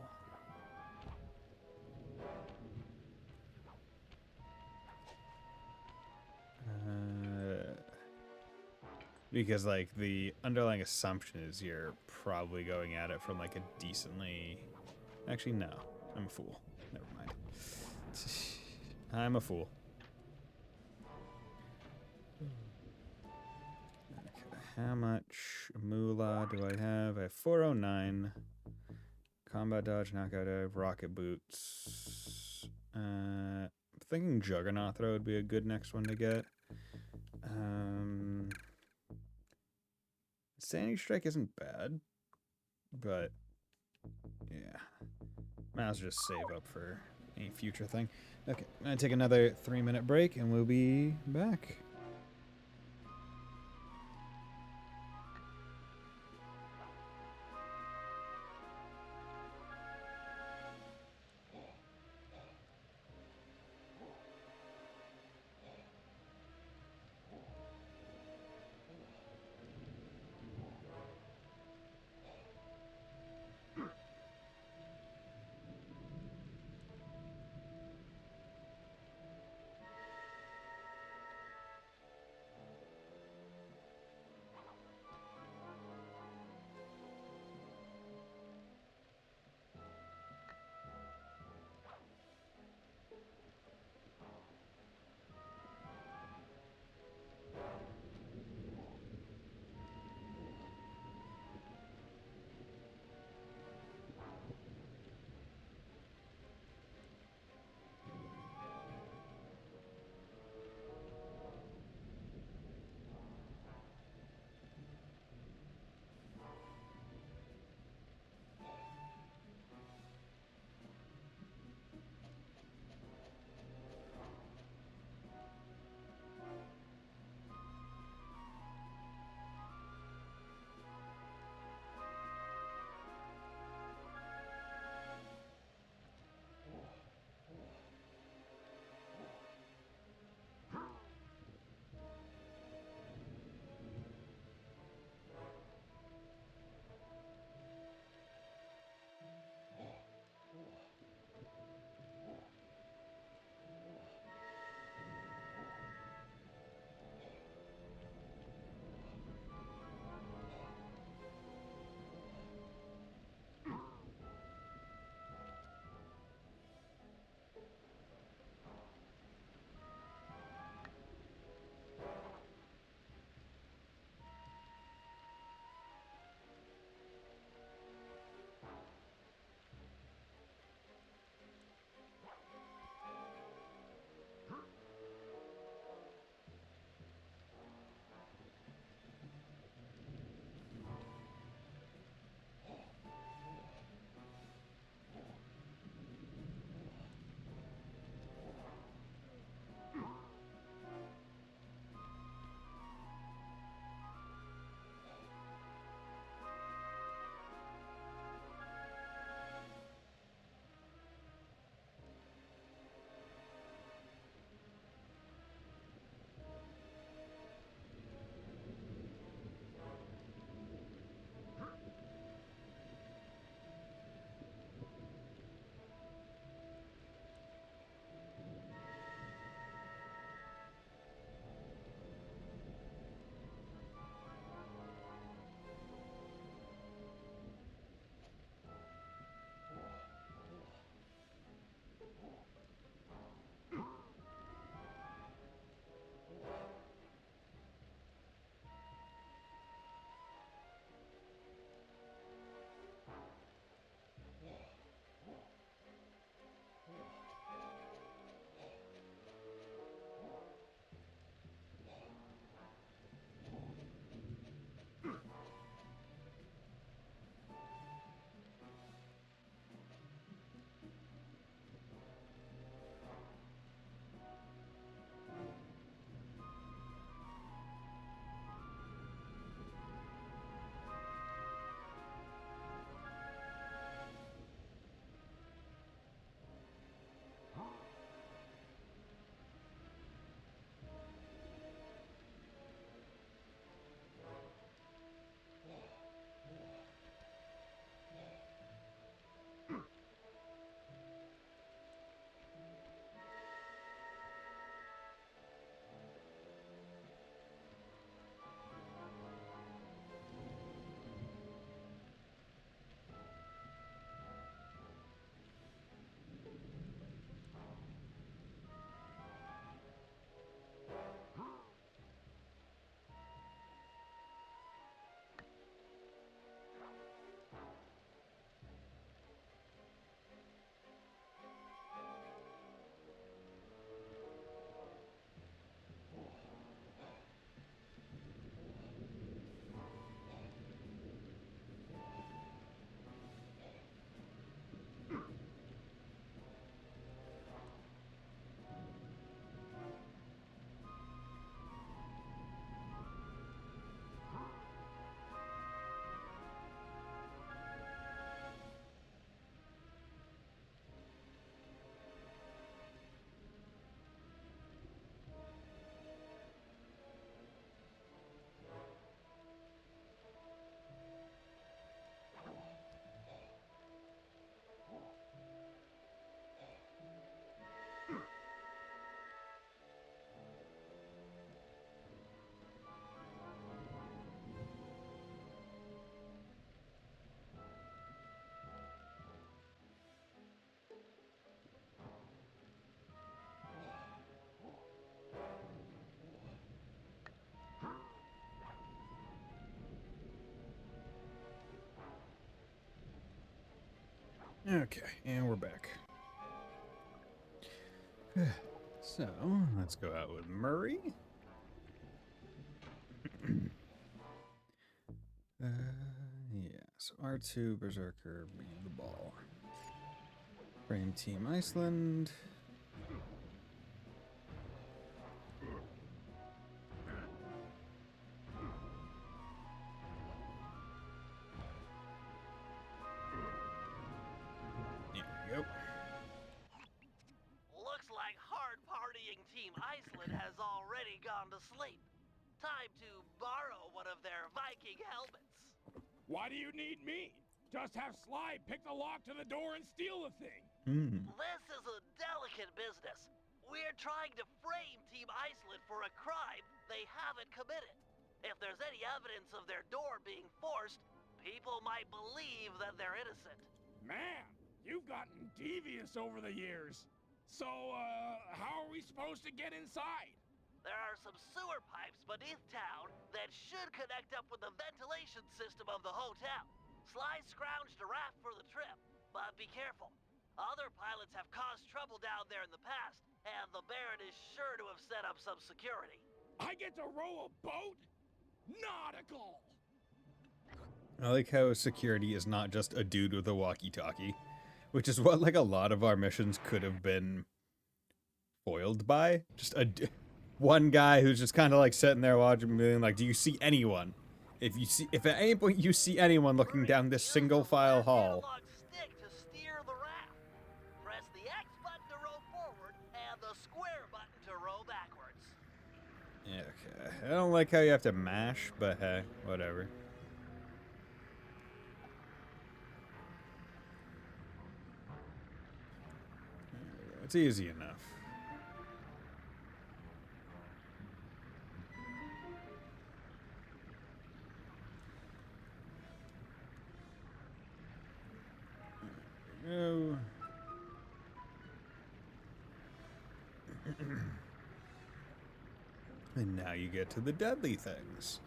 Because, like, the underlying assumption is you're probably going at it from, like, a decently... Actually, no. I'm a fool. Never mind. I'm a fool. Okay, how much moolah do I have? I have 409. Combat dodge, knockout dive, rocket boots. I'm thinking Juggernaut throw would be a good next one to get. Sandy Strike isn't bad, but yeah. Might as well just save up for any future thing. Okay, I'm gonna take another 3-minute break and we'll be back. Okay, and we're back. So, let's go out with Murray. Yeah, so R2, Berserker, being the ball. Frame Team Iceland. There we go. Looks like hard partying Team Iceland has already gone to sleep. Time to borrow one of their Viking helmets. Why do you need me? Just have Sly pick the lock to the door and steal the thing. This is a delicate business. We're trying to frame Team Iceland for a crime they haven't committed. If there's any evidence of their door being forced, people might believe that they're innocent. Man, you've gotten devious over the years. So, how are we supposed to get inside? There are some sewer pipes beneath town that should connect up with the ventilation system of the hotel. Sly scrounged a raft for the trip, but be careful. Other pilots have caused trouble down there in the past, and the Baron is sure to have set up some security. I get to row a boat? Nautical! I like how security is not just a dude with a walkie-talkie, which is what like a lot of our missions could have been foiled by. Just one guy who's just kind of like sitting there watching, being like, "Do you see anyone? If at any point you see anyone looking down this single file hall." Stick to steer the raft. Press the X button to row forward and the square button to row backwards. Yeah, okay. I don't like how you have to mash, but hey, whatever. It's easy enough. There we go. And now you get to the deadly things.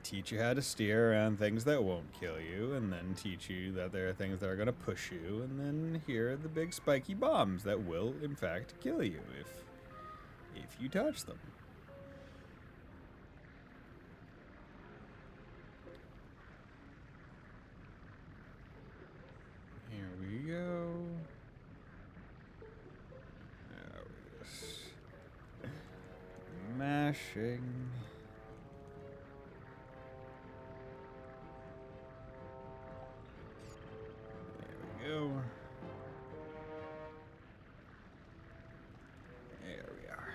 Teach you how to steer around things that won't kill you, and then teach you that there are things that are going to push you, and then here are the big spiky bombs that will, in fact, kill you if you touch them. Here we go. Now we're just mashing. Go. There we are.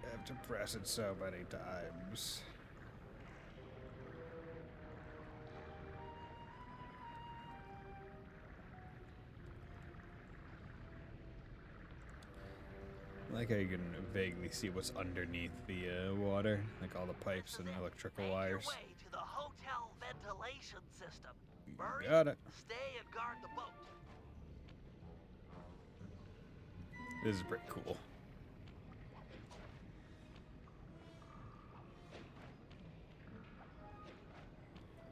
I have to press it so many times. I like how you can vaguely see what's underneath the water, like all the pipes and electrical wires. Make your way to the hotel ventilation system. Murray, Got it. stay and guard the boat. This is pretty cool.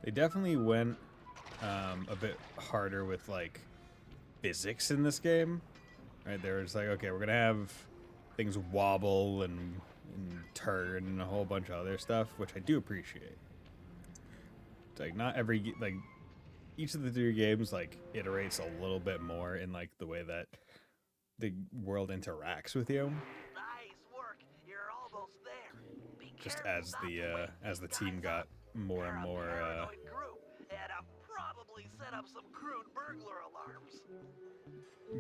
They definitely went a bit harder with like physics in this game. Right, they were just like, okay, we're gonna have things wobble and turn and a whole bunch of other stuff, which I do appreciate. It's like not every like each of the 3 games like iterates a little bit more in like the way that the world interacts with you. Nice work. You're almost there. Be Just careful as the team got more and more paranoid group and have probably set up some crude burglar alarms.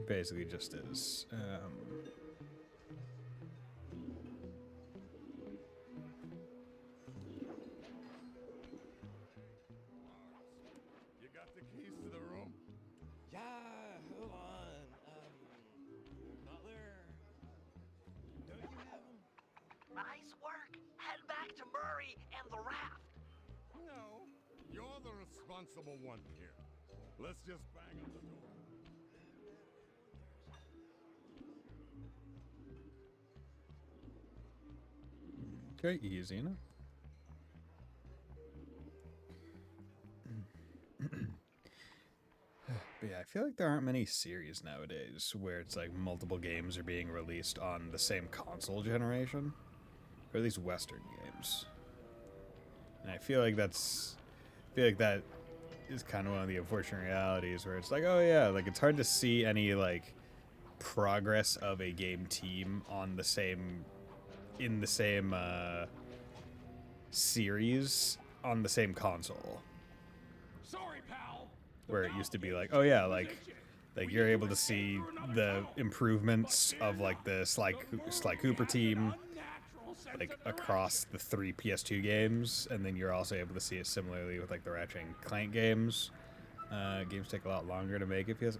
basically just is You got the keys to the room? Yeah, hold on. Not there. Don't you have them? Nice work. Head back to Murray and the raft. No. You're the responsible one here. Let's just bang on the door. okay, easy enough. But yeah, I feel like there aren't many series nowadays where it's like multiple games are being released on the same console generation, or at least Western games. And I feel like that is kind of one of the unfortunate realities where it's like, oh yeah, like it's hard to see any like progress of a game team on the same series on the same console. Sorry, pal. Where it used to be like, oh yeah, like you're able to see the improvements of like the Sly Cooper team like across the 3 PS2 games, and then you're also able to see it similarly with like the Ratchet and Clank games. Games take a lot longer to make, it feels.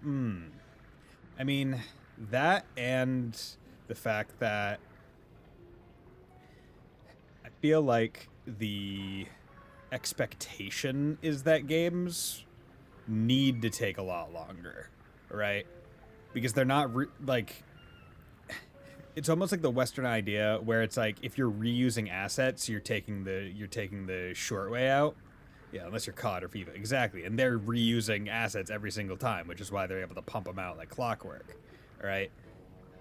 I mean, that and the fact that I feel like the expectation is that games need to take a lot longer, right? Because they're not like, it's almost like the Western idea where it's like if you're reusing assets, you're taking the short way out. Yeah, unless you're COD or FIFA, exactly. And they're reusing assets every single time, which is why they're able to pump them out like clockwork, right?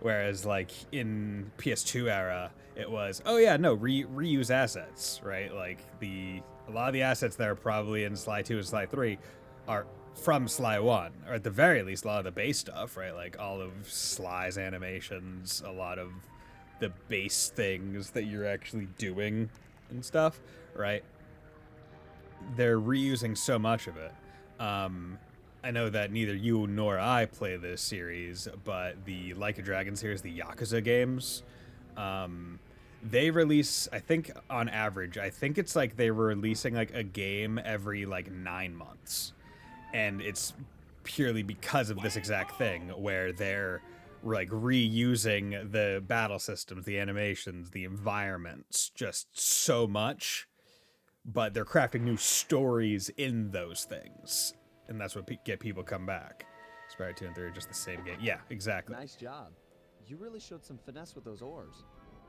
Whereas like in PS2 era, it was, oh yeah, no, reuse assets, right? Like a lot of the assets that are probably in Sly 2 and Sly 3 are from Sly 1, or at the very least, a lot of the base stuff, right? Like all of Sly's animations, a lot of the base things that you're actually doing and stuff, right? They're reusing so much of it. I know that neither you nor I play this series, but the Like a Dragon series, the Yakuza games, they release, I think on average, I think it's like they were releasing like a game every like 9 months. And it's purely because of this exact thing where they're like reusing the battle systems, the animations, the environments, just so much, but they're crafting new stories in those things. And that's what get people come back. Spire 2 and 3 are just the same game. Yeah, exactly. Nice job. You really showed some finesse with those oars.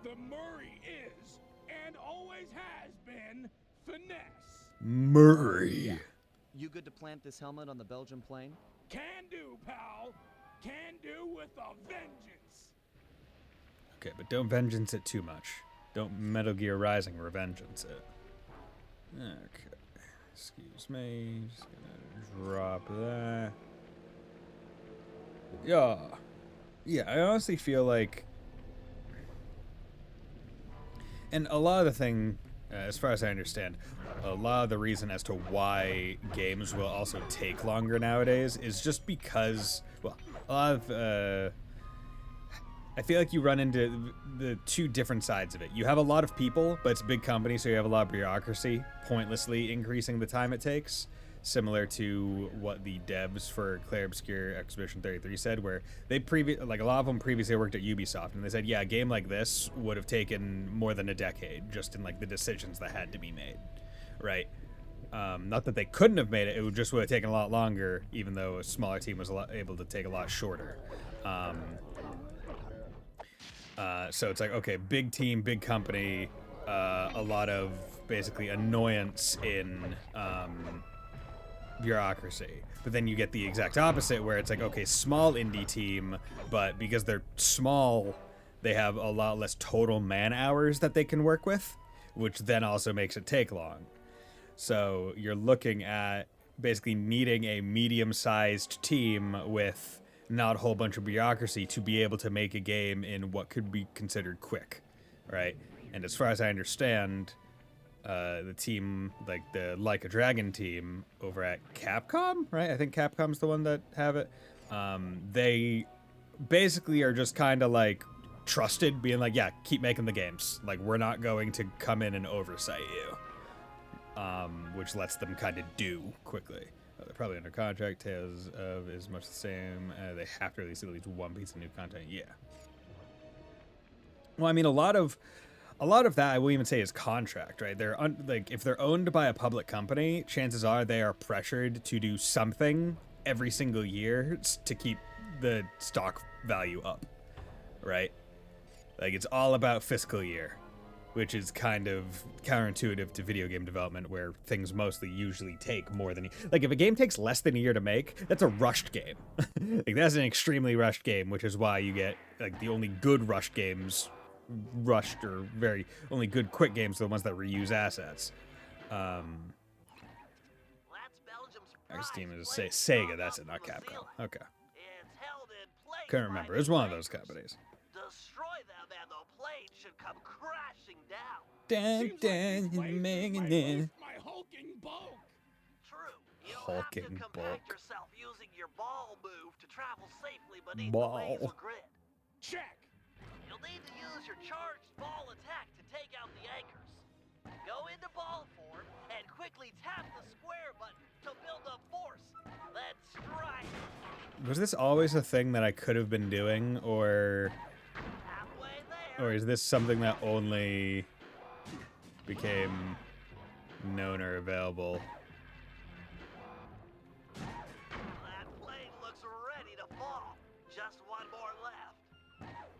The Murray is, and always has been, finesse. Murray. Yeah. You good to plant this helmet on the Belgian plane? Can do, pal. Can do with a vengeance. Okay, but don't vengeance it too much. Don't Metal Gear Rising revengeance it. Okay. Excuse me. Just gonna drop that. Yeah. Yeah, I honestly feel like... And a lot of the thing, as far as I understand, a lot of the reason as to why games will also take longer nowadays is just because, well, a lot of, I feel like you run into the two different sides of it. You have a lot of people, but it's a big company, so you have a lot of bureaucracy, pointlessly increasing the time it takes. Similar to what the devs for Clair Obscur Expedition 33 said, where they a lot of them previously worked at Ubisoft, and they said, yeah, a game like this would have taken more than a decade just in like the decisions that had to be made, right? Not that they couldn't have made it; it just would have taken a lot longer, even though a smaller team was able to take a lot shorter. So it's like, okay, big team, big company, a lot of basically annoyance in bureaucracy. But then you get the exact opposite where it's like, okay, small indie team, but because they're small, they have a lot less total man hours that they can work with, which then also makes it take long. So you're looking at basically needing a medium-sized team with not a whole bunch of bureaucracy to be able to make a game in what could be considered quick, right? And as far as I understand, the team, like the Like a Dragon team over at Capcom, right? I think Capcom's the one that have it. They basically are just kind of like trusted, being like, yeah, keep making the games. Like, we're not going to come in and oversight you. Which lets them kind of do quickly. They're probably under contract. Tales of is much the same. They have to release at least one piece of new content. Yeah. Well, I mean, a lot of that I will even say is contract, right? They're like, if they're owned by a public company, chances are they are pressured to do something every single year to keep the stock value up, right? Like, it's all about fiscal year. which is kind of counterintuitive to video game development, where things mostly usually take more than like if a game takes less than a year to make, that's a rushed game. Like that's an extremely rushed game, which is why you get like the only good rushed games, rushed or very only good quick games are the ones that reuse assets. That's Belgium's I guess Steam is prize Sega. plate That's hung it, up not from the Capcom. ceiling. Okay, It's held in place couldn't by remember. the It's one of those Lakers. companies. Destroy them and the plane should come crashing down. Seems like these lasers might waste my hulking bulk. True. You'll Hulking have to compact bulk. yourself using your ball move to travel safely beneath Ball. the laser grid. Check. You'll need to use your charged ball attack to take out the anchors. Go into ball form and quickly tap the square button to build up force. Then strike. Was this always a thing that I could have been doing, or Halfway there. is this something that only became known or available? That plane looks ready to fall. Just one more left.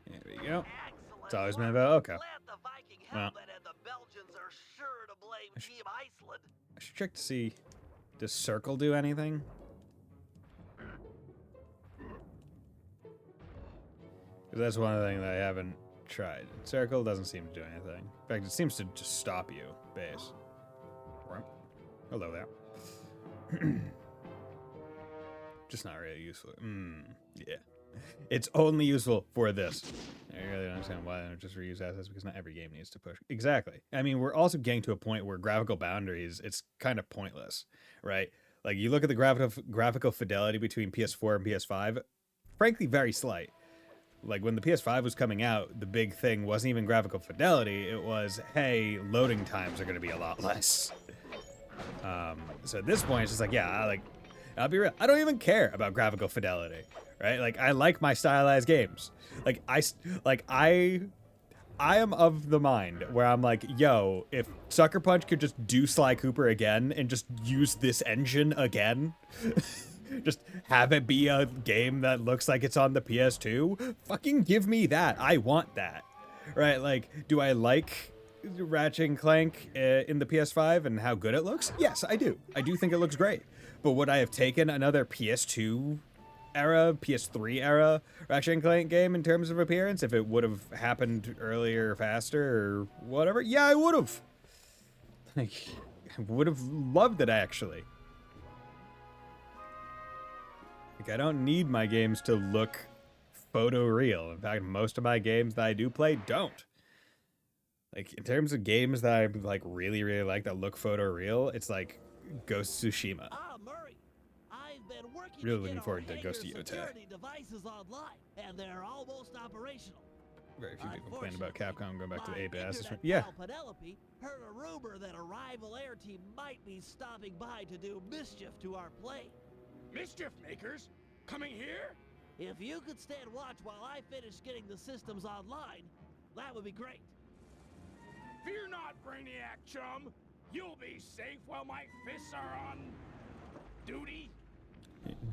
There we go. Excellent. It's always been work. about okay. Plant the Viking Well. helmet and the Belgians are sure to blame Team Iceland. I should check to see, does circle do anything? 'Cause that's one thing that I haven't tried. Circle doesn't seem to do anything. In fact, it seems to just stop you, base. Hello there. Just not really useful. Yeah. It's only useful for this. I really don't understand why they don't just reuse assets, because not every game needs to push. Exactly. I mean, we're also getting to a point where graphical boundaries, it's kind of pointless, right? Like, you look at the graphical fidelity between PS4 and PS5, frankly, very slight. Like, when the PS5 was coming out, the big thing wasn't even graphical fidelity. It was, hey, loading times are going to be a lot less. So at this point, it's just like, yeah, I'll be real. I don't even care about graphical fidelity, right? Like, I like my stylized games. Like, I am of the mind where I'm like, yo, if Sucker Punch could just do Sly Cooper again and just use this engine again, just have it be a game that looks like it's on the PS2, fucking give me that. I want that, right? Like, do I like Ratchet and Clank in the PS5 and how good it looks? Yes, I do. I do think it looks great. But would I have taken another PS2 era, PS3 era Ratchet and Clank game in terms of appearance if it would have happened earlier, faster, or whatever? Yeah, I would have. Like, I would have loved it, actually. Like, I don't need my games to look photoreal. In fact, most of my games that I do play don't. Like, in terms of games that I like really, really like that look photoreal, it's like Ghost of Tsushima. Ah, Murray. I've been working Really to looking get forward our to Ghost of hangar Yotei. security devices online, and they're almost operational. Very few people complain about Capcom going back to the My 8-bit assets. internet Yeah. pal Penelope heard a rumor that a rival air team might be stopping by to do mischief to our plane. Mischief makers? Coming here? If you could stand watch while I finish getting the systems online, that would be great. Fear not, Brainiac chum. You'll be safe while my fists are on duty.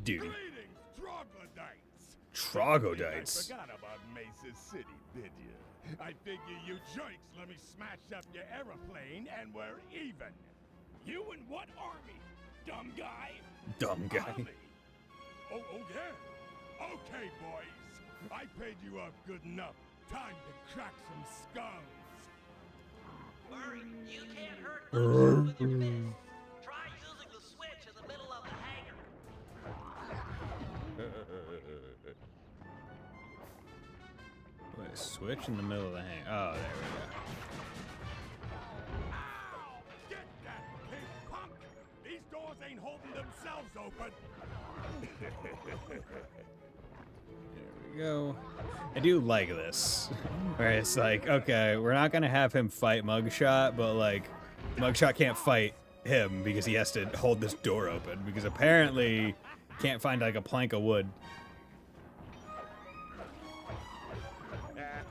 Duty. Greetings, troglodytes. Troglodytes. I forgot about Mesa City, did you? I figure you jerks let me smash up your aeroplane and we're even. You and what army? Dumb guy? Dumb guy. Army. Oh yeah? Okay, boys. I paid you up good enough. Time to crack some skulls. Murray, you can't hurt those with your fists. Try using the switch in the middle of the hangar. Wait, switch in the middle of the hang. Oh, there we go. Ow! Get that, pig punk! These doors ain't holding themselves open. There we go. I do like this. Where it's like, okay, we're not gonna have him fight Mugshot, but like, Mugshot can't fight him because he has to hold this door open because apparently can't find like a plank of wood. There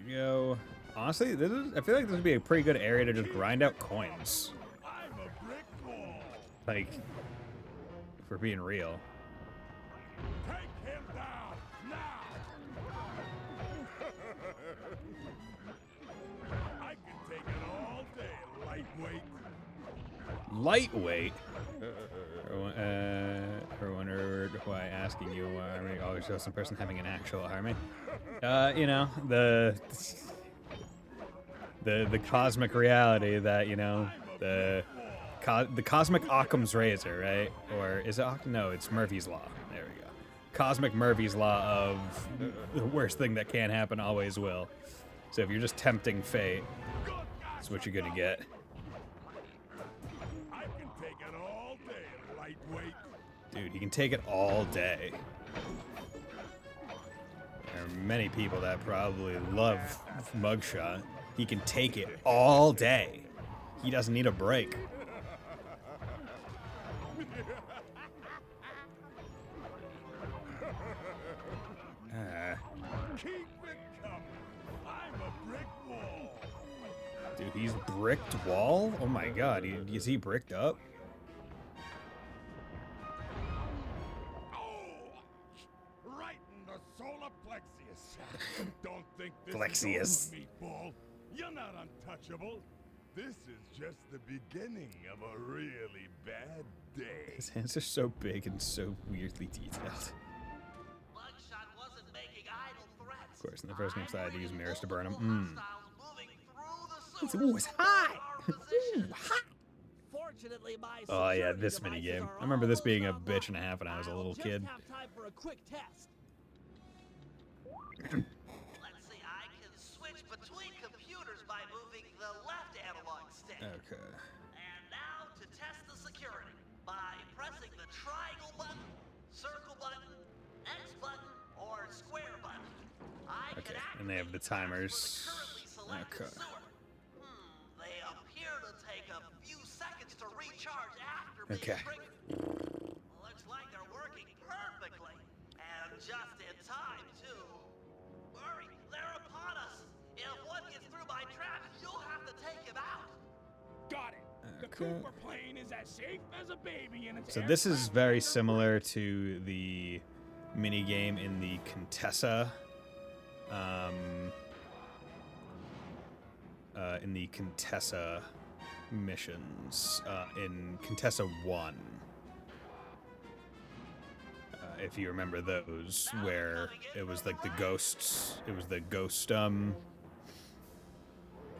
we go. Honestly, I feel like this would be a pretty good area to just grind out coins. I'm a brick wall. Like, if we're being real. Take him down now. Lightweight? Everyone heard why asking you army always shows some person having an actual army. You know, the cosmic reality that, you know, the cosmic Occam's razor, right? Or is it No, it's Murphy's Law. There we go. Cosmic Murphy's Law of the worst thing that can happen always will. So if you're just tempting fate, that's what you're gonna get. I can take it all day, lightweight. Dude, he can take it all day. There are many people that probably love Mugshot. He can take it all day. He doesn't need a break. Keep it coming. I'm a brick wall. Dude, he's bricked wall? Oh my god, is he bricked up? Oh! Right in the solar plexus. Don't think this Plexius. is over, meatball. You're not untouchable. This is just the beginning of a really bad day. His hands are so big and so weirdly detailed. Mugshot wasn't making idle threats. Of course, in the first game, I had to use mirrors to burn him. Ooh, it's hot! Ooh, hot! Fortunately, my Oh yeah, security this devices minigame. are I remember this almost being a online. bitch and a half when I was a little I'll kid. Just have time for a quick test. Let's see, I can switch between computers by moving the left analog stick. Okay. And now to test the security by pressing the triangle button, circle button, X button, or square button. I Okay, can and they have the activate timers. cameras for the currently selected Okay. sewer. They appear to take a few seconds to recharge after being Okay. triggered. Looks like they're working perfectly. And just in time, too. Hurry, they're upon us. If one gets through my trap, you'll have to take him out. Got it. The Okay. Cooper plane is as safe as a baby in its So this is very similar to the minigame in the Contessa. In the Contessa missions, in Contessa 1. If you remember those, where it was like the ghosts, it was the ghost,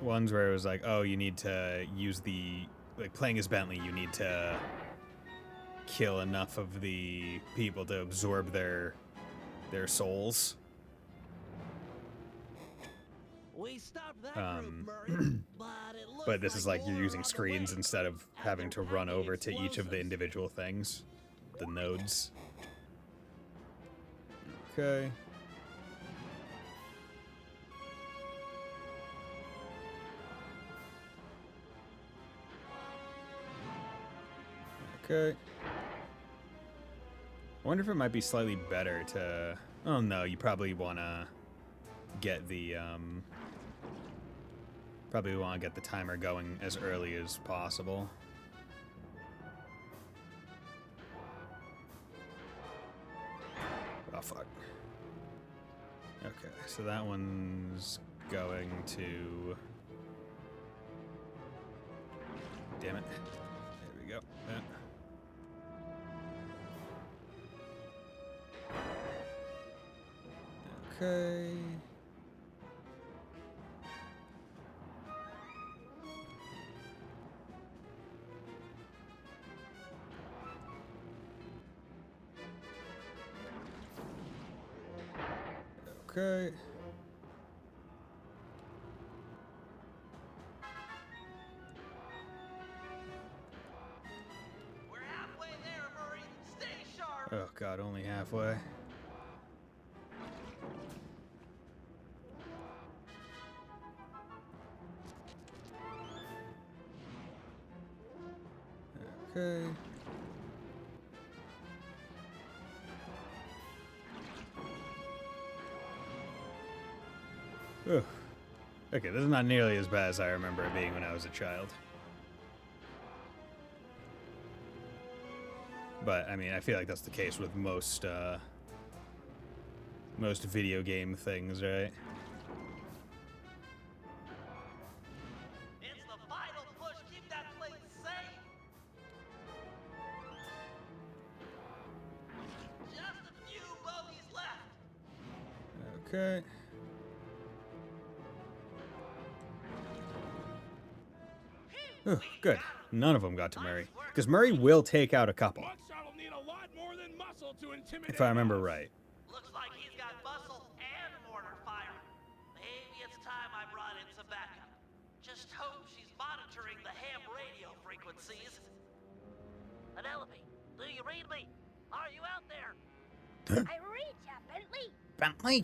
ones where it was like, oh, you need to use the, like playing as Bentley, you need to kill enough of the people to absorb their souls. We stopped that group, Murray, but But this is like you're using screens instead of having to run over to each of the individual things, the nodes. Okay. Okay. I wonder if it might be slightly better to... Oh no, you probably want to get the, probably want to get the timer going as early as possible. Oh, fuck. Okay, so that one's going to... Damn it. There we go. Yeah. Okay. Okay. we're halfway there, Murray. Stay sharp. Oh god, only halfway. Okay. Ugh. Okay, this is not nearly as bad as I remember it being when I was a child. But, I mean, I feel like that's the case with most video game things, right? It's the final push. Keep that place safe. Okay. Oh, good. None of them got to Murray. Because Murray will take out a couple, Mugshot'll need a lot more than muscle to intimidate if I remember us. right. Looks like he's got muscle and mortar fire. Maybe it's time I brought in some backup. Just hope she's monitoring the ham radio frequencies. Penelope, do you read me? Are you out there? I read ya, Bentley. Bentley?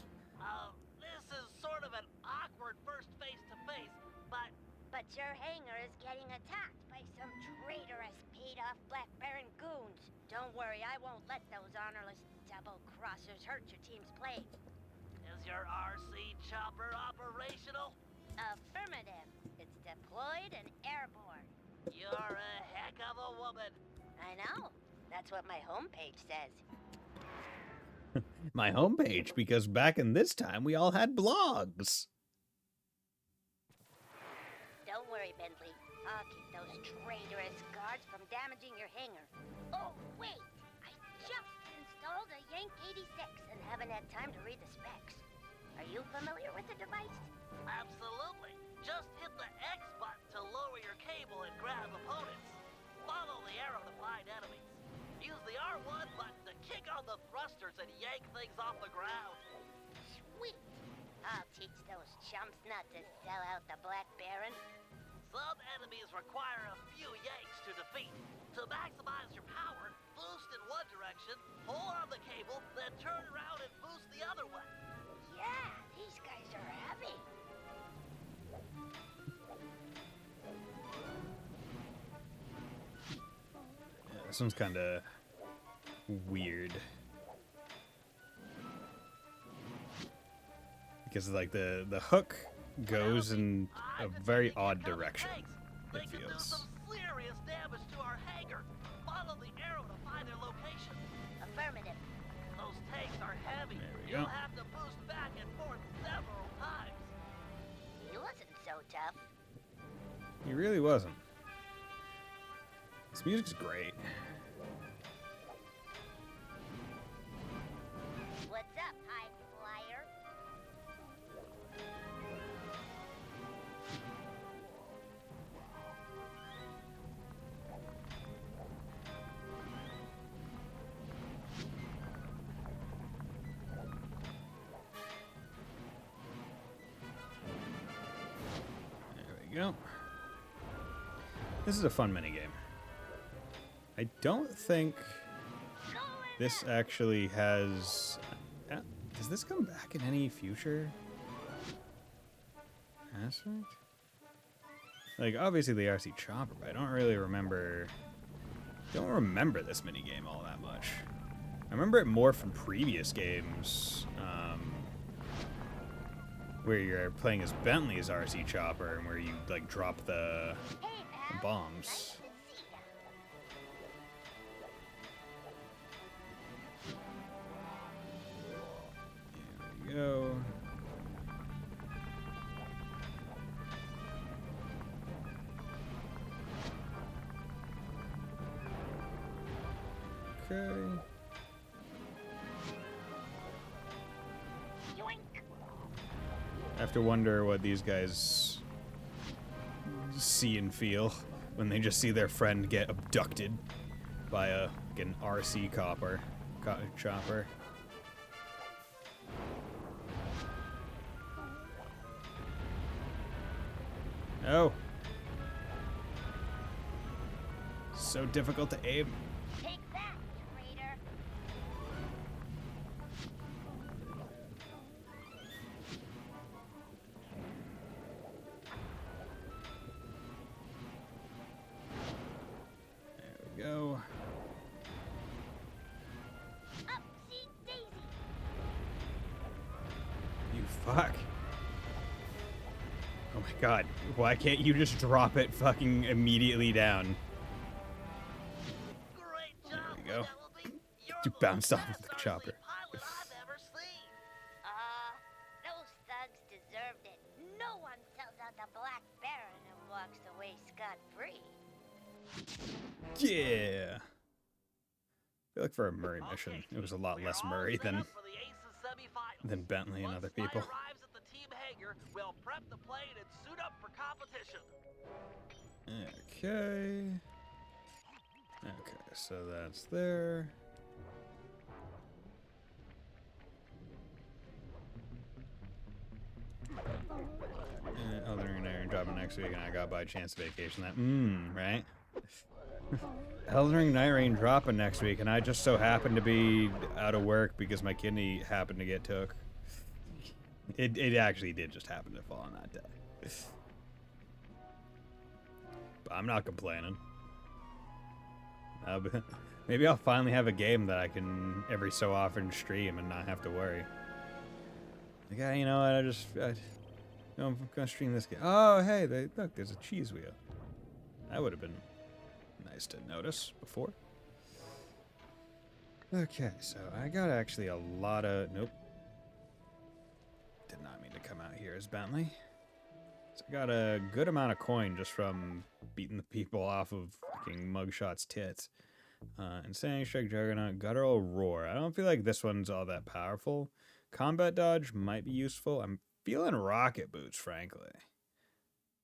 This is sort of an awkward first face-to-face, but But your hangar is getting attacked by some traitorous, paid-off Black Baron goons. Don't worry, I won't let those honorless double-crossers hurt your team's play. is your RC chopper operational? Affirmative. It's deployed and airborne. You're a heck of a woman. I know. That's what my homepage says. My homepage, because back in this time we all had blogs. Don't worry, Bentley. I'll keep those traitorous guards from damaging your hangar. Oh, wait! I just installed a Yank 86 and haven't had time to read the specs. Are you familiar with the device? Absolutely. Just hit the X button to lower your cable and grab opponents. Follow the arrow to find enemies. Use the R1 button to kick on the thrusters and yank things off the ground. Sweet! I'll teach those chumps not to sell out the Black Baron. Some enemies require a few yanks to defeat. To maximize your power, boost in one direction, pull on the cable, then turn around and boost the other way. Yeah, these guys are heavy. Yeah, this one's kind of weird. Because like the hook goes in a very odd direction, They it can do feels. some serious damage to our hangar. Follow the arrow to find their location. Affirmative. Those tanks are heavy. There we You'll go. have to boost back and forth several times. He wasn't so tough. He really wasn't. This music's great. What's up, high flyer? There we go. This is a fun minigame. I don't think this actually has... does this come back in any future aspect? Like, obviously the RC Chopper, but I don't really remember... don't remember this minigame all that much. I remember it more from previous games, where you're playing as Bentley's RC Chopper, and where you, like, drop the Hey, pal. bombs. Nice to see ya. There we go. Okay. Yoink. I have to wonder what these guys see and feel when they just see their friend get abducted by an RC chopper. Oh. So difficult to aim. Take that, traitor. There we go. Upsy daisy. You fuck. Oh my god. Why can't you just drop it fucking immediately down? Great job, we go. Penelope. You're You the bounced off best of the RC chopper. pilot I've ever seen. Those thugs deserved it. No one sells out the Black Baron and walks away scot-free. Yeah. I feel like for a Murray mission, it was a lot We're less all Murray set than up for the Aces semifinal. than Bentley and other people. Once Sly arrives at the team hangar, we'll prep the plane and suit up for competition. Okay. Okay, so that's there. Elden Ring Iron dropping next week, and I got by chance vacation that. Right? Elden Ring Night Rain dropping next week, and I just so happened to be out of work because my kidney happened to get took. It actually did just happen to fall on that day. But I'm not complaining. Maybe I'll finally have a game that I can every so often stream and not have to worry. Like, yeah, you know what? I'm gonna stream this game. Oh, hey, look, there's a cheese wheel. That would have been nice to notice before. Okay, so I got actually a lot of... Nope. Did not mean to come out here as Bentley. So I got a good amount of coin just from beating the people off of fucking Mugshot's tits. Insane Strike, Juggernaut, Guttural Roar. I don't feel like this one's all that powerful. Combat Dodge might be useful. I'm feeling Rocket Boots, frankly.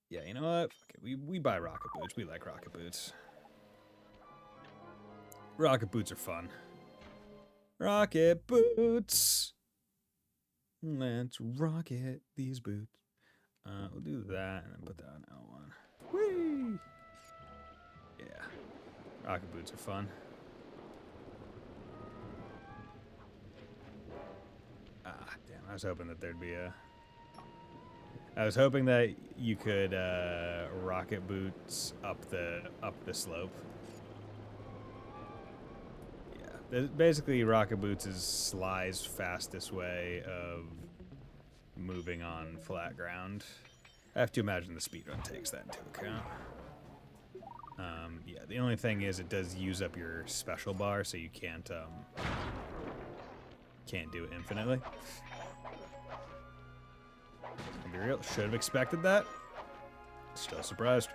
Yeah, you know what? Fuck it. We buy Rocket Boots. We like Rocket Boots. Rocket Boots are fun. Rocket Boots! Let's rocket these boots. We'll do that and then put that on L1. Whee! Yeah. Rocket Boots are fun. Ah, damn. I was hoping that there'd be a... I was hoping that you could rocket boots up the slope. Yeah, basically Rocket Boots is Sly's fastest way of moving on flat ground. I have to imagine the speedrun takes that into account. Yeah, the only thing is it does use up your special bar, so you can't do it infinitely. To be real, should have expected that. Still surprised.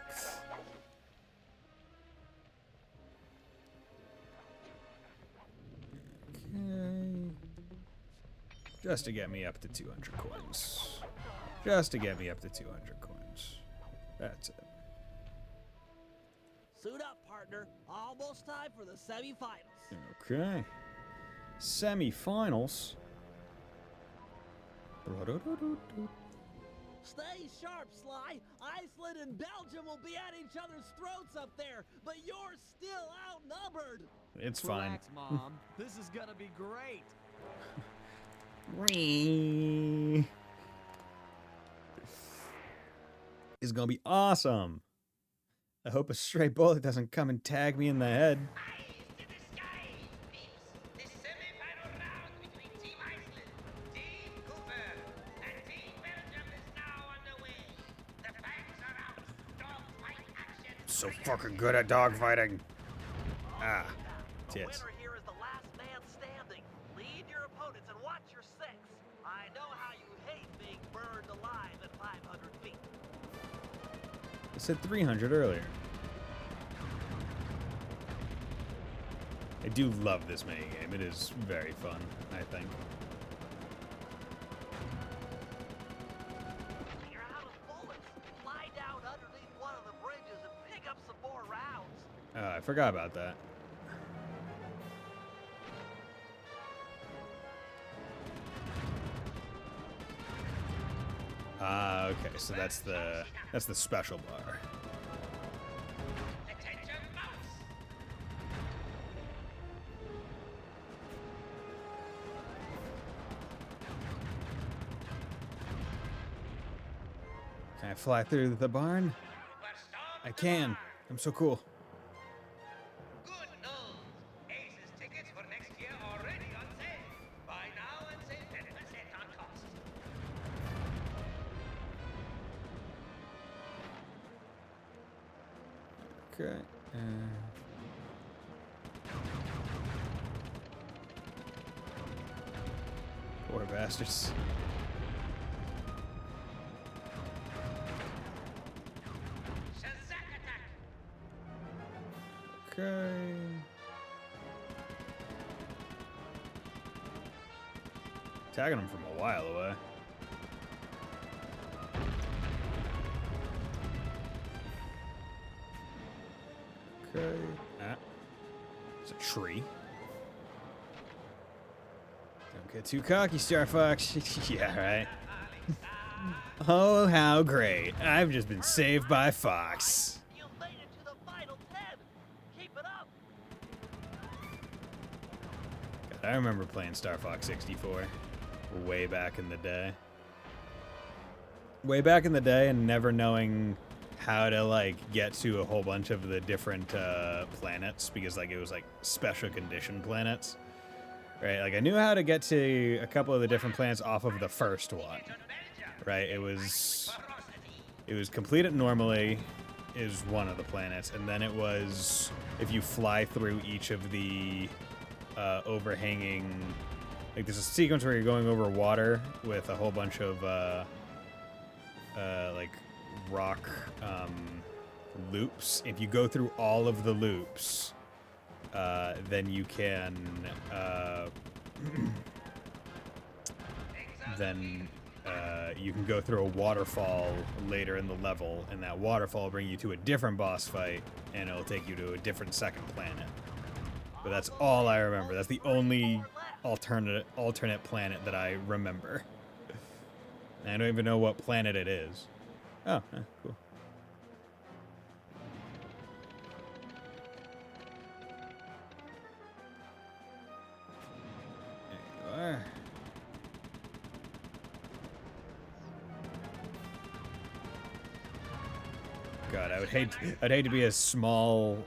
Okay. Just to get me up to 200 coins. Just to get me up to 200 coins. That's it. Suit up, partner. Almost time for the semifinals. Okay. Semifinals. Stay sharp, Sly. Iceland and Belgium will be at each other's throats up there, but you're still outnumbered. It's fine. Relax, Mom. This is gonna be great. It's gonna be awesome. I hope a stray bullet doesn't come and tag me in the head. Eyes to the sky, peeps. The semi-final round between Team Iceland, Team Cooper, and Team Belgium is now underway. The flags are out. Dogfight action. So fucking good at dogfighting. Ah, The tits. winner here is the last man standing. Lead your opponents and watch your six. I know how you hate being burned alive at 500 feet. I said 300 earlier. I do love this minigame. It is very fun, I think. You're out of bullets. Fly down underneath one of the bridges and pick up some more rounds. I forgot about that. Ah, okay, so that's the special bar. Attention, mouse. Can I fly through the barn? I can. I'm so cool. Good news. Ace's tickets for next year already on sale. Buy now and save 10% on cost. Okay. Poor bastards. Shazak attack. Okay. Tagging him from a while away. Okay. Ah. It's a tree. Don't get too cocky, Star Fox. Yeah, right. Oh, how great. I've just been saved by Fox. You made it to the final 10. Keep it up. God, I remember playing Star Fox 64 way back in the day. Way back in the day and never knowing how to, like, get to a whole bunch of the different planets because, like, it was, like, special condition planets. Right? Like, I knew how to get to a couple of the different planets off of the first one. Right? It was completed normally is one of the planets, and then it was if you fly through each of the overhanging, like there's a sequence where you're going over water with a whole bunch of like rock loops. If you go through all of the loops, then you can you can go through a waterfall later in the level, and that waterfall will bring you to a different boss fight, and it'll take you to a different second planet. But that's all I remember. That's the only alternate planet that I remember. And I don't even know what planet it is. Oh, cool. There you are. God, I'd hate to be a small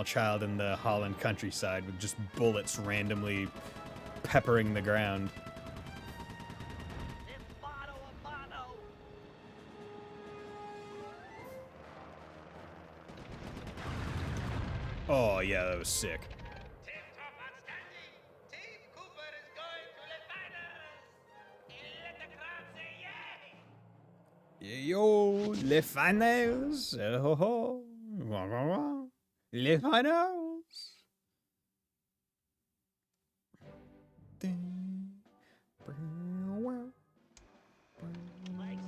child in the Holland countryside with just bullets randomly peppering the ground. Oh yeah, that was sick. Yo, les finals! Ho ho! Les finals! Thanks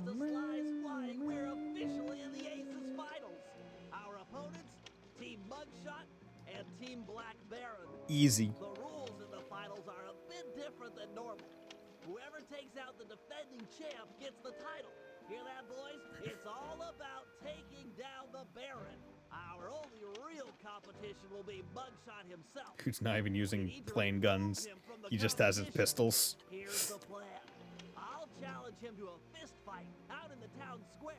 to Sly's flying, we're officially in the Aces Finals. Our opponents, Team Mugshot and Team Black Baron. Easy. The rules in the finals are a bit different than normal. Whoever takes out the defending champ gets the title. Hear that, boys? It's all about taking down the Baron. Our only real competition will be Mugshot himself. Who's not even using plain guns. He just has his pistols. Here's the plan. I'll challenge him to a fist fight out in the town square.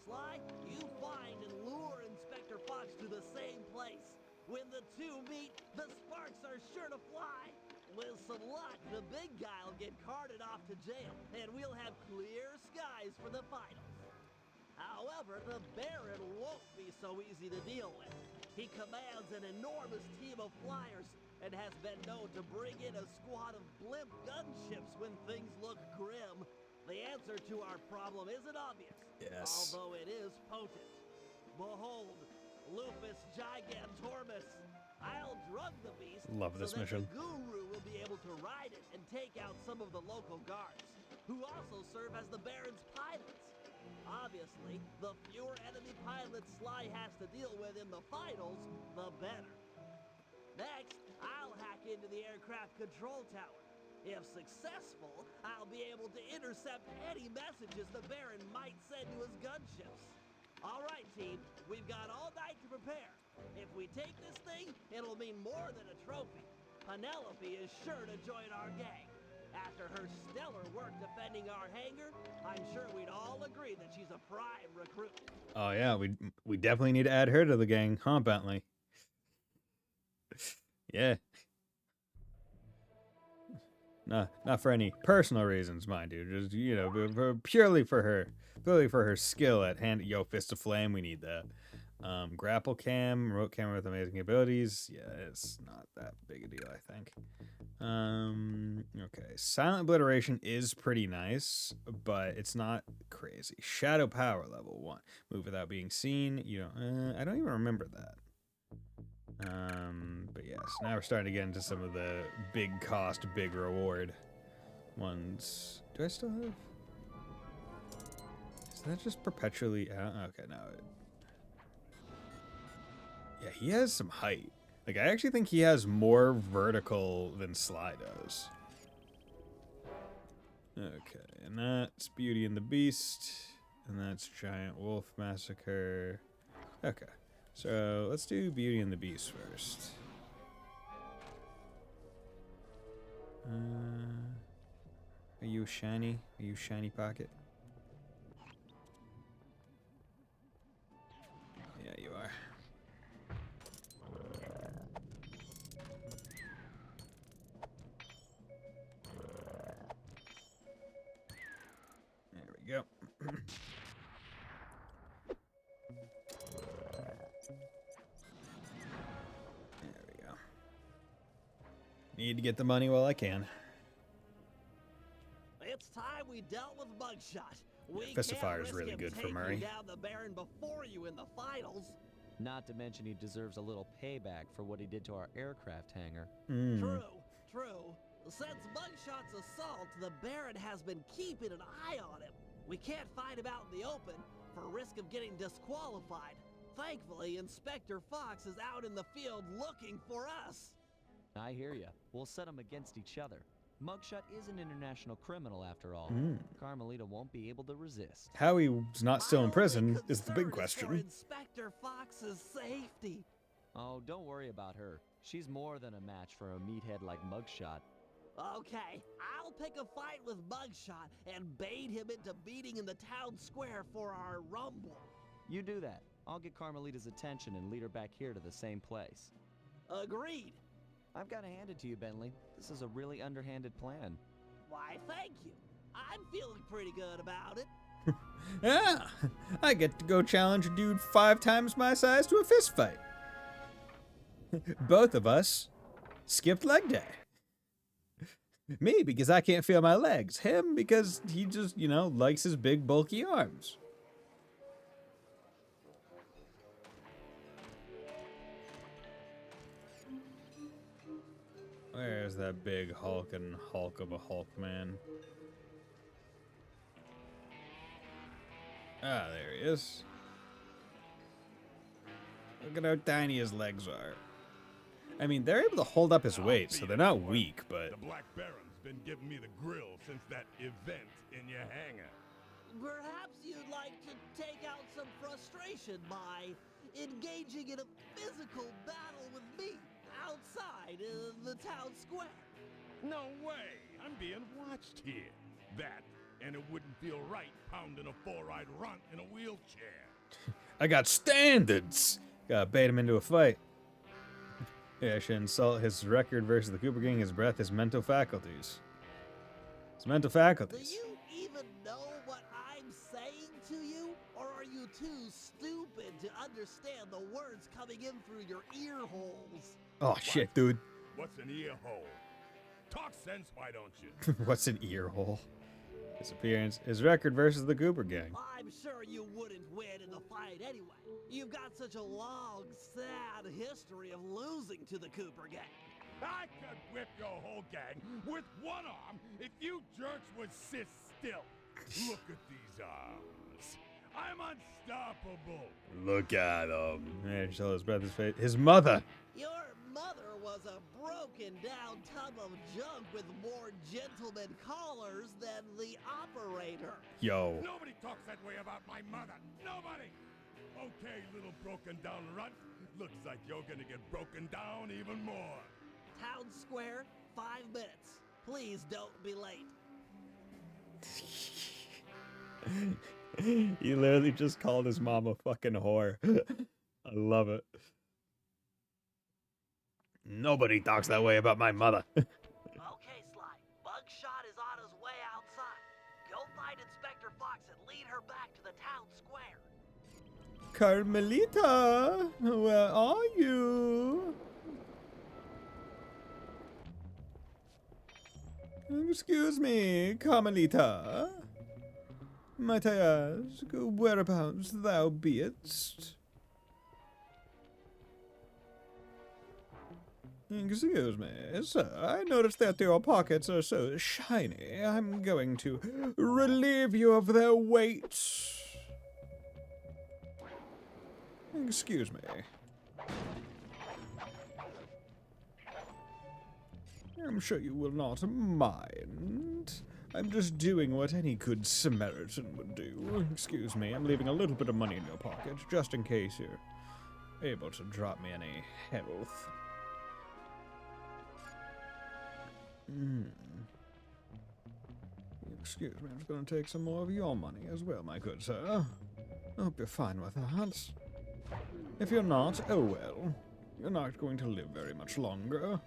Sly, you find and lure Inspector Fox to the same place. When the two meet, the sparks are sure to fly. With some luck, the big guy will get carted off to jail, and we'll have clear skies for the finals. However, the Baron won't be so easy to deal with. He commands an enormous team of flyers and has been known to bring in a squad of blimp gunships when things look grim. The answer to our problem isn't obvious, yes, although it is potent. Behold, Lupus Gigantormus. I'll drug the beast Love this so that mission. the guru will be able to ride it and take out some of the local guards, who also serve as the Baron's pilots. Obviously, the fewer enemy pilots Sly has to deal with in the finals, the better. Next, I'll hack into the aircraft control tower. If successful, I'll be able to intercept any messages the Baron might send to his gunships. All right, team, we've got all night to prepare. If we take this thing, it'll mean more than a trophy. Penelope is sure to join our gang. After her stellar work defending our hangar, I'm sure we'd all agree that she's a prime recruit. Oh yeah, we definitely need to add her to the gang, huh, Bentley? Yeah. Not for any personal reasons, mind you. Just, you know, purely for her skill at hand. Yo, Fist of Flame, we need that. Grapple cam, remote camera with amazing abilities. Yeah, it's not that big a deal, I think. Okay. Silent Obliteration is pretty nice, but it's not crazy. Shadow Power level 1. Move without being seen. You know, I don't even remember that. But yes, now we're starting to get into some of the big cost, big reward ones. Do I still have? Is that just perpetually out? Okay, no. Yeah, he has some height. Like, I actually think he has more vertical than Sly does. Okay, and that's Beauty and the Beast. And that's Giant Wolf Massacre. Okay, so let's do Beauty and the Beast first. Are you shiny? Are you shiny pocket? Yeah, you are. There we go. There we go. Need to get the money while I can. It's time we dealt with Mugshot. We Fistifier is can't really risk good him for taking Murray. down the Baron before you in the finals. Not to mention he deserves a little payback for what he did to our aircraft hangar. True, true. Since Mugshot's assault, the Baron has been keeping an eye on him. We can't fight him out in the open for risk of getting disqualified. Thankfully, Inspector Fox is out in the field looking for us. I hear ya. We'll set them against each other. Mugshot is an international criminal after all. Carmelita won't be able to resist. How he's not still in My prison only is the big concern is for question. Inspector Fox's safety. Oh, don't worry about her. She's more than a match for a meathead like Mugshot. Okay, I'll pick a fight with Mugshot and bait him into meeting in the town square for our rumble. You do that. I'll get Carmelita's attention and lead her back here to the same place. Agreed. I've got to hand it to you, Bentley. This is a really underhanded plan. Why, thank you. I'm feeling pretty good about it. Yeah, I get to go challenge a dude 5 times my size to a fist fight. Both of us skipped leg day. Me, because I can't feel my legs. Him, because he just, you know, likes his big, bulky arms. Where's that big hulking hulk of a Hulk man? Ah, there he is. Look at how tiny his legs are. I mean, they're able to hold up his weight, so they're not weak, but... The Black Baron's been giving me the grill since that event in your hangar. Perhaps you'd like to take out some frustration by engaging in a physical battle with me outside in the town square. No way! I'm being watched here. That, and it wouldn't feel right pounding a 4-eyed runt in a wheelchair. I got standards! Gotta bait him into a fight. Yeah, I should insult his record versus the Cooper Gang, his breath, his mental faculties. His mental Do faculties. you even know what I'm saying to you? Or are you too stupid to understand the words coming in through your ear holes? Oh, shit, dude. What's an ear hole? Talk sense, why don't you? What's an ear hole? His appearance, his record versus the Cooper Gang. I'm sure you wouldn't win in the fight anyway. You've got such a long, sad history of losing to the Cooper Gang. I could whip your whole gang with one arm if you jerks would sit still. Look at these arms. I'm unstoppable. Look at him. Man, just hold his breath, his face. His mother. Your mother was a broken down tub of junk with more gentleman callers than the operator. Yo. Nobody talks that way about my mother. Nobody. Okay, little broken down runt. Looks like you're gonna get broken down even more. Town Square, 5 minutes. Please don't be late. He literally just called his mom a fucking whore. I love it. Nobody talks that way about my mother. Okay, Sly. Bugshot is on his way outside. Go find Inspector Fox and lead her back to the town square. Carmelita, where are you? Excuse me, Carmelita. Might I ask whereabouts thou beest? Excuse me, sir. I noticed that your pockets are so shiny. I'm going to relieve you of their weight. Excuse me. I'm sure you will not mind. I'm just doing what any good Samaritan would do. Excuse me, I'm leaving a little bit of money in your pocket, just in case you're able to drop me any health. Excuse me, I'm just going to take some more of your money as well, my good sir. I hope you're fine with that. If you're not, oh well. You're not going to live very much longer.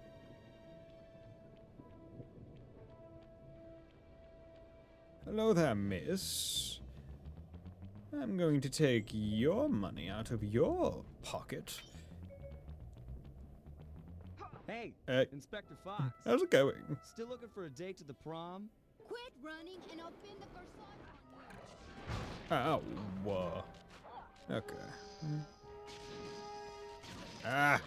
Hello there, miss. I'm going to take your money out of your pocket. Hey, Inspector Fox. How's it going? Still looking for a date to the prom? Quit running and I'll pin the corsage on you. Oh, whoa. Okay. Ah,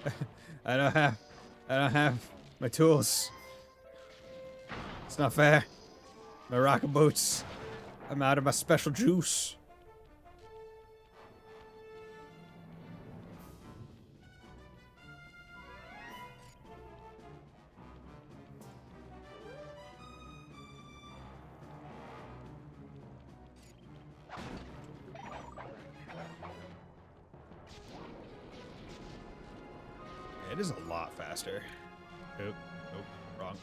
I don't have my tools. It's not fair. My rocket boots. I'm out of my special juice. It is a lot faster. Oop, wrong.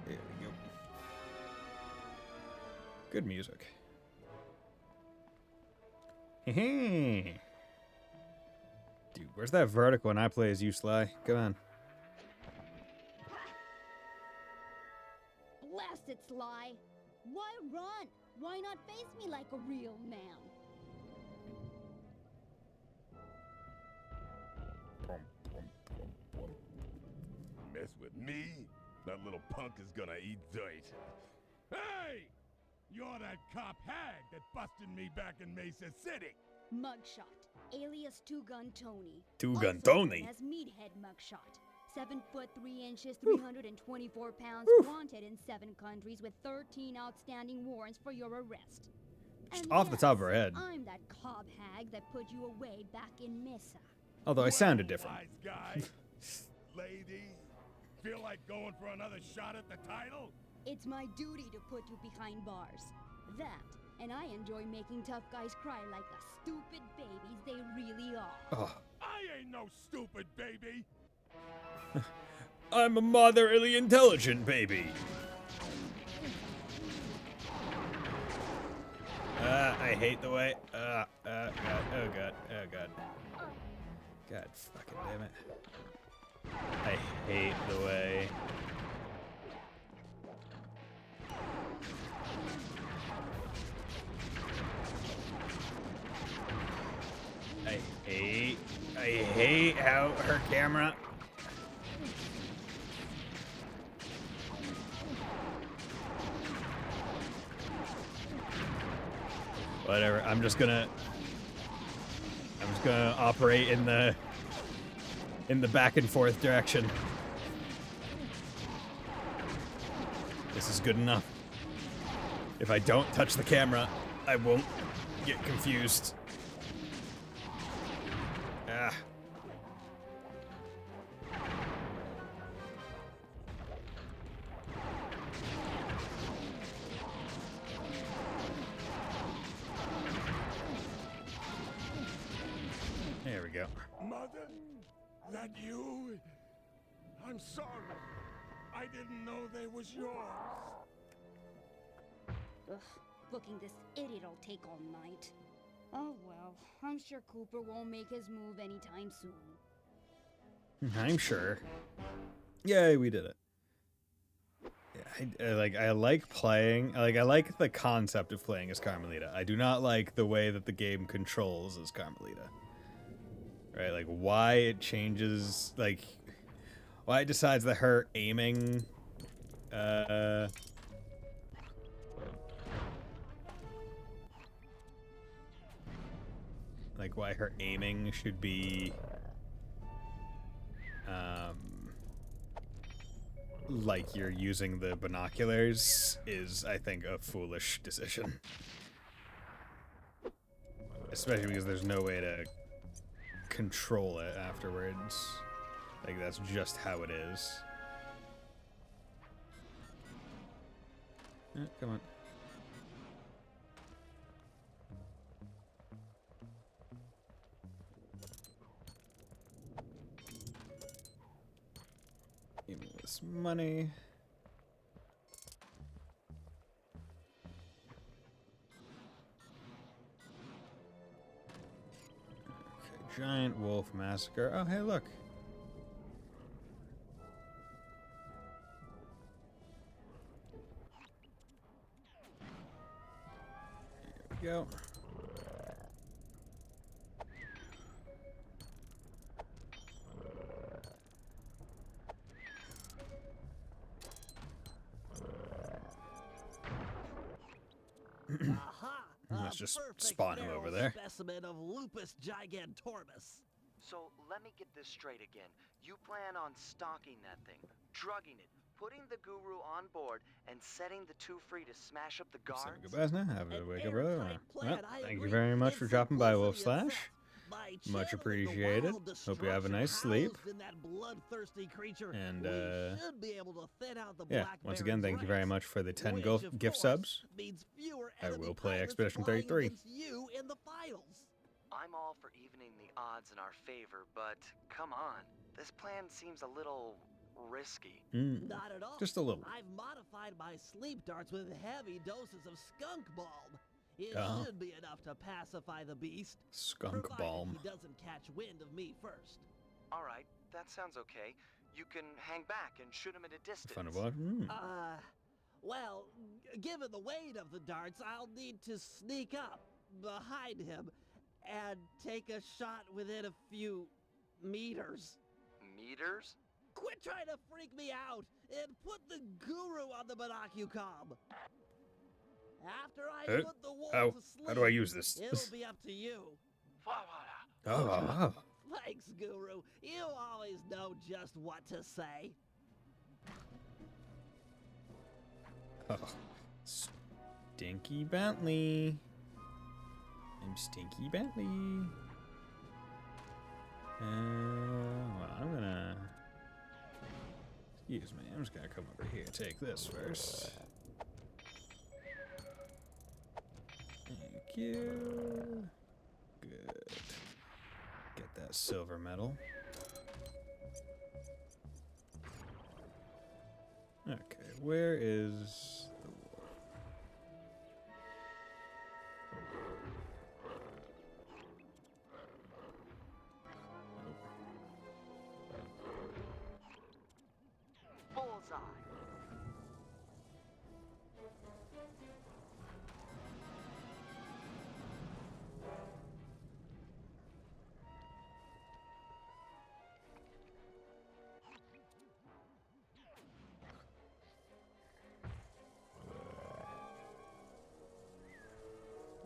There we go. Good music. Dude, where's that vertical when I play as you, Sly? Come on. Blast it, Sly. Why run? Why not face me like a real man? Mess with me? That little punk is gonna eat dirt. Hey! You're that cop hag that busted me back in Mesa City. Mugshot, alias Two Gun Tony. Two-Gun Also Tony? known as Meathead Mugshot. 7 foot 3 inches, 324 pounds, wanted in 7 countries with 13 outstanding warrants for your arrest. Just And off the top of her yes, head. I'm that cob hag that put you away back in Mesa. Although I sounded different. Wise guy. Lady. Feel like going for another shot at the title? It's my duty to put you behind bars. That, and I enjoy making tough guys cry like the stupid babies they really are. Oh. I ain't no stupid baby. I'm a motherly intelligent baby. I hate the way. God, oh god, oh god. God fucking damn it. I hate the way. I hate how her camera. Whatever, I'm just gonna operate in the back and forth direction. This is good enough. If I don't touch the camera, I won't get confused. Ah. There we go. Mother? That you? I'm sorry. I didn't know they was yours. Ugh, booking this idiot'll take all night. Oh well, I'm sure Cooper won't make his move anytime soon. I'm sure. Yay, we did it. Yeah, I like playing. I like the concept of playing as Carmelita. I do not like the way that the game controls as Carmelita. Right, like why it changes, like why it decides that her aiming, like like why her aiming should be like you're using the binoculars is, I think, a foolish decision. Especially because there's no way to control it afterwards. Like, that's just how it is. Come on. Give me this money. Okay, giant wolf massacre. Oh, hey, look. Here we go. Aha! Let's A just perfect spawn him feral over there. Specimen of Lupus gigantormus. So let me get this straight again. You plan on stalking that thing, drugging it, putting the guru on board, and setting the two free to smash up the So guards? goodbyes now. Have a An wake up, brother. airtight plan, Well, I thank you agree. very much It's for dropping by, Wolf simplicity Slash. itself. By Much channeling the appreciated. wild Hope you have a destruction nice sleep. housed in that bloodthirsty creature, And, we should be able to thin out the yeah, Black once Baron's again, thank you very ranks, much for the 10 which, of gift course, subs. means fewer I enemy will play pilots Expedition flying 33. against you in the finals. I'm all for evening the odds in our favor, but come on. This plan seems a little risky. Not at all. Just a little. I've modified my sleep darts with heavy doses of skunk balm. It Oh. should be enough to pacify the beast. Skunk provided balm. he doesn't catch wind of me first. All right, that sounds okay. You can hang back and shoot him at a distance. Fun of what? Well, given the weight of the darts, I'll need to sneak up behind him and take a shot within a few meters. Meters? Quit trying to freak me out and put the guru on the binocucom. After I put the wolf to sleep, how do I use this? It'll be up to you. Oh. Thanks, Guru. You always know just what to say. Oh. Stinky Bentley. I'm Stinky Bentley. Well, I'm gonna... Excuse me, I'm just gonna come over here and take this first. Thank you. Good. Get that silver medal. Okay, where is the wolf? Bullseye.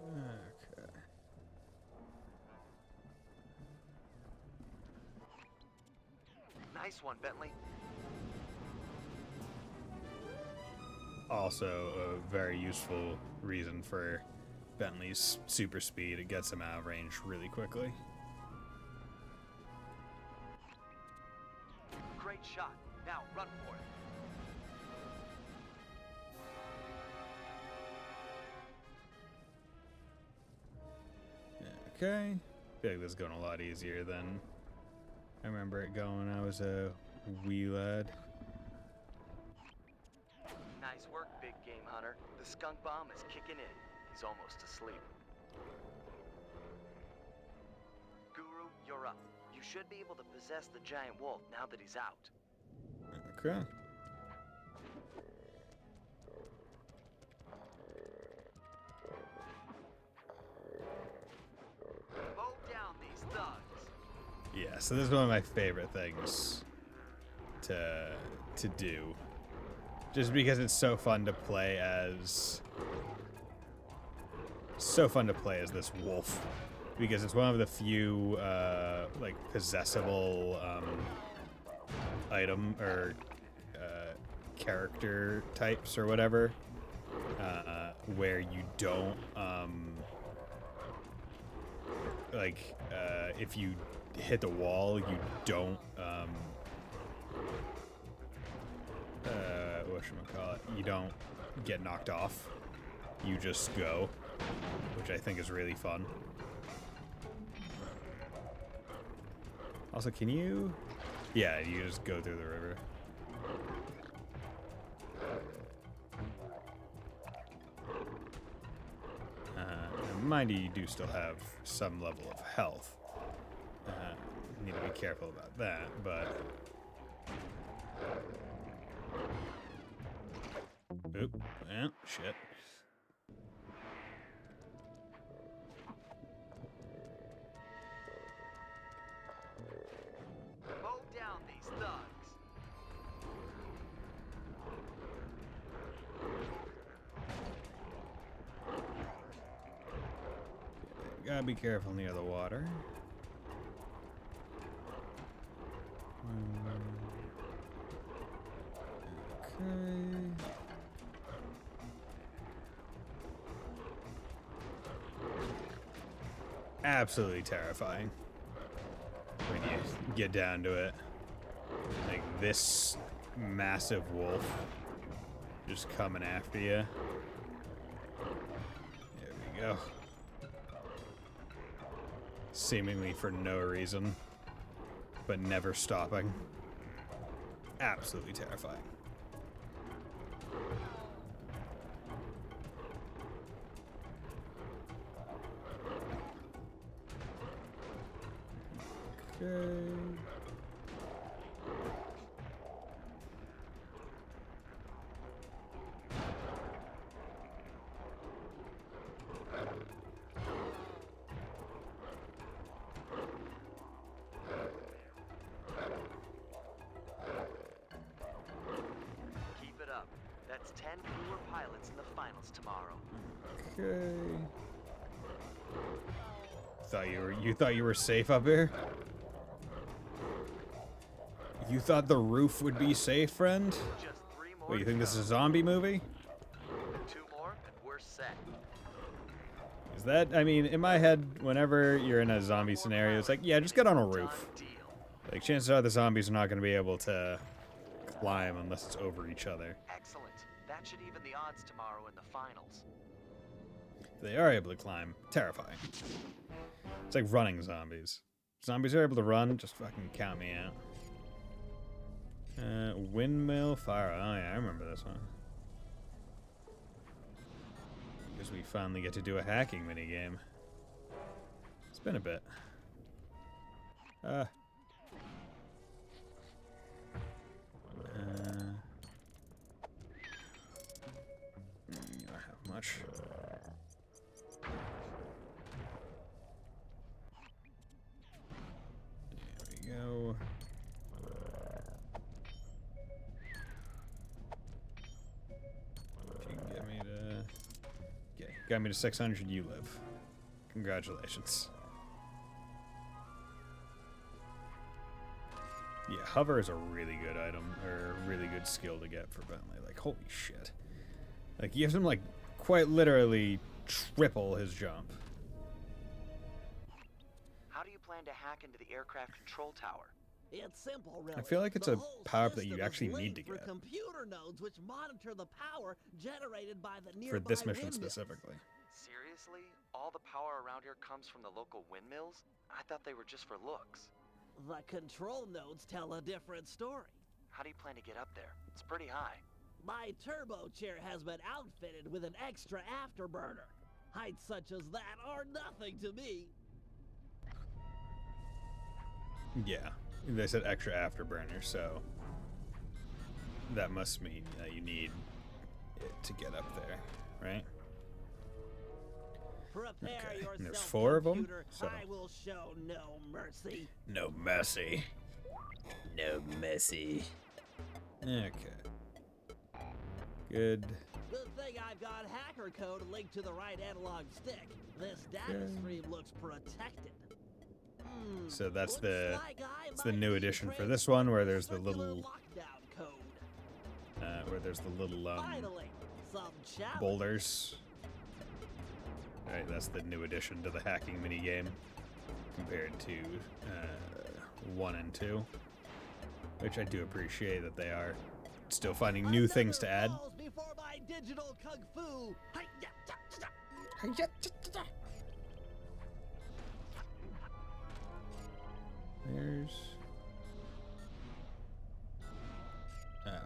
Okay. Nice one, Bentley. Also, a very useful reason for Bentley's super speed. It gets him out of range really quickly. Great shot. Now run for it. Okay. I feel like this is going a lot easier than I remember it going when I was a wee lad. Nice work, big game hunter. The skunk bomb is kicking in. He's almost asleep. Guru, you're up. You should be able to possess the giant wolf now that he's out. Okay. Mow down these thugs. Yeah, so this is one of my favorite things to do. Just because it's so fun to play as... So fun to play as this wolf. because it's one of the few like possessible item or character types or whatever, where you don't like if you hit the wall, you don't whatchamacallit, you don't get knocked off. You just go, which I think is really fun. Also, can you... Yeah, you just go through the river. Mind you, you do still have some level of health. Need to be careful about that, but... Oop, well, shit. Mow down these thugs. Gotta be careful near the water. Okay. Absolutely terrifying when you get down to it. Like this massive wolf just coming after you. There we go. Seemingly for no reason, but never stopping. Absolutely terrifying. Okay. Keep it up. That's 10 fewer pilots in the finals tomorrow. Okay. You thought you were safe up here? You thought the roof would be safe, friend? Just 3 more. What, you to think this go. is a zombie movie? 2 more and we're set. Is that, I mean, in my head, whenever you're in a zombie scenario, it's like, yeah, just get on a roof. Done deal. Like, chances are the zombies are not going to be able to climb unless it's over each other. Excellent. That should even the odds tomorrow in the finals. If they are able to climb, terrifying. It's like running zombies. Zombies are able to run, just fucking count me out. Windmill fire. Oh yeah, I remember this one. Because we finally get to do a hacking minigame. It's been a bit. I don't have much. There we go. If you can get me to... Okay, got me to 600, you live. Congratulations. Yeah, hover is a really good item, or a really good skill to get for Bentley. Like, holy shit. Like, you have him, like, quite literally triple his jump. How do you plan to hack into the aircraft control tower? It's simple, really. I feel like it's The a whole power-up that you system is actually need linked to through get. computer nodes which monitor the power generated by the nearby For this mission windmills. specifically. Seriously? All the power around here comes from the local windmills? I thought they were just for looks. The control nodes tell a different story. How do you plan to get up there? It's pretty high. My turbo chair has been outfitted with an extra afterburner. Heights such as that are nothing to me. Yeah, they said extra afterburner, so that must mean that you need it to get up there, right? Prepare Okay, yourself, and there's 4 of them, computer. so... I will show no mercy. No mercy. No mercy. Okay. Good. Good thing thing I've got hacker code linked to the right analog stick. This data stream looks protected. So that's Looks the like I it's the might new be addition for this one, where there's the circular little lockdown code. Finally, some challenge. boulders. All right, that's the new addition to the hacking minigame compared to 1 and 2, which I do appreciate that they are still finding new things to add. Falls before my digital kung fu. There's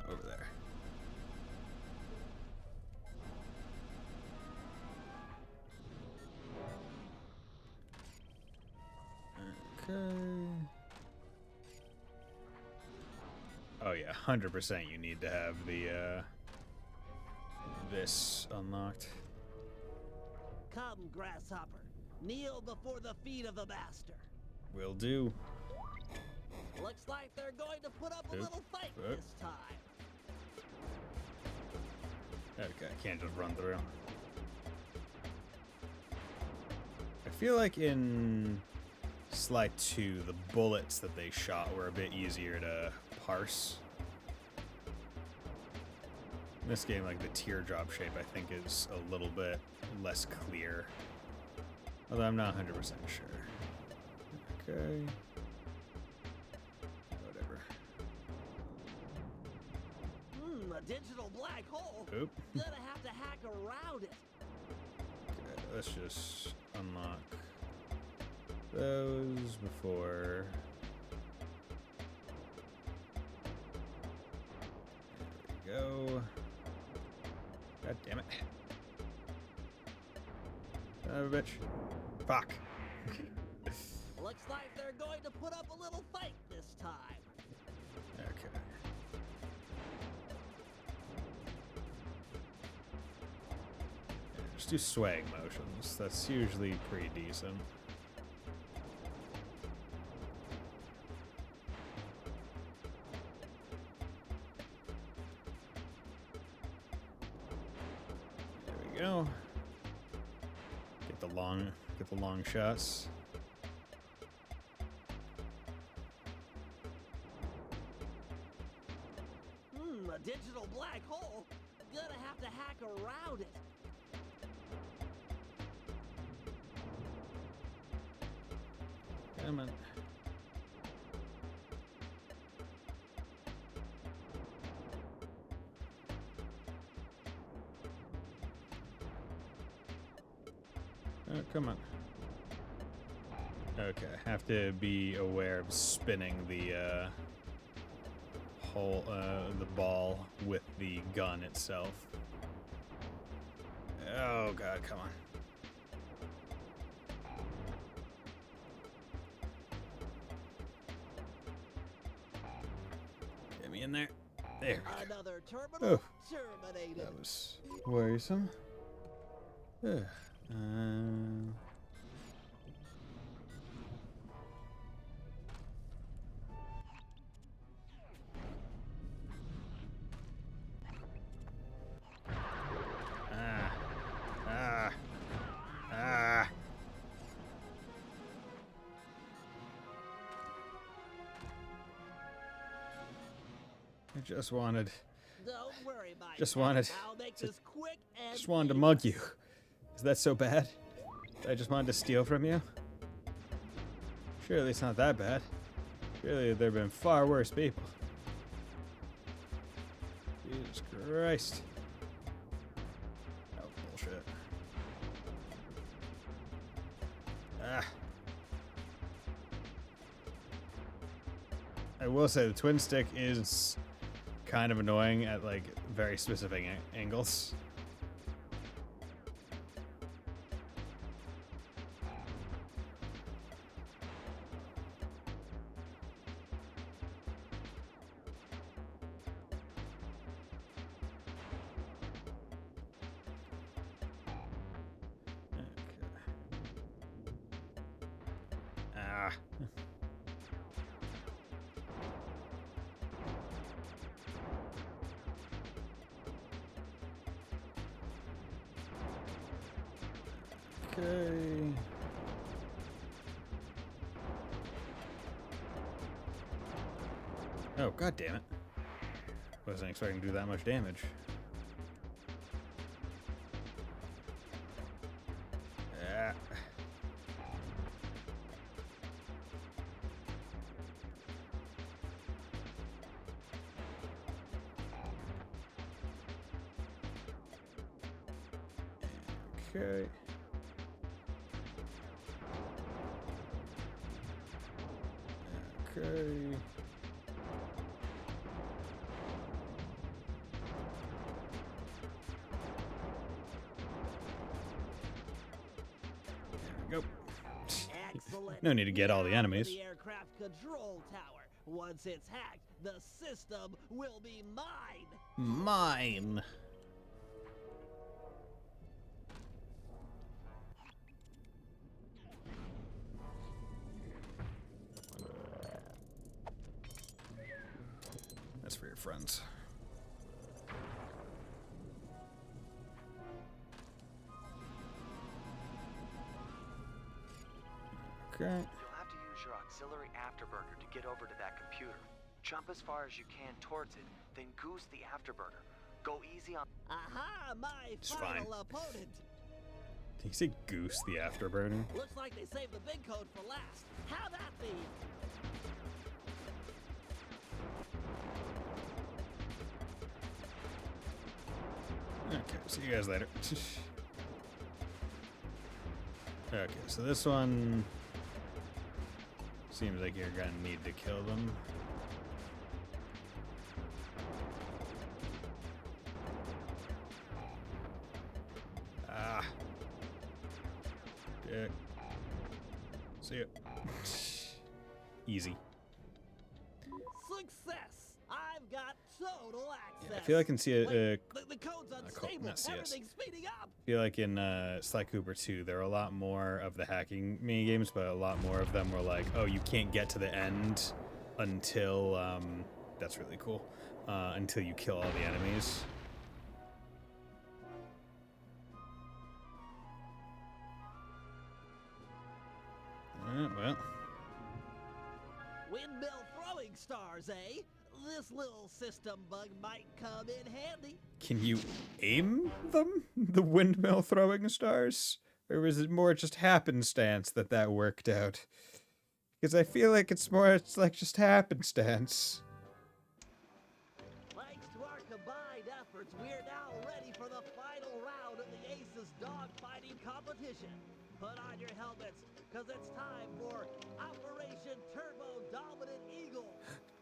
over there. Okay. Oh yeah, 100% you need to have the this unlocked. Come, grasshopper. Kneel before the feet of the master. Will do. Looks like they're going to put up a Oop. little fight Oop. this time. Okay, I can't just run through. I feel like in Sly 2, the bullets that they shot were a bit easier to parse. In this game, like the teardrop shape, I think is a little bit less clear. Although I'm not 100% sure. Okay. Whatever. A digital black hole. Oop. Gonna have to hack around it. Okay, let's just unlock those before. There we go. God damn it. Son of a bitch. Fuck. Looks like they're going to put up a little fight this time. Okay. Yeah, just do swaying motions. That's usually pretty decent. There we go. Get the long shots. A digital black hole. Gonna have to hack around it. Come on. Oh, come on. Okay, have to be aware of spinning the the ball with the gun itself. Oh god, come on. Get me in there. There we go. Another terminal terminated. That was worrisome. Ugh. I just wanted Don't worry, my Just friend. wanted I'll make to- this quick and Just wanted to painless. mug you. Is that so bad? I just wanted to steal from you? Surely it's not that bad. Surely there have been far worse people. Jesus Christ. Oh, bullshit. Ah. I will say the twin stick is kind of annoying at like very specific angles. Ah. Okay. Oh, god damn it. Wasn't expecting to do that much damage. Ah. Okay. Okay. There we go. Excellent. No need to get all the Now for enemies. The aircraft control tower. Once it's hacked, the system will be mine. Mine. That's for your friends. Okay. You'll have to use your auxiliary afterburner to get over to that computer. Jump as far as you can towards it, then goose the afterburner. Go easy on. Aha, my It's final fine. opponent. Did you say goose the afterburner? Looks like they saved the big code for last. How that be? Okay, see you guys later. Okay, so this one seems like you're gonna need to kill them. Ah. Dick. See ya. Easy. Success! I've got total access. Yeah, I feel like I can see Wait, the code's unstable. not CS. Everything's speeding up. I feel like in Sly Cooper 2, there are a lot more of the hacking mini games, but a lot more of them were like, oh, you can't get to the end until, that's really cool, until you kill all the enemies. Well, Windmill throwing stars, eh? This little system bug might come in handy. can you aim them, the windmill throwing stars? Or was it more just happenstance that worked out? Because I feel like it's like just happenstance. Thanks to our combined efforts, we're now ready for the final round of the Aces dogfighting competition. Put on your helmets, because it's time for Operation Turbo Dominant Eagle.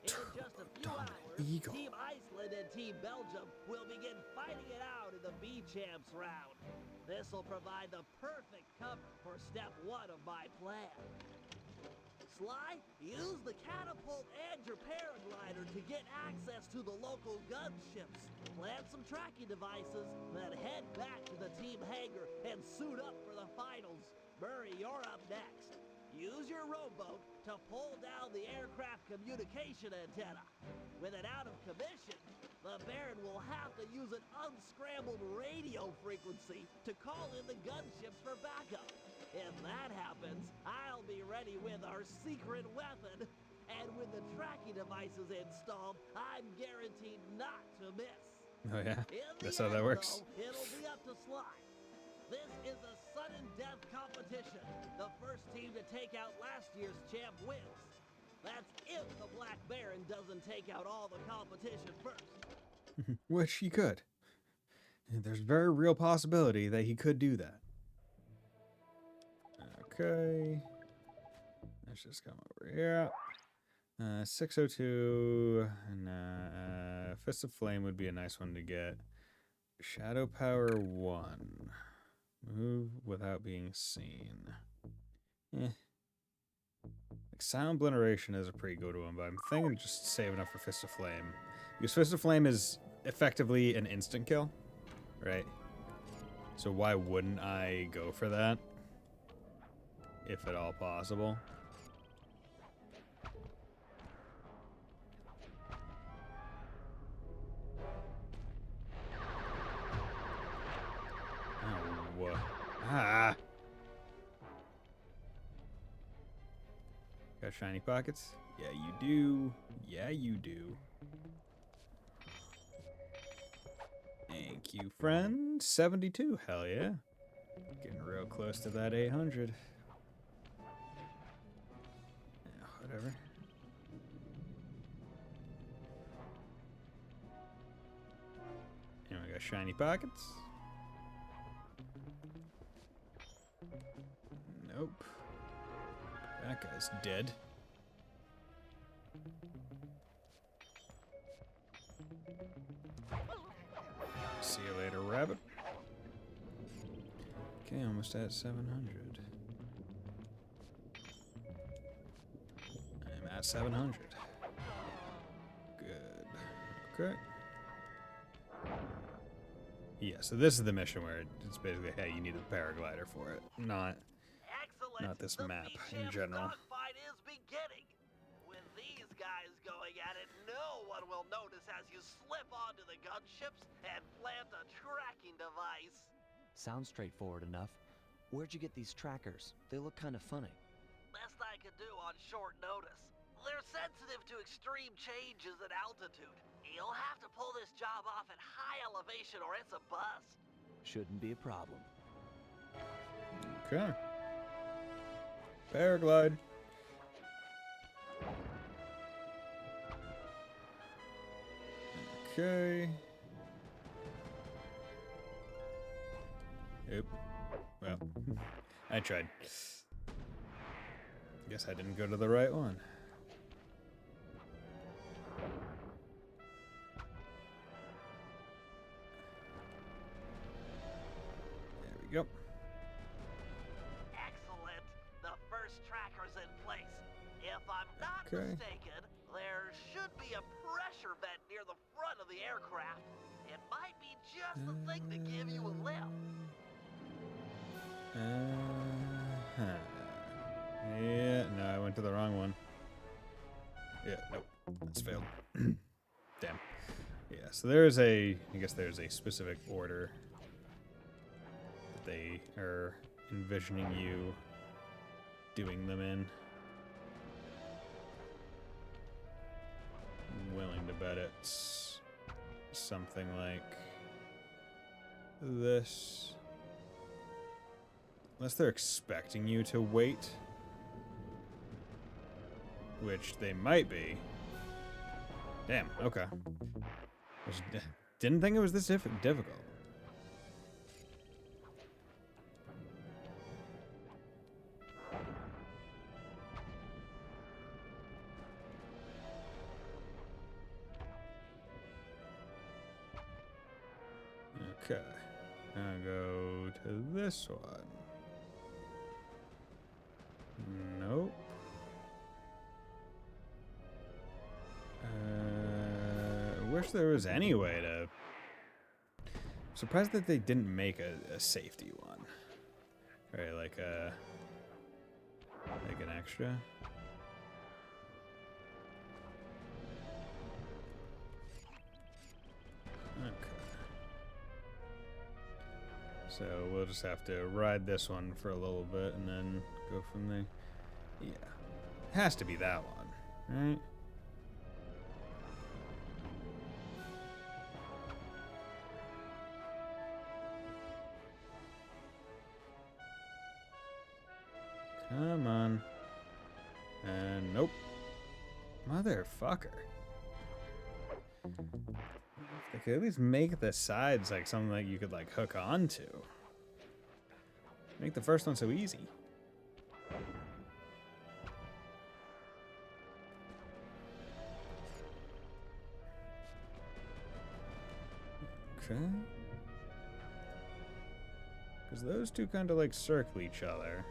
In just a few hours, Eagle. Team Iceland and Team Belgium will begin fighting it out in the B-Champs round. This will provide the perfect cover for step 1 of my plan. Sly, use the catapult and your paraglider to get access to the local gunships. Plant some tracking devices, then head back to the team hangar and suit up for the finals. Murray, you're up next. Use your rowboat to pull down the aircraft communication antenna. With it out of commission, the Baron will have to use an unscrambled radio frequency to call in the gunships for backup. If that happens, I'll be ready with our secret weapon. And with the tracking devices installed, I'm guaranteed not to miss. Oh yeah, In the that's how that end, works. though, it'll be up to Sly. This is a sudden death competition. The first team to take out last year's champ wins. That's if the Black Baron doesn't take out all the competition first. Which he could. There's a very real possibility that he could do that. Okay. Let's just come over here. 602. And Fist of Flame would be a nice one to get. Shadow Power 1. Move without being seen. Like Sound Obliteration is a pretty good one, but I'm thinking just saving up for Fist of Flame. Because Fist of Flame is effectively an instant kill, right? So why wouldn't I go for that? If at all possible. Oh, ah! got shiny pockets? Yeah, you do. Yeah, you do. Thank you, friend. 72. Hell yeah. Getting real close to that 800. Yeah, whatever. And we got shiny pockets. Nope. That guy's dead. See you later, rabbit. Okay, almost at 700. I'm at 700. Good. Okay. Yeah, so this is the mission where it's basically, hey, you need a paraglider for it, not this The map Beach in Champs general. dogfight is beginning. With these guys going at it, no one will notice as you slip onto the gunships and plant a tracking device. Sounds straightforward enough. Where'd you get these trackers? They look kind of funny. Best I could do on short notice. They're sensitive to extreme changes in altitude. You'll have to pull this job off at high elevation or it's a bust. Shouldn't be a problem. Okay. Paraglide. Okay. Yep. Well, I tried. Guess I didn't go to the right one. There we go. Excellent. The first tracker's in place. If I'm not Okay. mistaken, there should be a pressure vent near the front of the aircraft. It might be just the thing to give you a lift. Uh-huh. Yeah, no, I went to the wrong one. Yeah, nope. That's failed. Damn. Yeah, so there's I guess there's a specific order that they are envisioning you doing them in. I'm willing to bet it's something like this. Unless they're expecting you to wait. Which they might be. Damn, okay. Didn't think it was this difficult. Okay. I'll go to this one. Nope. I wish there was any way to... Surprised that they didn't make a safety one. Right, like an extra. Okay. So we'll just have to ride this one for a little bit and then go from there. Yeah. Has to be that one, right? Come on. And nope. Motherfucker. They could at least make the sides like something that you could like hook onto. Make the first one so easy. Okay. Because those two kind of like circle each other.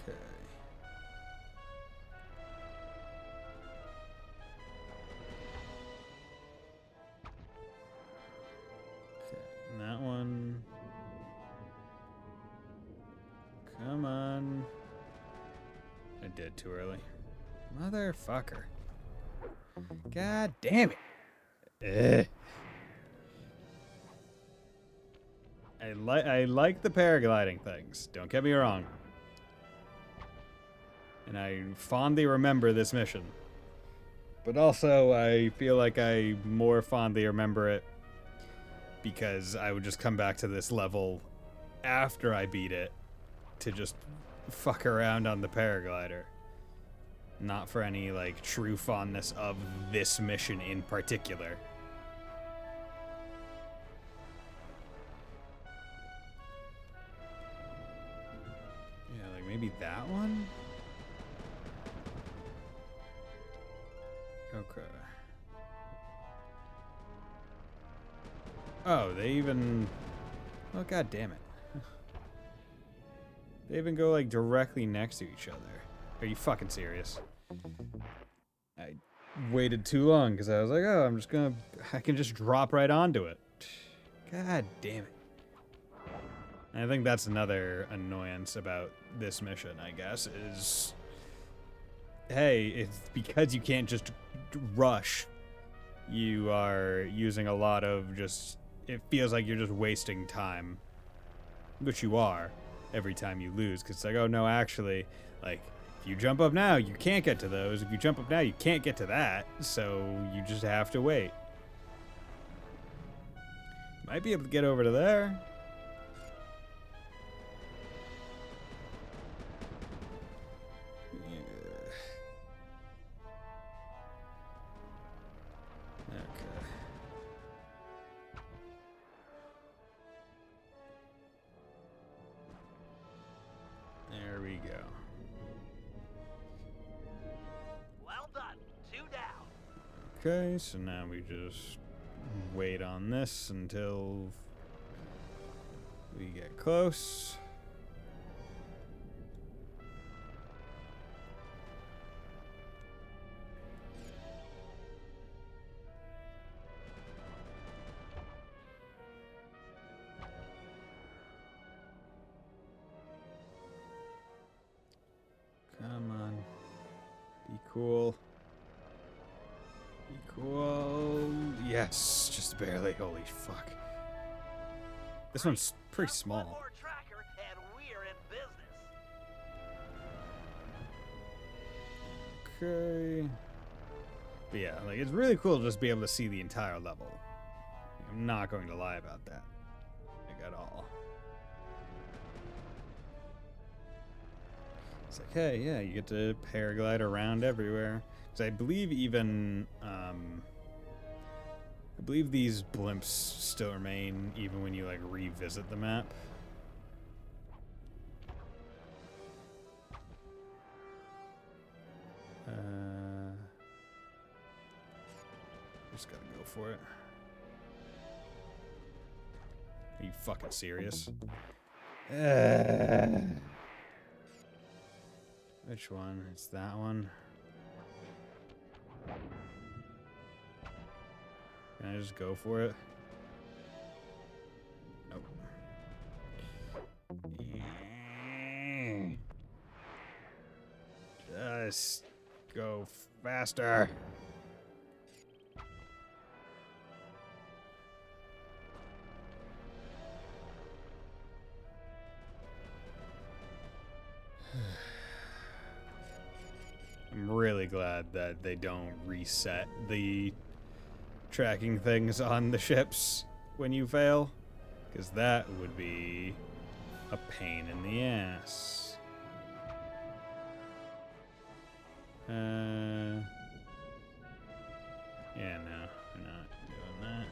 Okay. Okay, and that one. Come on. I did too early. Motherfucker. God damn it. Ugh. I like the paragliding things. Don't get me wrong. And I fondly remember this mission. But also, I feel like I more fondly remember it because I would just come back to this level after I beat it to just fuck around on the paraglider. Not for any, like, true fondness of this mission in particular. Yeah, like maybe that one? Okay. Oh, they even... Oh, god damn it. They even go, like, directly next to each other. Are you fucking serious? I waited too long because I was like, oh, I'm just gonna... I can just drop right onto it. God damn it. And I think that's another annoyance about this mission, I guess, is... Hey, it's because you can't just rush. You are using a lot of just... It feels like you're just wasting time. Which you are every time you lose. Because it's like, oh no, actually, like, if you jump up now, you can't get to those. If you jump up now, you can't get to that. So you just have to wait. Might be able to get over to there. There we go. Well done. 2 down. Okay, so now we just wait on this until we get close. Come on. Be cool. Be cool. Yes, just barely. Holy fuck. This one's pretty Just one small. more tracker and we're in business. Okay. But yeah, like, it's really cool to just be able to see the entire level. I'm not going to lie about that. Like, at all. It's like, hey, yeah, you get to paraglide around everywhere. Because I believe even, I believe these blimps still remain even when you, like, revisit the map. Just gotta go for it. Are you fucking serious? Which one? It's that one. Can I just go for it? Nope. Just go faster. I'm really glad that they don't reset the tracking things on the ships when you fail, because that would be a pain in the ass. Yeah, no, we're not doing that.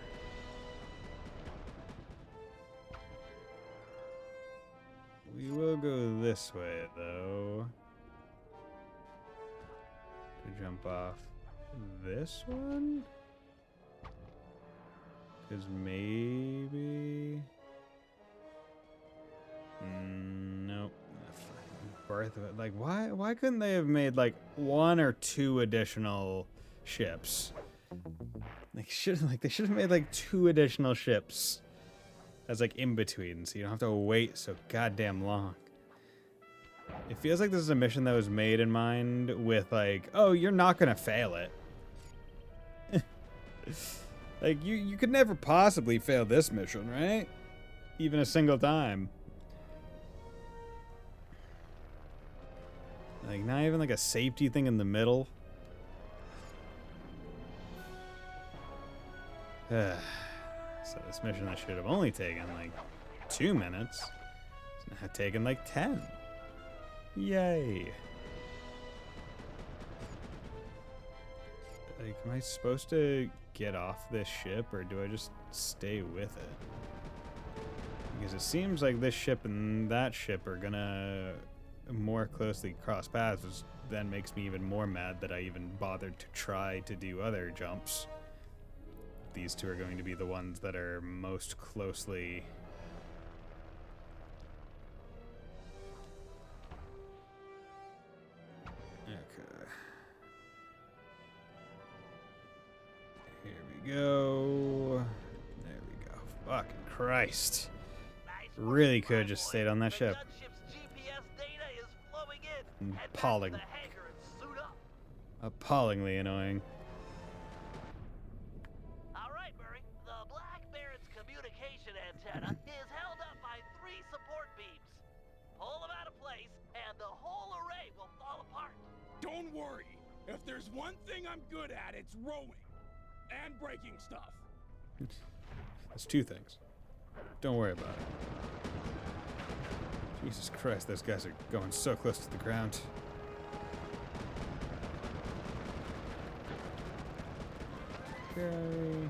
We will go this way, though. To jump off this one? Because maybe... Nope. Birth of it. Like, why couldn't they have made, like, 1 or 2 additional ships? They should have made, like, 2 additional ships as, like, in-between, so you don't have to wait so goddamn long. It feels like this is a mission that was made in mind with, like, oh, you're not gonna fail it. Like, you could never possibly fail this mission, right? Even a single time. Like, not even like a safety thing in the middle. So this mission that should have only taken like 2 minutes, it's now taken like 10. Yay. Like, am I supposed to get off this ship, or do I just stay with it? Because it seems like this ship and that ship are gonna more closely cross paths, which then makes me even more mad that I even bothered to try to do other jumps. These two are going to be the ones that are most closely... Okay. Here we go. There we go. Fucking Christ. Really could have just stayed on that ship. Appalling. Appallingly annoying. Alright, Murray. The Black Baron's communication antenna is held up by 3 support beams. Pull them out of place, and the whole array will fall apart. Don't worry. If there's one thing I'm good at, it's rowing. And breaking stuff. That's 2 things. Don't worry about it. Jesus Christ, those guys are going so close to the ground. Okay.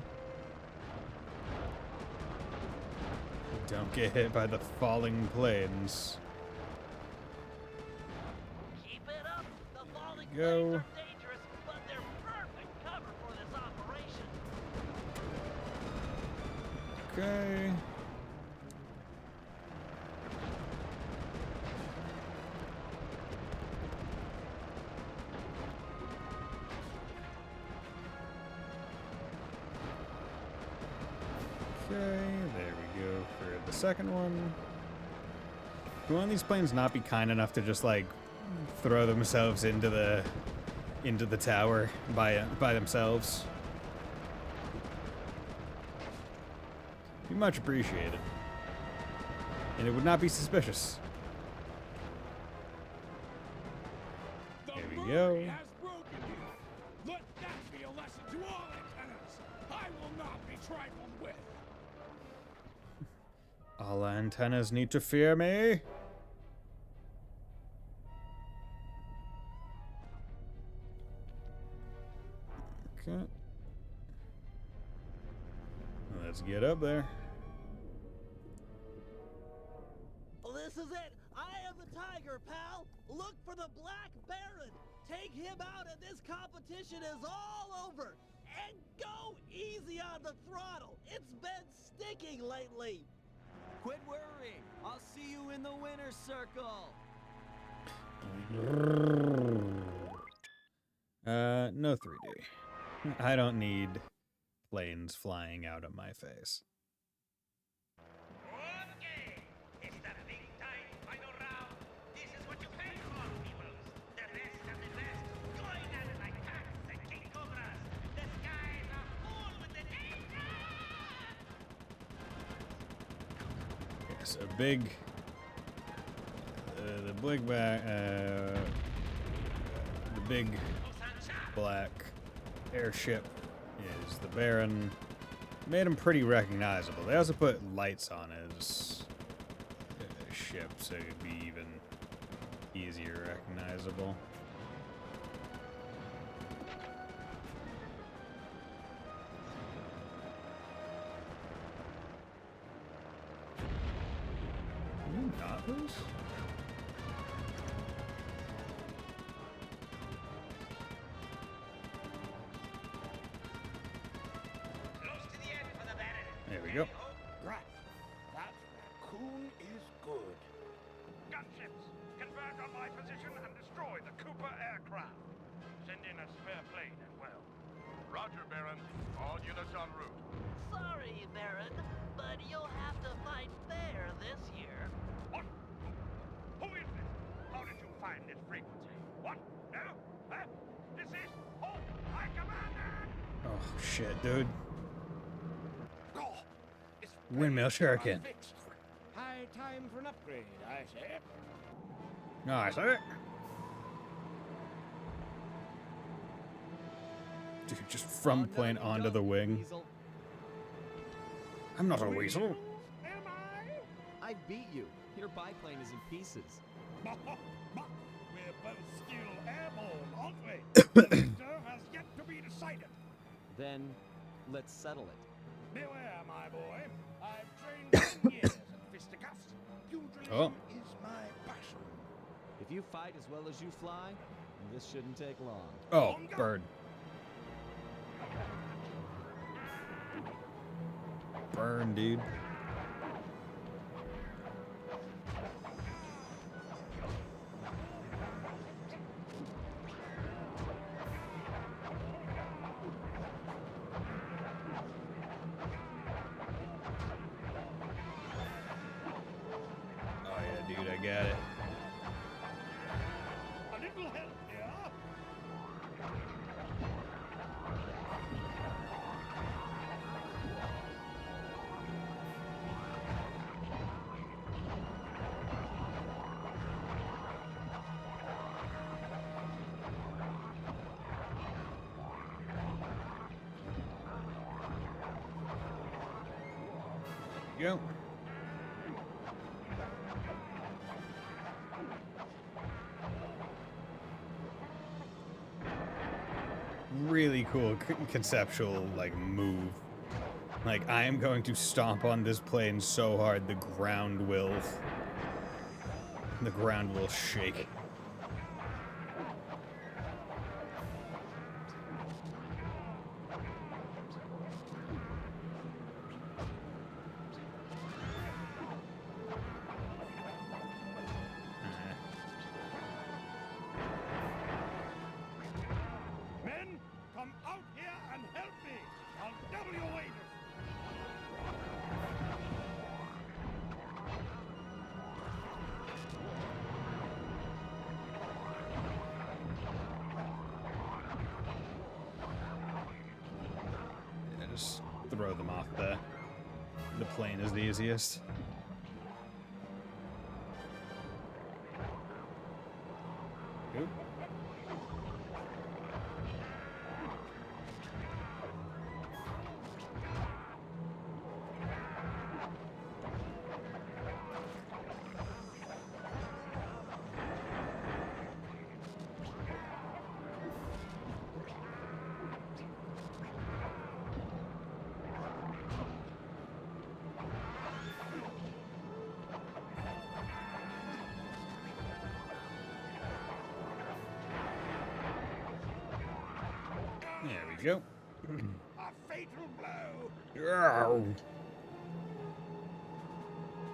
Don't get hit by the falling planes. Keep it up. The falling Go. planes are dangerous, but they're perfect cover for this operation. Okay. Okay, there we go for the second one. Can one of these planes not be kind enough to just like throw themselves into the tower by themselves? Be much appreciated. And it would not be suspicious. There we go. Has broken you. Let that be a lesson to all antennas. I will not be trifled with. All antennas need to fear me. Okay. Let's get up there. This is it. I am the tiger, pal. Look for the Black Baron. Take him out and this competition is all over. And go easy on the throttle. It's been sticking lately. Quit worrying. I'll see you in the winner's circle. No 3D. I don't need planes flying out of my face. Okay, it's the big time final round. This is what you pay for, peoples. The best of the best, going at it like cats and king cobras. The skies are full with the danger. Yes, a big... the big black airship is the Baron. Made him pretty recognizable. They also put lights on his ship so it'd be even easier recognizable. Can you not lose? Close to the end for the Baron. There we go. Right. That raccoon is good. Gunships, converge on my position and destroy the Cooper aircraft. Send in a spare plane as well. Roger, Baron. All units en route. Sorry, Baron, but you'll have to fight fair this year. What? Who is this? How did you find this frequency? What? No? Huh? This is... Oh, my commander! Oh, shit, dude. Oh, it's Windmill shuriken. fixed. High time for an upgrade, I say. Nice, eh? Dude, just from Oh, no, plane you onto don't, the you wing. weasel. I'm not a weasel. Am I? I beat you. Your biplane is in pieces. We're both still airborne, aren't we? The victor has yet to be decided. Then, let's settle it. Beware, my boy. I've trained 10 years at fisticuffs. Pugilism Oh. is my passion. If you fight as well as you fly, this shouldn't take long. Oh, bird. Burn, dude. Oh yeah, dude, I got it. A little help here. Go. Really cool conceptual like move. Like I am going to stomp on this plane so hard the ground will shake. Men, come out here and help me. I'll double your wages. Yeah, just throw them off the plane is the easiest. Oop. There we go. A fatal blow. Ow.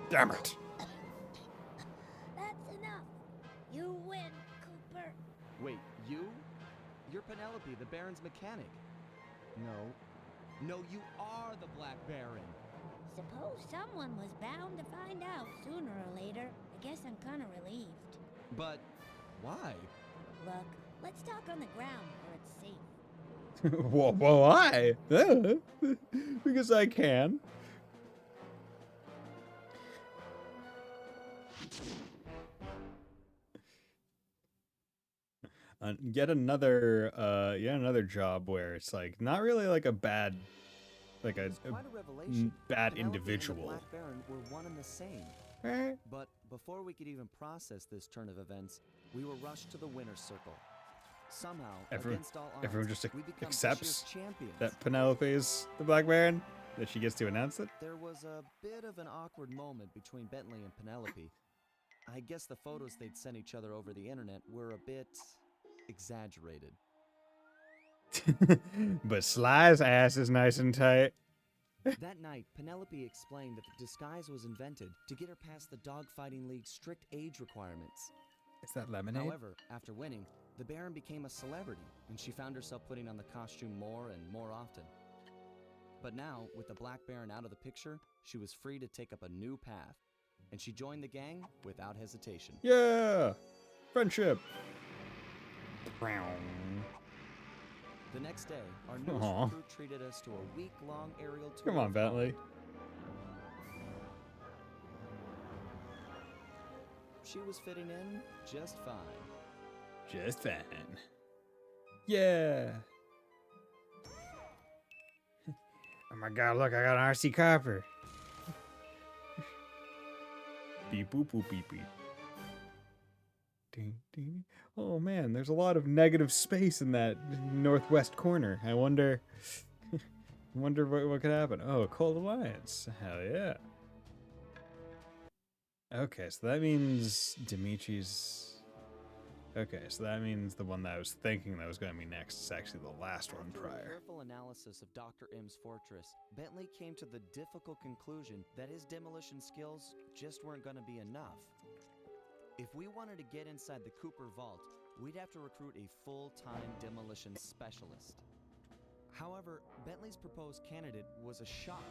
Damn it. That's enough. You win, Cooper. Wait, you? You're Penelope, the Baron's mechanic. No, you are the Black Baron. Suppose someone was bound to find out sooner or later. I guess I'm kind of relieved. But why? Look, let's talk on the ground where it's safe. Why? Because I can. Yet another job where it's like not really like a bad, like a Quite a revelation. bad Penelope and the individual. Black Baron were one and the same. Eh? But before we could even process this turn of events, we were rushed to the winner's circle. Somehow, against all odds, Everyone just we become accepts this year's champions. that Penelope is the Black Baron, that she gets to announce it. There was a bit of an awkward moment between Bentley and Penelope. I guess the photos they'd sent each other over the internet were a bit exaggerated. But Sly's ass is nice and tight. That night, Penelope explained that the disguise was invented to get her past the Dogfighting League's strict age requirements. Is that lemonade? However, after winning, the Baron became a celebrity, and she found herself putting on the costume more and more often. But now, with the Black Baron out of the picture, she was free to take up a new path, and she joined the gang without hesitation. Yeah! Friendship! The next day, our newest Aw. recruit treated us to a week-long aerial tour. Come on, of Bentley. She was fitting in just fine. Just fine. Yeah. Oh my god, look, I got an RC copper. Beep boop boop beep beep. Ding, ding. Oh man, there's a lot of negative space in that northwest corner. I wonder what could happen. Oh, Cold Alliance. Hell yeah. Okay, so that means Dimitri's... Okay, so that means the one that I was thinking that was going to be next is actually the last one After a prior. careful analysis of Dr. M's fortress, Bentley came to the difficult conclusion that his demolition skills just weren't going to be enough. If we wanted to get inside the Cooper Vault, we'd have to recruit a full-time demolition specialist. However, Bentley's proposed candidate was a shock.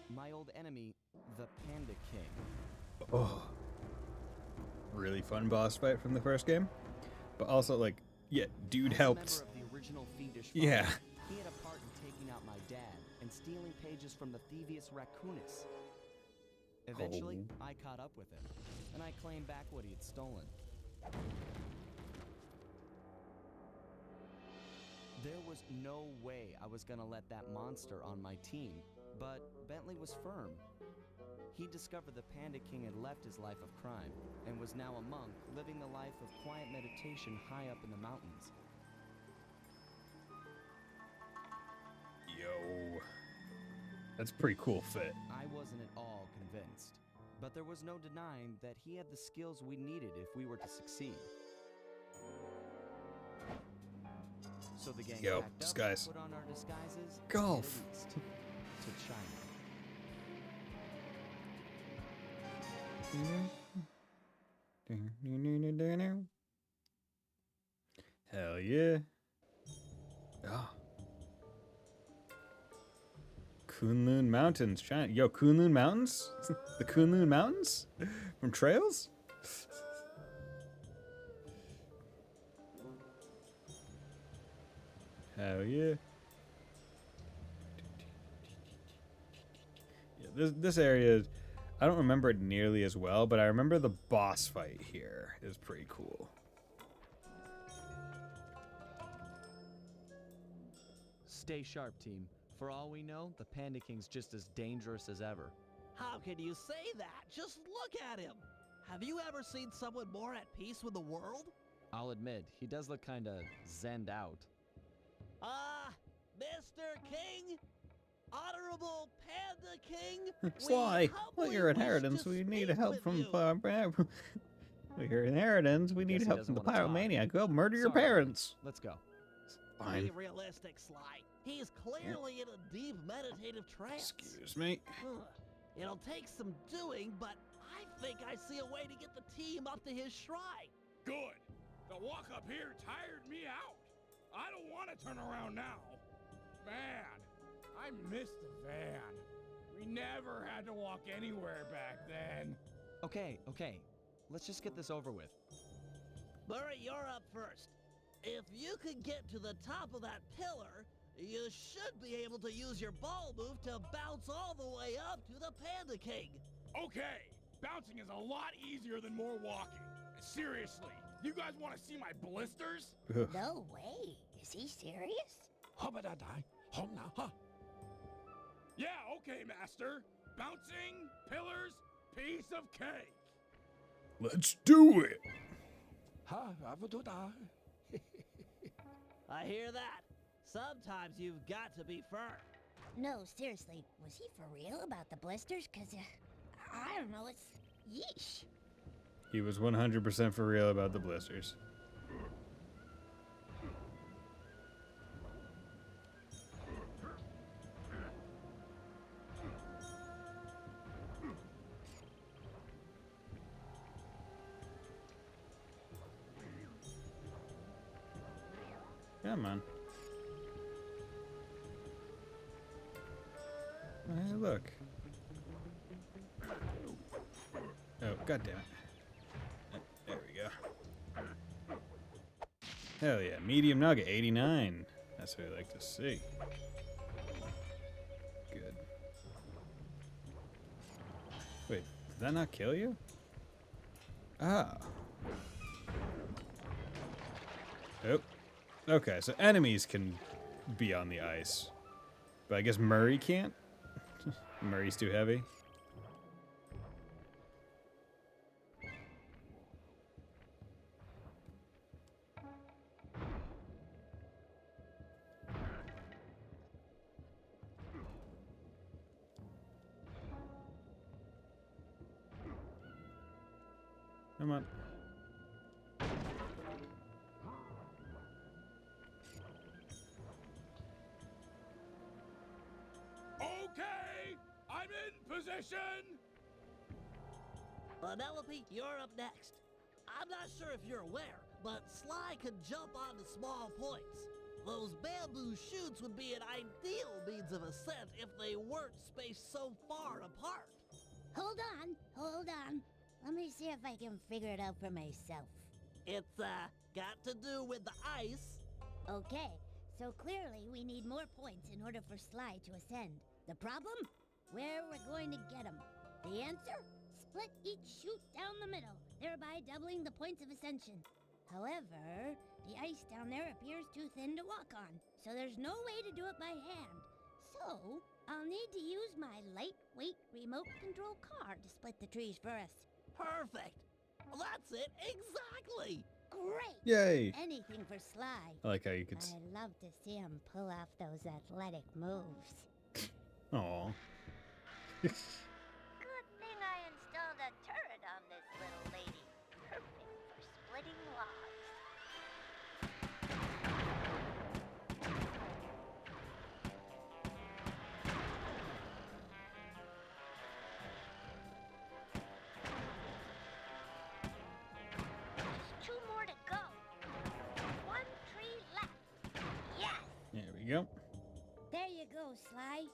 My old enemy, the Panda King. Oh. Really fun boss fight from the first game. But also, like, yeah, dude As helped. a member of the original fiendish Yeah. family, he had a part in taking out my dad and stealing pages from the Thievius Raccoonus. Eventually, I caught up with him, and I claimed back what he had stolen. There was no way I was gonna let that monster on my team, but Bentley was firm. He discovered the Panda King had left his life of crime and was now a monk living the life of quiet meditation high up in the mountains. Yo. That's a pretty cool fit. I wasn't at all convinced, but there was no denying that he had the skills we needed if we were to succeed. So the gang Yo, packed disguise. up, put on our disguises, Golf. and headed east to China. Hell yeah. Oh. Kunlun Mountains, China. Yo, Kunlun Mountains? The Kunlun Mountains? From Trails? Hell yeah. Yeah, this area, I don't remember it nearly as well, but I remember the boss fight here is pretty cool. Stay sharp, team. For all we know, the Panda King's just as dangerous as ever. How can you say that? Just look at him. Have you ever seen someone more at peace with the world? I'll admit, he does look kinda zenned out. Mr. King? Honorable Panda King? Sly, we with humbly your wish inheritance, to we speak need help with from you. with your inheritance, we need Guess he help doesn't from the wanna talk. pyromaniac. Go murder your Sorry, parents. Let's go. Fine. Be realistic, Sly. He's clearly in a deep meditative trance. Excuse me. It'll take some doing, but I think I see a way to get the team up to his shrine. Good. The walk up here tired me out. I don't want to turn around now. Man, I miss the van. We never had to walk anywhere back then. Okay. Let's just get this over with. Murray, you're up first. If you could get to the top of that pillar, you should be able to use your ball move to bounce all the way up to the Panda King. Okay, bouncing is a lot easier than more walking. Seriously, you guys want to see my blisters? No way. Is he serious? Hubba-da-die, hum-na-ha. Yeah, okay, master. Bouncing, pillars, piece of cake. Let's do it. I hear that. Sometimes you've got to be firm. No, seriously, was he for real about the blisters? Cause, I don't know, it's... yeesh. He was 100% for real about the blisters. Come on. Hey, look. Oh, god damn it. There we go. Hell yeah, medium nugget, 89. That's what I like to see. Good. Wait, did that not kill you? Ah. Oh. Okay, so enemies can be on the ice. But I guess Murray can't? Murray's too heavy. Come on. Okay, I'm in position. Penelope, you're up next. I'm not sure if you're aware, but Sly could jump onto small points. Those bamboo shoots would be an ideal means of ascent if they weren't spaced so far apart. Hold on. Let me see if I can figure it out for myself. It's, got to do with the ice. Okay, so clearly we need more points in order for Sly to ascend. The problem? Where we're going to get them. The answer? Split each chute down the middle, thereby doubling the points of ascension. However, the ice down there appears too thin to walk on, so there's no way to do it by hand. So, I'll need to use my lightweight remote control car to split the trees for us. Perfect. That's it, exactly. Great! Yay! Anything for Sly. I like how you could. I'd love to see him pull off those athletic moves. Aw. Good thing I installed a turret on this little lady. Perfect for splitting logs. Just 2 more to go. 1 tree left. Yes! There we go. There you go, Sly.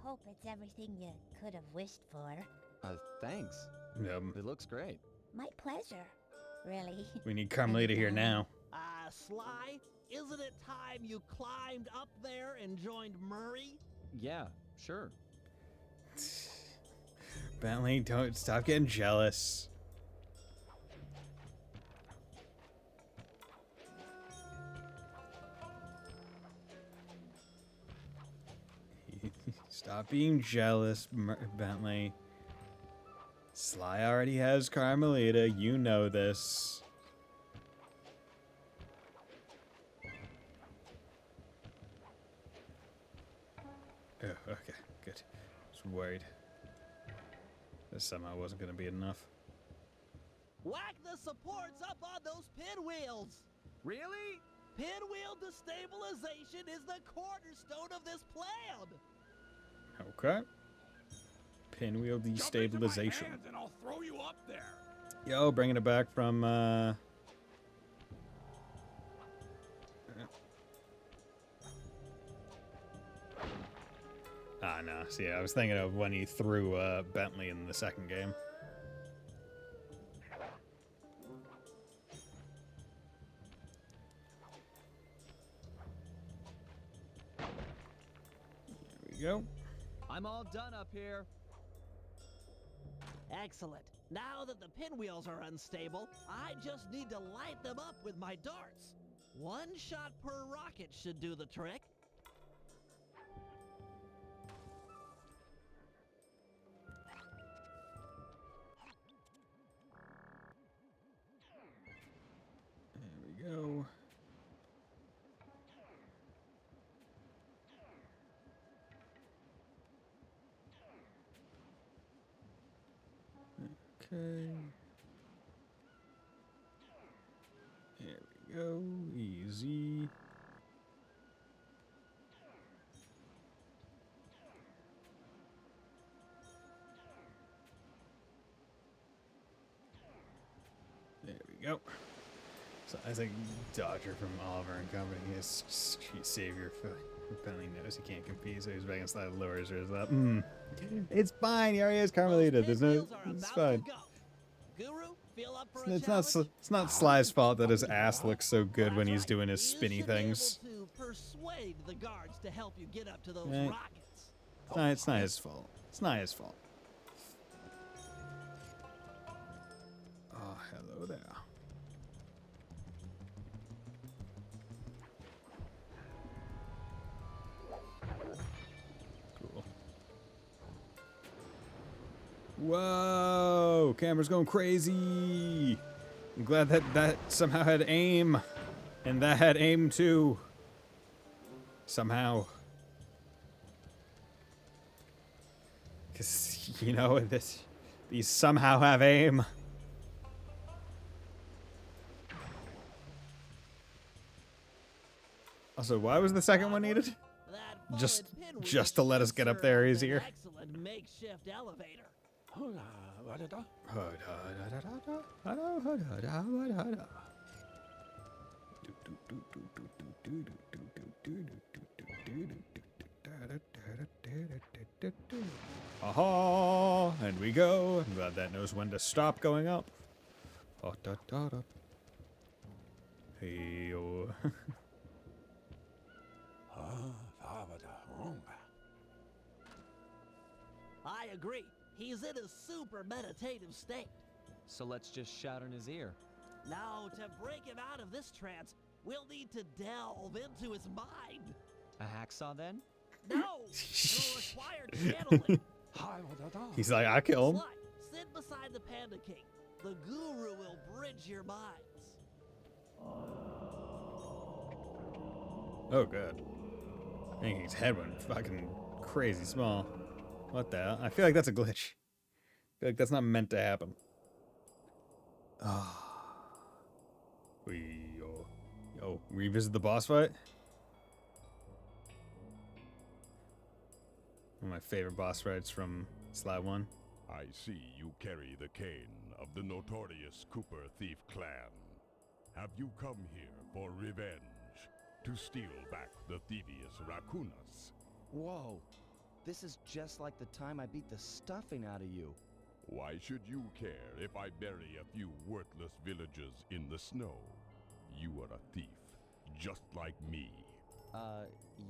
Hope it's everything you could have wished for. Thanks. It looks great. My pleasure. Really. We need Carmelita here now. Sly, isn't it time you climbed up there and joined Murray? Yeah, sure. Bentley, don't stop getting jealous. Stop being jealous, Bentley. Sly already has Carmelita. You know this. Oh, okay, good. Just worried. This somehow wasn't going to be enough. Whack the supports up on those pinwheels. Really? Pinwheel destabilization is the cornerstone of this plan. Okay. Pinwheel Jump into my destabilization. hands and I'll throw you up there. Yo, bringing it back from, Ah, no. See, I was thinking of when he threw Bentley in the second game. There we go. I'm all done up here. Excellent. Now that the pinwheels are unstable, I just need to light them up with my darts. 1 shot per rocket should do the trick. There we go. Okay. There we go. Easy. There we go. So I think Dodger from Oliver and Company is street savior. Bentley knows he can't compete, so he's making slight lures. Or is that? It's fine. He already has Carmelita. There's no. It's fine. Guru, feel up for It's not Sly's fault that his ass looks so good when he's doing his spinny things. You should be able to persuade the guards to help you get up to those Right. rockets. It's not his fault. It's not his fault. Oh, hello there. Cool. Whoa! Camera's going crazy! I'm glad that somehow had aim. And that had aim too. Somehow. Because, you know, these somehow have aim. Also, why was the second one needed? That Just- fallen pin just to let us get up there is easier. An excellent makeshift elevator. Aha! And we go. I'm glad that knows when to stop going up. Oh, da, da, da. Hey, oh. I agree. He's in a super meditative state. So let's just shout in his ear. Now, to break him out of this trance, we'll need to delve into his mind. A hacksaw then? No! It'll require channeling. He's like, I kill him. Sly, sit beside the Panda King. The guru will bridge your minds. Oh, good. I think his head went fucking crazy small. What the hell? I feel like that's a glitch. I feel like that's not meant to happen. Ah. Yo, revisit the boss fight? One of my favorite boss fights from Sly 1. I see you carry the cane of the notorious Cooper thief clan. Have you come here for revenge? To steal back the Thievius Raccoonus? Whoa. This is just like the time I beat the stuffing out of you. Why should you care if I bury a few worthless villagers in the snow? You are a thief, just like me.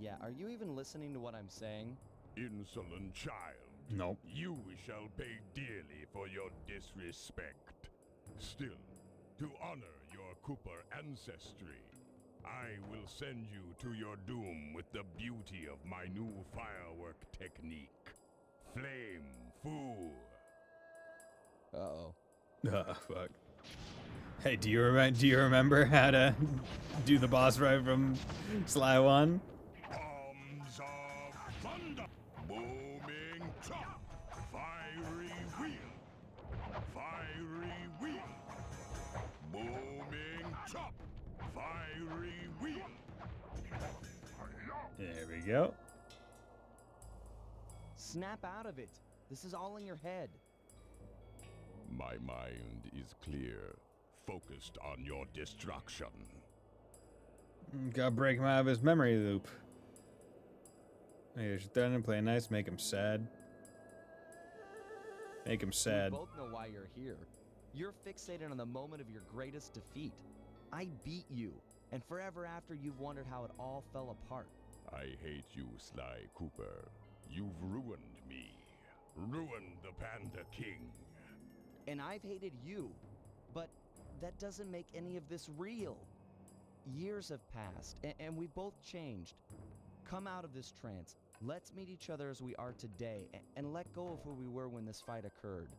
Yeah, are you even listening to what I'm saying? Insolent child. Nope. You shall pay dearly for your disrespect. Still, to honor your Cooper ancestry, I will send you to your doom with the beauty of my new firework technique. Flame Fu. Uh-oh. Fuck. Hey, do you remember how to do the boss fight from Sly 1? Arms of thunder. Booming chop. Fiery wheel. Fiery wheel. Booming chop. Fiery wheel. There we go. Snap out of it. This is all in your head. My mind is clear, focused on your destruction. Gotta break him out of his memory loop. Maybe I should threaten him, play nice, make him sad. Make him sad. We both know why you're here. You're fixated on the moment of your greatest defeat. I beat you, and forever after you've wondered how it all fell apart. I hate you, Sly Cooper. You've ruined me. Ruined the Panda King. And I've hated you, but that doesn't make any of this real. Years have passed, and we both changed. Come out of this trance. Let's meet each other as we are today, and let go of who we were when this fight occurred.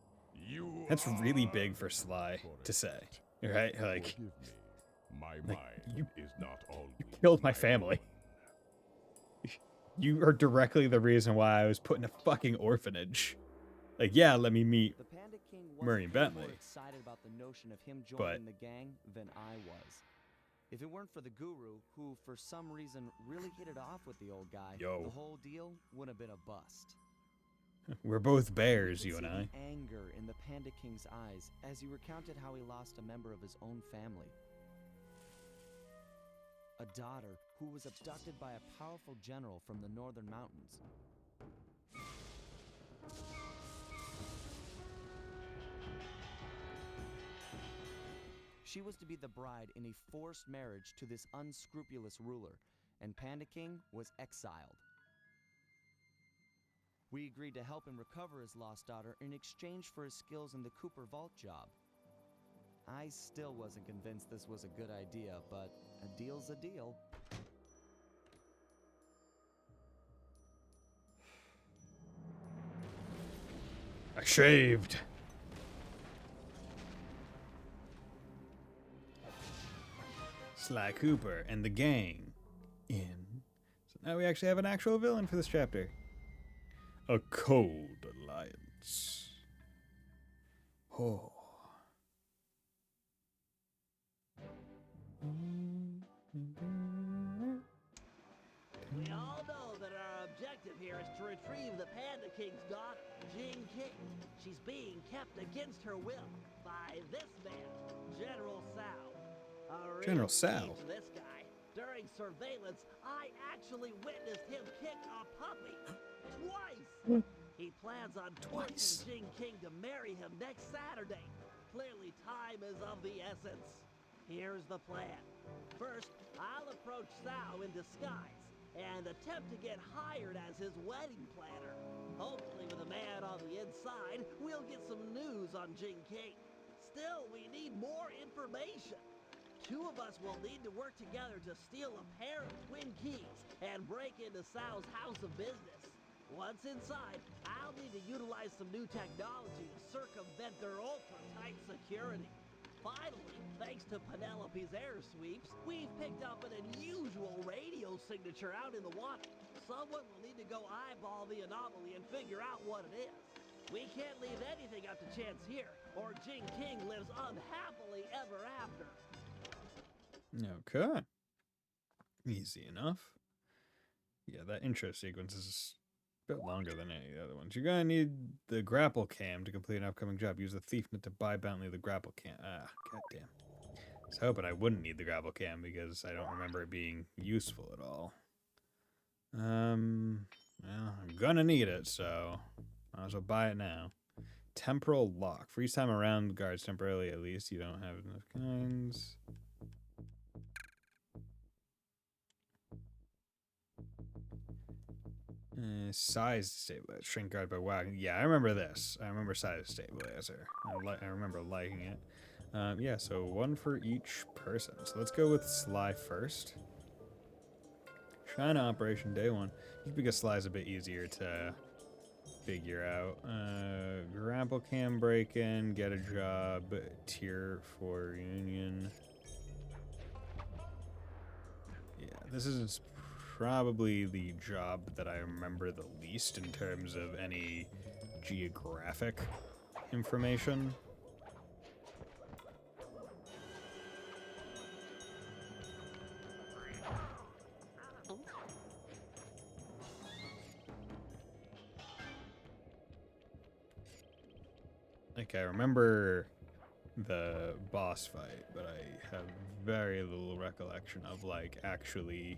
That's really big for Sly to say, right? Like, Forgive me. My like, mind you- is not always you killed my my family. own. You are directly the reason why I was put in a fucking orphanage. Like, yeah, let me meet. The Panda King Murray wasn't any Bentley. more excited about the notion of him But- joining the gang than I was. If it weren't for the guru, who for some reason really hit it off with the old guy, Yo. the whole deal would have been a bust. We're both bears, You you could and see I. the anger in the Panda King's eyes as he recounted how he lost a member of his own family. A daughter who was abducted by a powerful general from the northern mountains. She was to be the bride in a forced marriage to this unscrupulous ruler, and Panda King was exiled. We agreed to help him recover his lost daughter in exchange for his skills in the Cooper Vault job. I still wasn't convinced this was a good idea, but a deal's a deal. I shaved. Sly Cooper and the gang in. So now we actually have an actual villain for this chapter. A cold alliance. Oh. We all know that our objective here is to retrieve the Panda King's daughter, Jing King. She's being kept against her will by this man, General Sao. A General real Sao? peach, this guy. During surveillance, I actually witnessed him kick a puppy twice. He plans on forcing Jing King to marry him next Saturday. Clearly, time is of the essence. Here's the plan. First, I'll approach Sao in disguise and attempt to get hired as his wedding planner. Hopefully, with a man on the inside, we'll get some news on Jing King. Still, we need more information. Two of us will need to work together to steal a pair of twin keys and break into Sao's house of business. Once inside, I'll need to utilize some new technology to circumvent their ultra-tight security. Finally, thanks to Penelope's air sweeps, we've picked up an unusual radio signature out in the water. Someone will need to go eyeball the anomaly and figure out what it is. We can't leave anything up to chance here, or Jing King lives unhappily ever after. Okay. Easy enough. Yeah, that intro sequence is a bit longer than any of the other ones. You're gonna need the grapple cam to complete an upcoming job. Use the thief net to buy Bentley the grapple cam. Ah, goddamn. I was hoping I wouldn't need the grapple cam because I don't remember it being useful at all. Well, I'm gonna need it, so might as well buy it now. Temporal lock. Freeze time around the guards temporarily, at least. You don't have enough kinds. Size stabilizer. Shrink guard by wagging. Yeah, I remember this. I remember size stabilizer. I remember liking it. Yeah, so one for each person. So let's go with Sly first. China Operation Day 1. Just because Sly's a bit easier to figure out. Grapple cam break-in, get a job, tier 4 union. Yeah, this is probably the job that I remember the least in terms of any geographic information. Like, I remember the boss fight, but I have very little recollection of, like, actually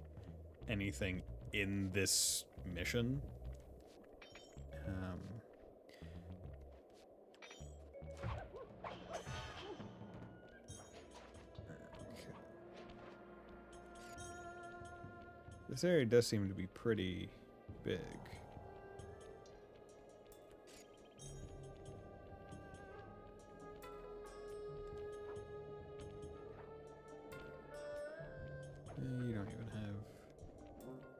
anything in this mission. Okay. This area does seem to be pretty big. You don't even have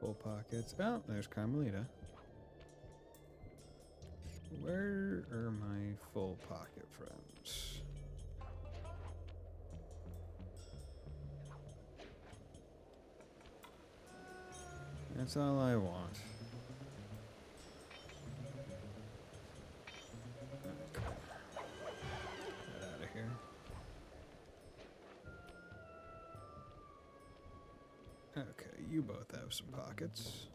full pockets. Oh, there's Carmelita. Where are my full pocket friends? That's all I want. Okay. Get out of here. Okay, you both have some pockets.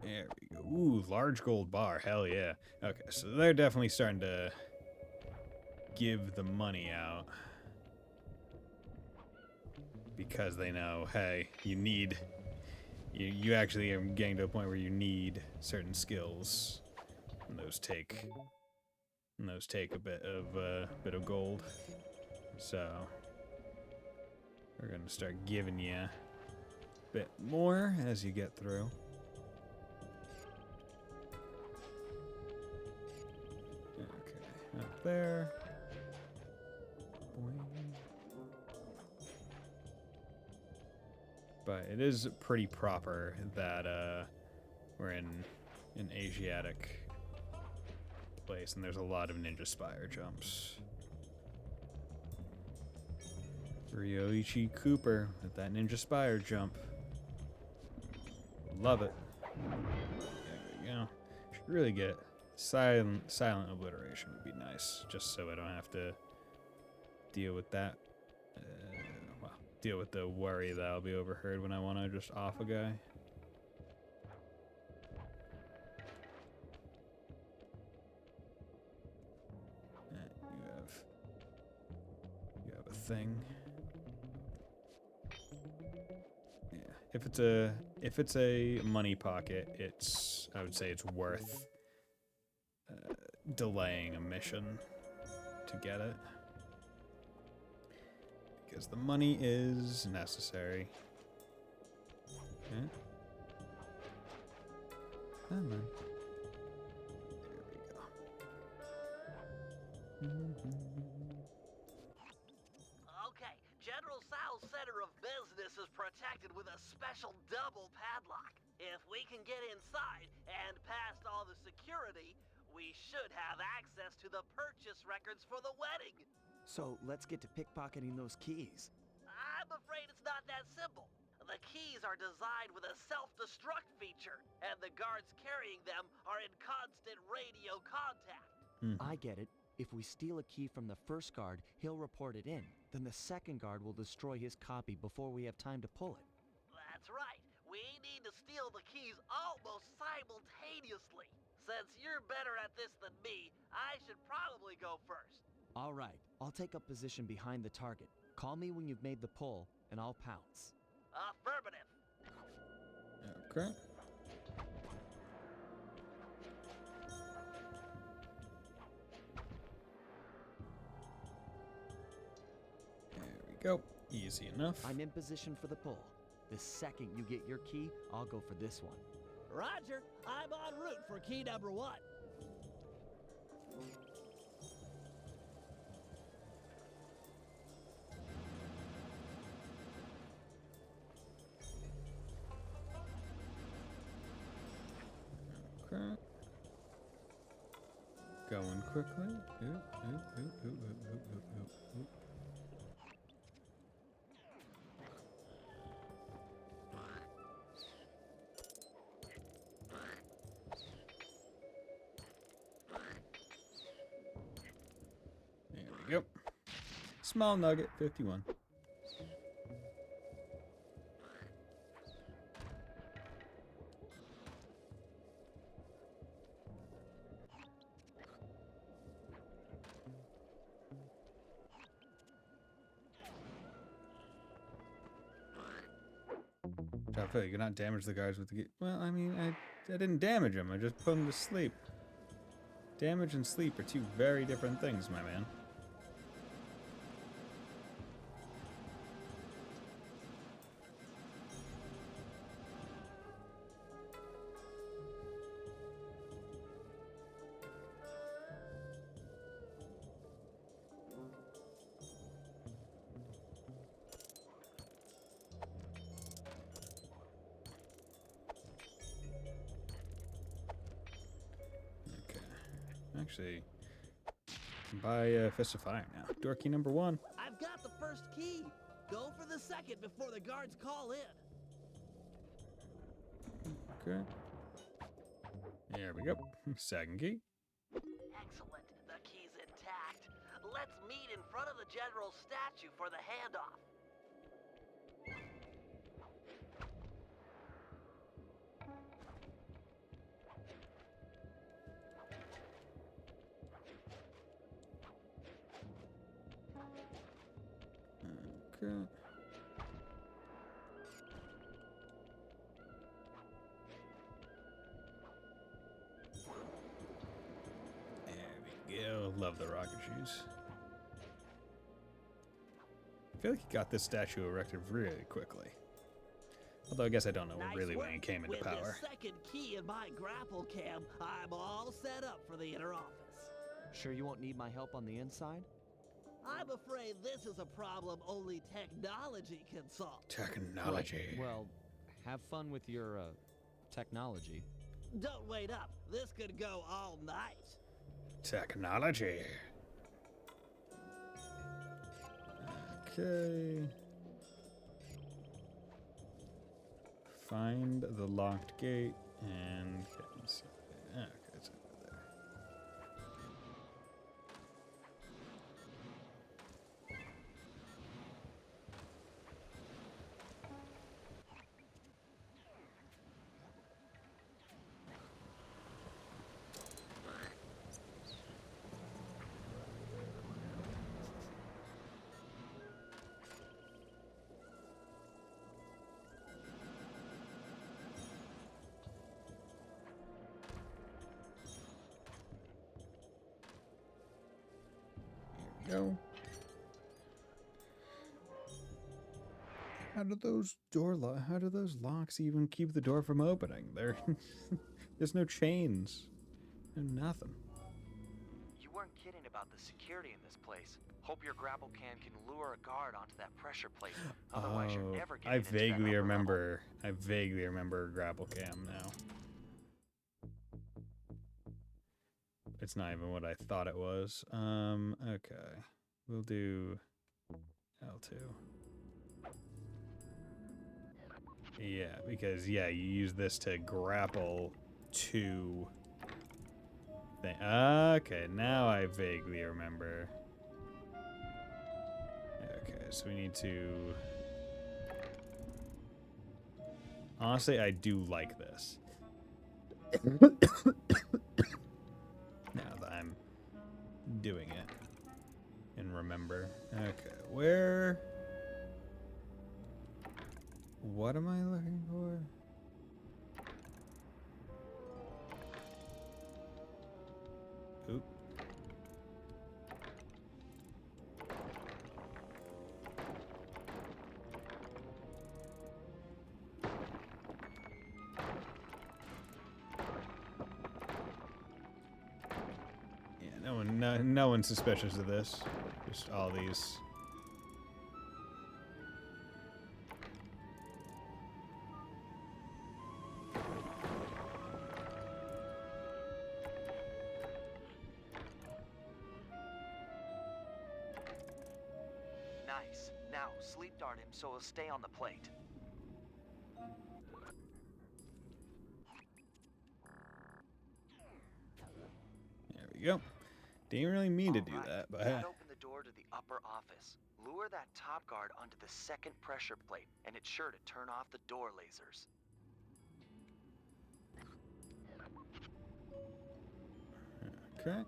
There we go. Ooh, large gold bar. Hell yeah. Okay, so they're definitely starting to give the money out. Because they know, hey, you actually are getting to a point where you need certain skills. And those take a bit of gold. So we're gonna start giving you a bit more as you get through. Okay, up there. Boing. But it is pretty proper that we're in an Asiatic place, and there's a lot of ninja spire jumps. Ryoichi Cooper with that ninja spire jump. Love it. There we go. Should really get silent obliteration would be nice, just so I don't have to deal with that. Well, deal with the worry that I'll be overheard when I want to just off a guy. You have a thing. Yeah, if it's a money pocket, I would say it's worth delaying a mission to get it, because the money is necessary. Okay. Come on. There we go. Okay, General Sal's center of business is protected with a special double padlock. If we can get inside and past all the security, we should have access to the purchase records for the wedding. So let's get to pickpocketing those keys. I'm afraid it's not that simple. The keys are designed with a self-destruct feature, and the guards carrying them are in constant radio contact. I get it. If we steal a key from the first guard, he'll report it in. Then the second guard will destroy his copy before we have time to pull it. That's right. We need to steal the keys almost simultaneously. Since you're better at this than me, I should probably go first. All right, I'll take up position behind the target. Call me when you've made the pull, and I'll pounce. Affirmative. Okay. There we go. Easy enough. I'm in position for the pull. The second you get your key, I'll go for this one. Roger. I'm en route for key number 1. Okay. Going quickly. Oop, oop, oop, oop, oop, oop, oop, oop, oop. There we go. Small nugget, 51. I feel like you're not damage the guards with the well, I mean, I didn't damage them. I just put them to sleep. Damage and sleep are two very different things, my man. Actually, buy a Fist of Fire now. Door key number 1. I've got the first key. Go for the second before the guards call in. Okay. There we go. Second key. Excellent. The key's intact. Let's meet in front of the general statue for the handoff. Okay. There we go. Love the rocket shoes. I feel like he got this statue erected really quickly. Although I guess I don't know Nice really when work. he came into With power. this second key in my grapple cam, I'm all set up for the inner office. Sure you won't need my help on the inside? I'm afraid this is a problem only technology can solve. Technology. Well, have fun with your, technology. Don't wait up. This could go all night. Technology. Okay. Find the locked gate and get inside. Okay, it's over there. Go. How do those locks even keep the door from opening? There's no chains. No nothing. You weren't kidding about the security in this place. Hope your grapple can lure a guard onto that pressure plate. Otherwise, you're never getting I into that vaguely upper remember. I vaguely remember grapple cam now. It's not even what I thought it was. Okay. We'll do L2. Yeah, because you use this to grapple to thing. Okay, now I vaguely remember. Okay, so we need to. Honestly, I do like this. Now that I'm doing it and remember. Okay, where? What am I looking for? Oop. Yeah, no one's suspicious of this. Just all these. Nice. Now, sleep dart him so he'll stay on the plate. There we go. Didn't really mean to do Alright, that, but that opened the door to the upper office. Lure that top guard onto the second pressure plate, and it's sure to turn off the door lasers. okay.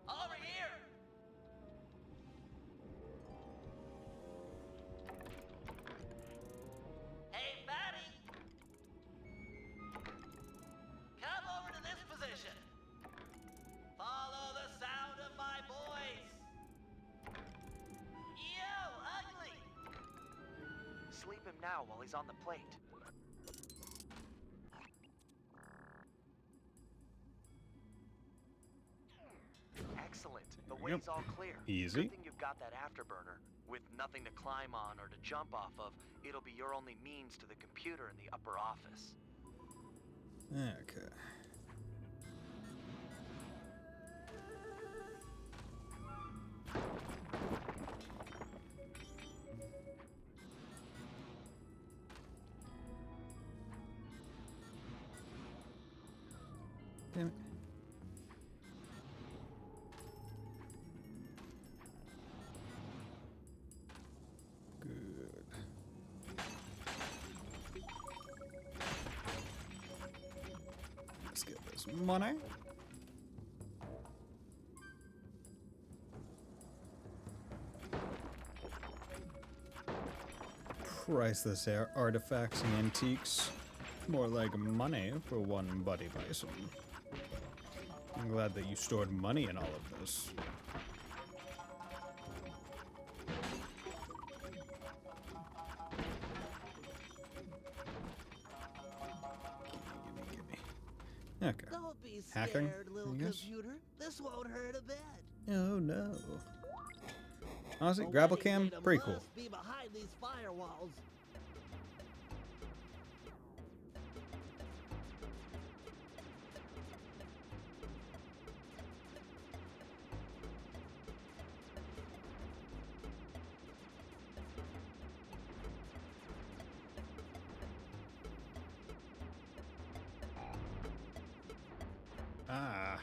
Over here! Hey, Fatty! Come over to this position. Follow the sound of my voice. Yo, ugly! Sleep him now while he's on the plate. Excellent. The way's all clear. Easy. Good thing you've got that afterburner. With nothing to climb on or to jump off of, it'll be your only means to the computer in the upper office. Okay. Damn it. this money. Priceless artifacts and antiques. More like money for one Buddy Bison. I'm glad that you stored money in all of this. Gimme. Okay. Don't be Hacking, scared, little I guess? computer. This won't hurt a bit. Oh no. Honestly, A grapple wedding cam, datum pretty cool. must be behind these firewalls. Ah.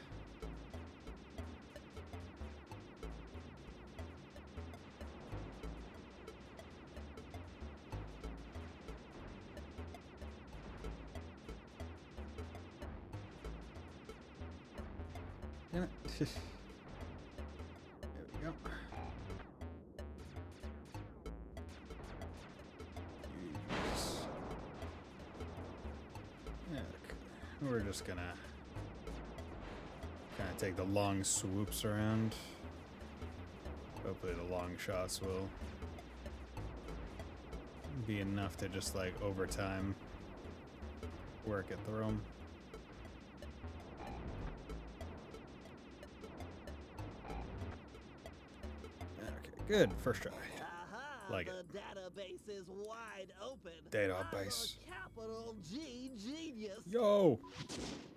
Damn it. There we go. Jeez. Okay. We're just gonna kind of take the long swoops around. Hopefully the long shots will be enough to just like over time work it through them. Okay, good. First try. Aha, Like the it. database is wide open. Database. I'm a capital G genius. Yo!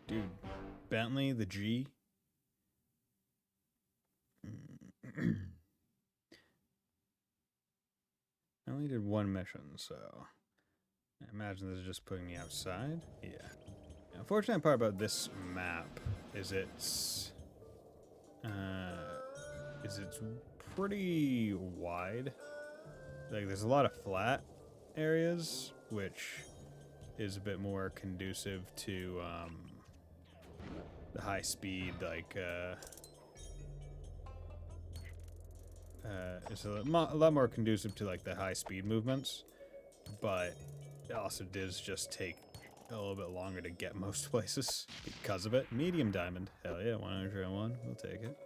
Dude, Bentley, the G. I only did one mission, so I imagine this is just putting me outside. Yeah. The unfortunate part about this map is it's pretty wide. Like there's a lot of flat areas, which is a bit more conducive to the high speed, like it's a lot more conducive to like the high speed movements, but it also does just take a little bit longer to get most places because of it. Medium diamond, hell yeah, 101, we'll take it.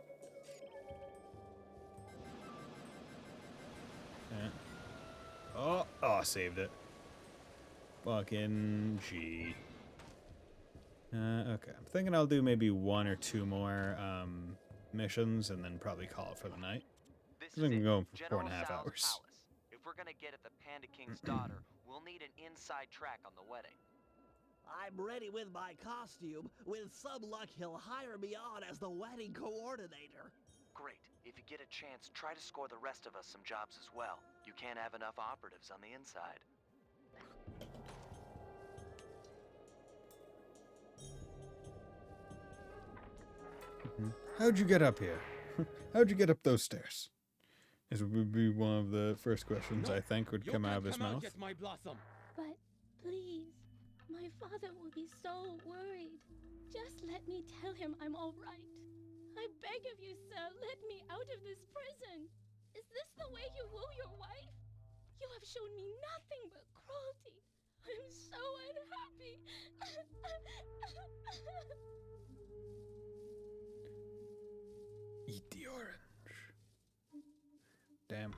Yeah. Oh, saved it. Fucking G. Okay, I'm thinking I'll do maybe one or two more missions and then probably call it for the night. This I think is I'm it, going for General 4.5 Sal's hours. Palace. If we're gonna get at the Panda King's daughter, we'll need an inside track on the wedding. I'm ready with my costume. With some luck, he'll hire me on as the wedding coordinator. Great. If you get a chance, try to score the rest of us some jobs as well. You can't have enough operatives on the inside. How'd you get up here? How'd you get up those stairs? This would be one of the first questions I think would come out of his mouth. My blossom. But please, my father will be so worried. Just let me tell him I'm all right. I beg of you, sir, let me out of this prison. Is this the way you woo your wife? You have shown me nothing but cruelty. I'm so unhappy. Eat the orange. Damn.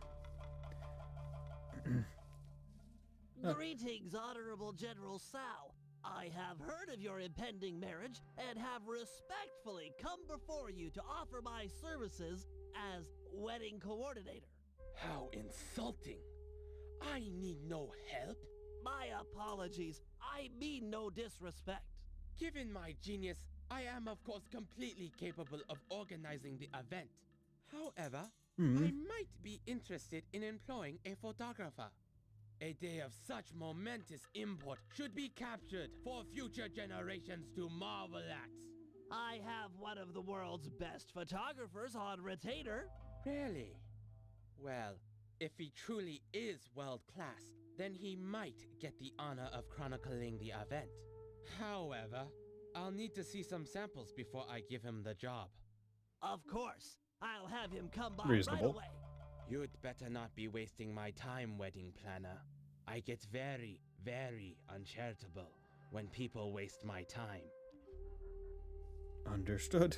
Greetings, Honorable General Sal. I have heard of your impending marriage and have respectfully come before you to offer my services as wedding coordinator. How insulting. I need no help. My apologies. I mean no disrespect. Given my genius, I am of course completely capable of organizing the event. However, I might be interested in employing a photographer. A day of such momentous import should be captured for future generations to marvel at. I have one of the world's best photographers on retainer. Really? Well, if he truly is world class, then he might get the honor of chronicling the event. However, I'll need to see some samples before I give him the job. Of course. I'll have him come by Reasonable. right away. You'd better not be wasting my time, wedding planner. I get very, very uncharitable when people waste my time. Understood.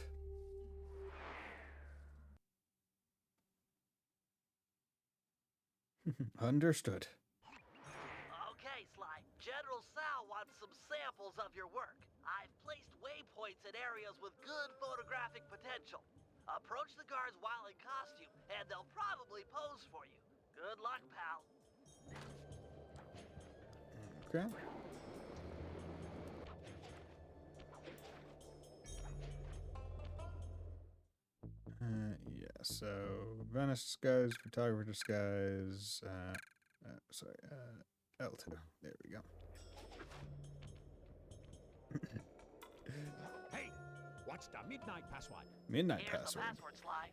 Understood. Okay, Sly. General Sal wants some samples of your work. I've placed waypoints in areas with good photographic potential. Approach the guards while in costume, and they'll probably pose for you. Good luck, pal. Okay. Yeah, so Venice disguise, photographer disguise, sorry, L2. There we go. Hey, what's the midnight password? Midnight Here's password. the password, Sly.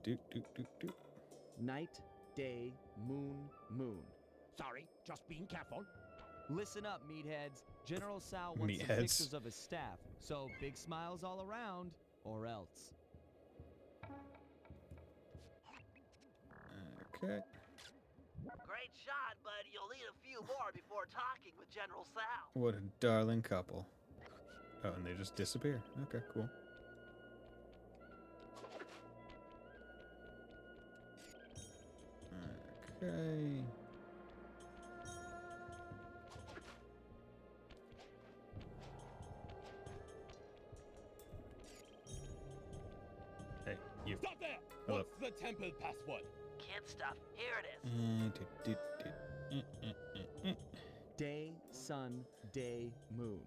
Doot. Night, day, moon, moon. Sorry, just being careful. Listen up, meatheads. General Sal wants some Meatheads. pictures of his staff, so big smiles all around, or else. Okay. Great shot, but you'll need a few more before talking with General Sal. What a darling couple. Oh, and they just disappear. Okay, cool. Okay. Hey, you. Stop there! Hello. What's the temple password? Kid stuff. Here it is. Day, sun, day, moon.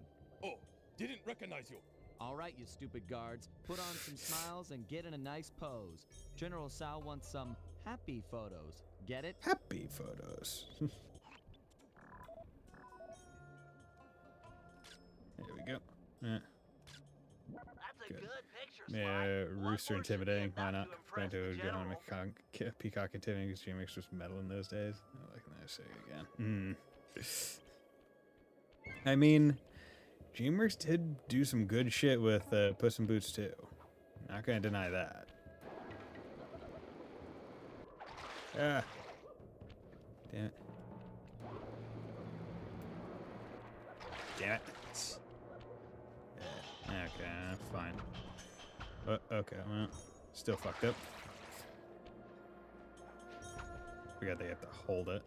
Oh, didn't recognize you. All right, you stupid guards. Put on some smiles and get in a nice pose. General Sal wants some happy photos. Get it? Happy photos. There we go. That's a Good. good picture, Sly. Yeah, What rooster more should be intimidating. Why enough not? to impress Banto the John general? Peacock intimidating because Jimmy was metal in those days. Oh, like I say it again. I mean, Dreamers did do some good shit with Puss in Boots too. Not gonna deny that. Ah. Damn it. Damn it. Okay, fine. Okay, well, still fucked up. Forgot they have to hold it.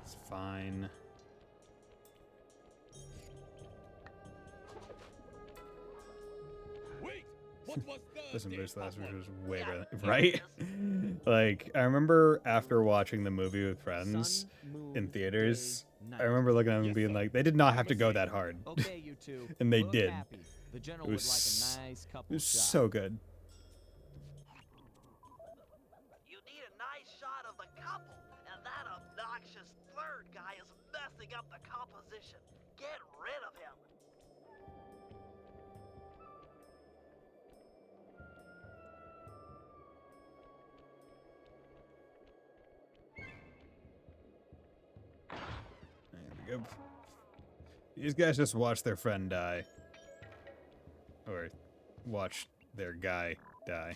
It's fine. Wait, what was the Listen, day Boost last week password? was way Yeah, better, here right? it Like, I remember after watching the movie with friends Sun, moon, in theaters, day, I night. remember looking at them and Yes, being sir. like, they did not have I'm to go listening. that hard. Okay, you two. And they look did. Happy. The general It would was like a nice It couple was shot. so good. You need a nice shot of the couple, and that obnoxious third guy is messing up the composition. Get rid of him. There we go. These guys just watched their friend die. Or watch their guy die.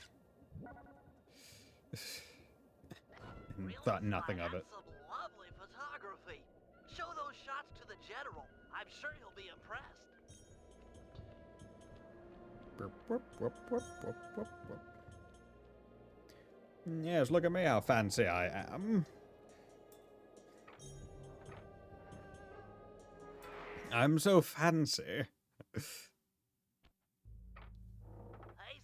And Really, thought nothing Sly, of it. that's some lovely photography. Show those shots to the general. I'm sure he'll be impressed. Burp, burp, burp, burp, burp, burp, burp. Yes, look at me, how fancy I am. I'm so fancy. Hey,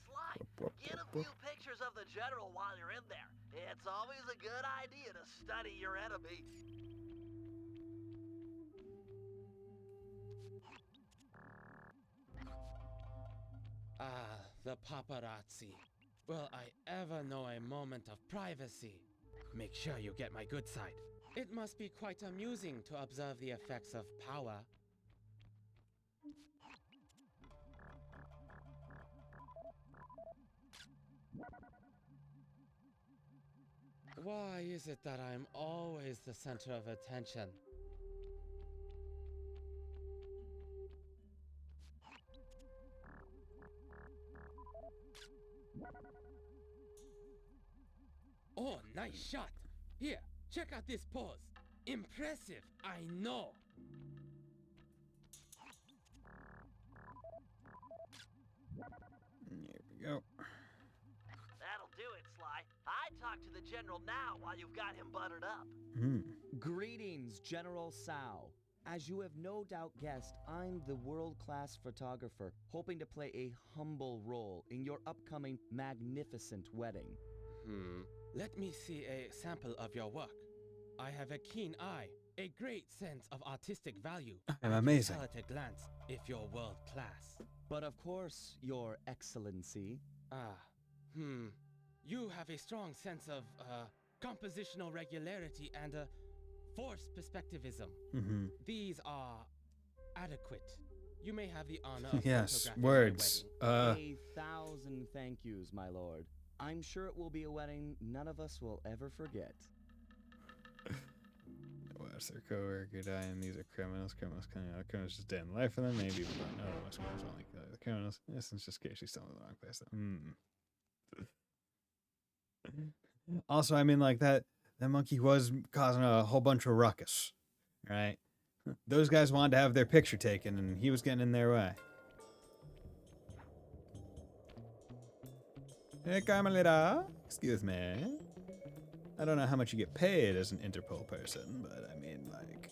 Sly, get a few pictures of the general while you're in there. It's always a good idea to study your enemy. Ah, the paparazzi. Will I ever know a moment of privacy? Make sure you get my good side. It must be quite amusing to observe the effects of power. Why is it that I'm always the center of attention? Oh, nice shot. Here, check out this pose. Impressive, I know. Here we go. That'll do it, Sly. I talk to the General now while you've got him buttered up. Greetings, General Sao. As you have no doubt guessed, I'm the world-class photographer, hoping to play a humble role in your upcoming magnificent wedding. Let me see a sample of your work. I have a keen eye, a great sense of artistic value. I'm I can amazing. tell at a glance if you're world class. But of course, Your Excellency. You have a strong sense of compositional regularity and force perspectivism. These are adequate. You may have the honor of Yes, photographing my words. wedding. 1,000 thank yous, my lord. I'm sure it will be a wedding none of us will ever forget. Watch their coworker die, and these are criminals. Criminals coming out. Criminals just dead in life for them. Maybe, but no, most criminals only kill the criminals. This is just in case she's still in the wrong place. Also, I mean, like that monkey was causing a whole bunch of ruckus, right? Those guys wanted to have their picture taken, and he was getting in their way. Hey, Carmelita. Excuse me. I don't know how much you get paid as an Interpol person, but I mean, like,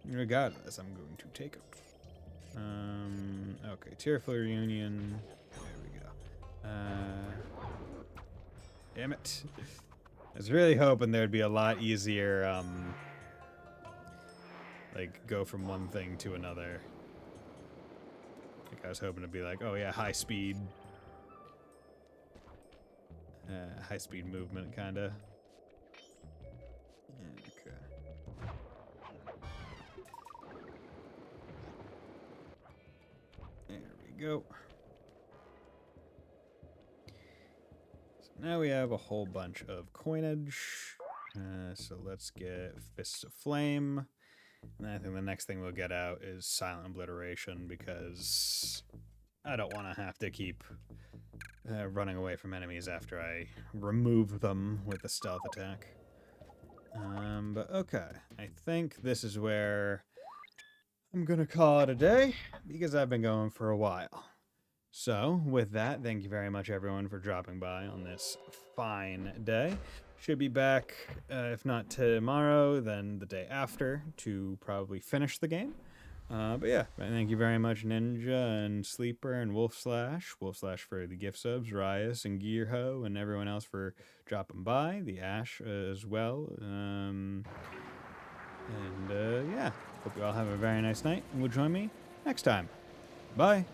regardless, I'm going to take it. Okay, tearful reunion. There we go. Damn it. I was really hoping there'd be a lot easier, like, go from one thing to another. Like, I was hoping to be like, oh yeah, high speed movement, kinda. Okay. There we go. So now we have a whole bunch of coinage. So let's get Fists of Flame. And I think the next thing we'll get out is Silent Obliteration, because I don't want to have to keep running away from enemies after I remove them with a stealth attack. But okay, I think this is where I'm gonna call it a day, because I've been going for a while. So, with that, thank you very much everyone for dropping by on this fine day. Should be back, if not tomorrow, then the day after, to probably finish the game. But yeah, thank you very much, Ninja and Sleeper and Wolf Slash for the gift subs, Rias and Gearho, and everyone else for dropping by, the Ash as well. Yeah, hope you all have a very nice night, and will join me next time. Bye!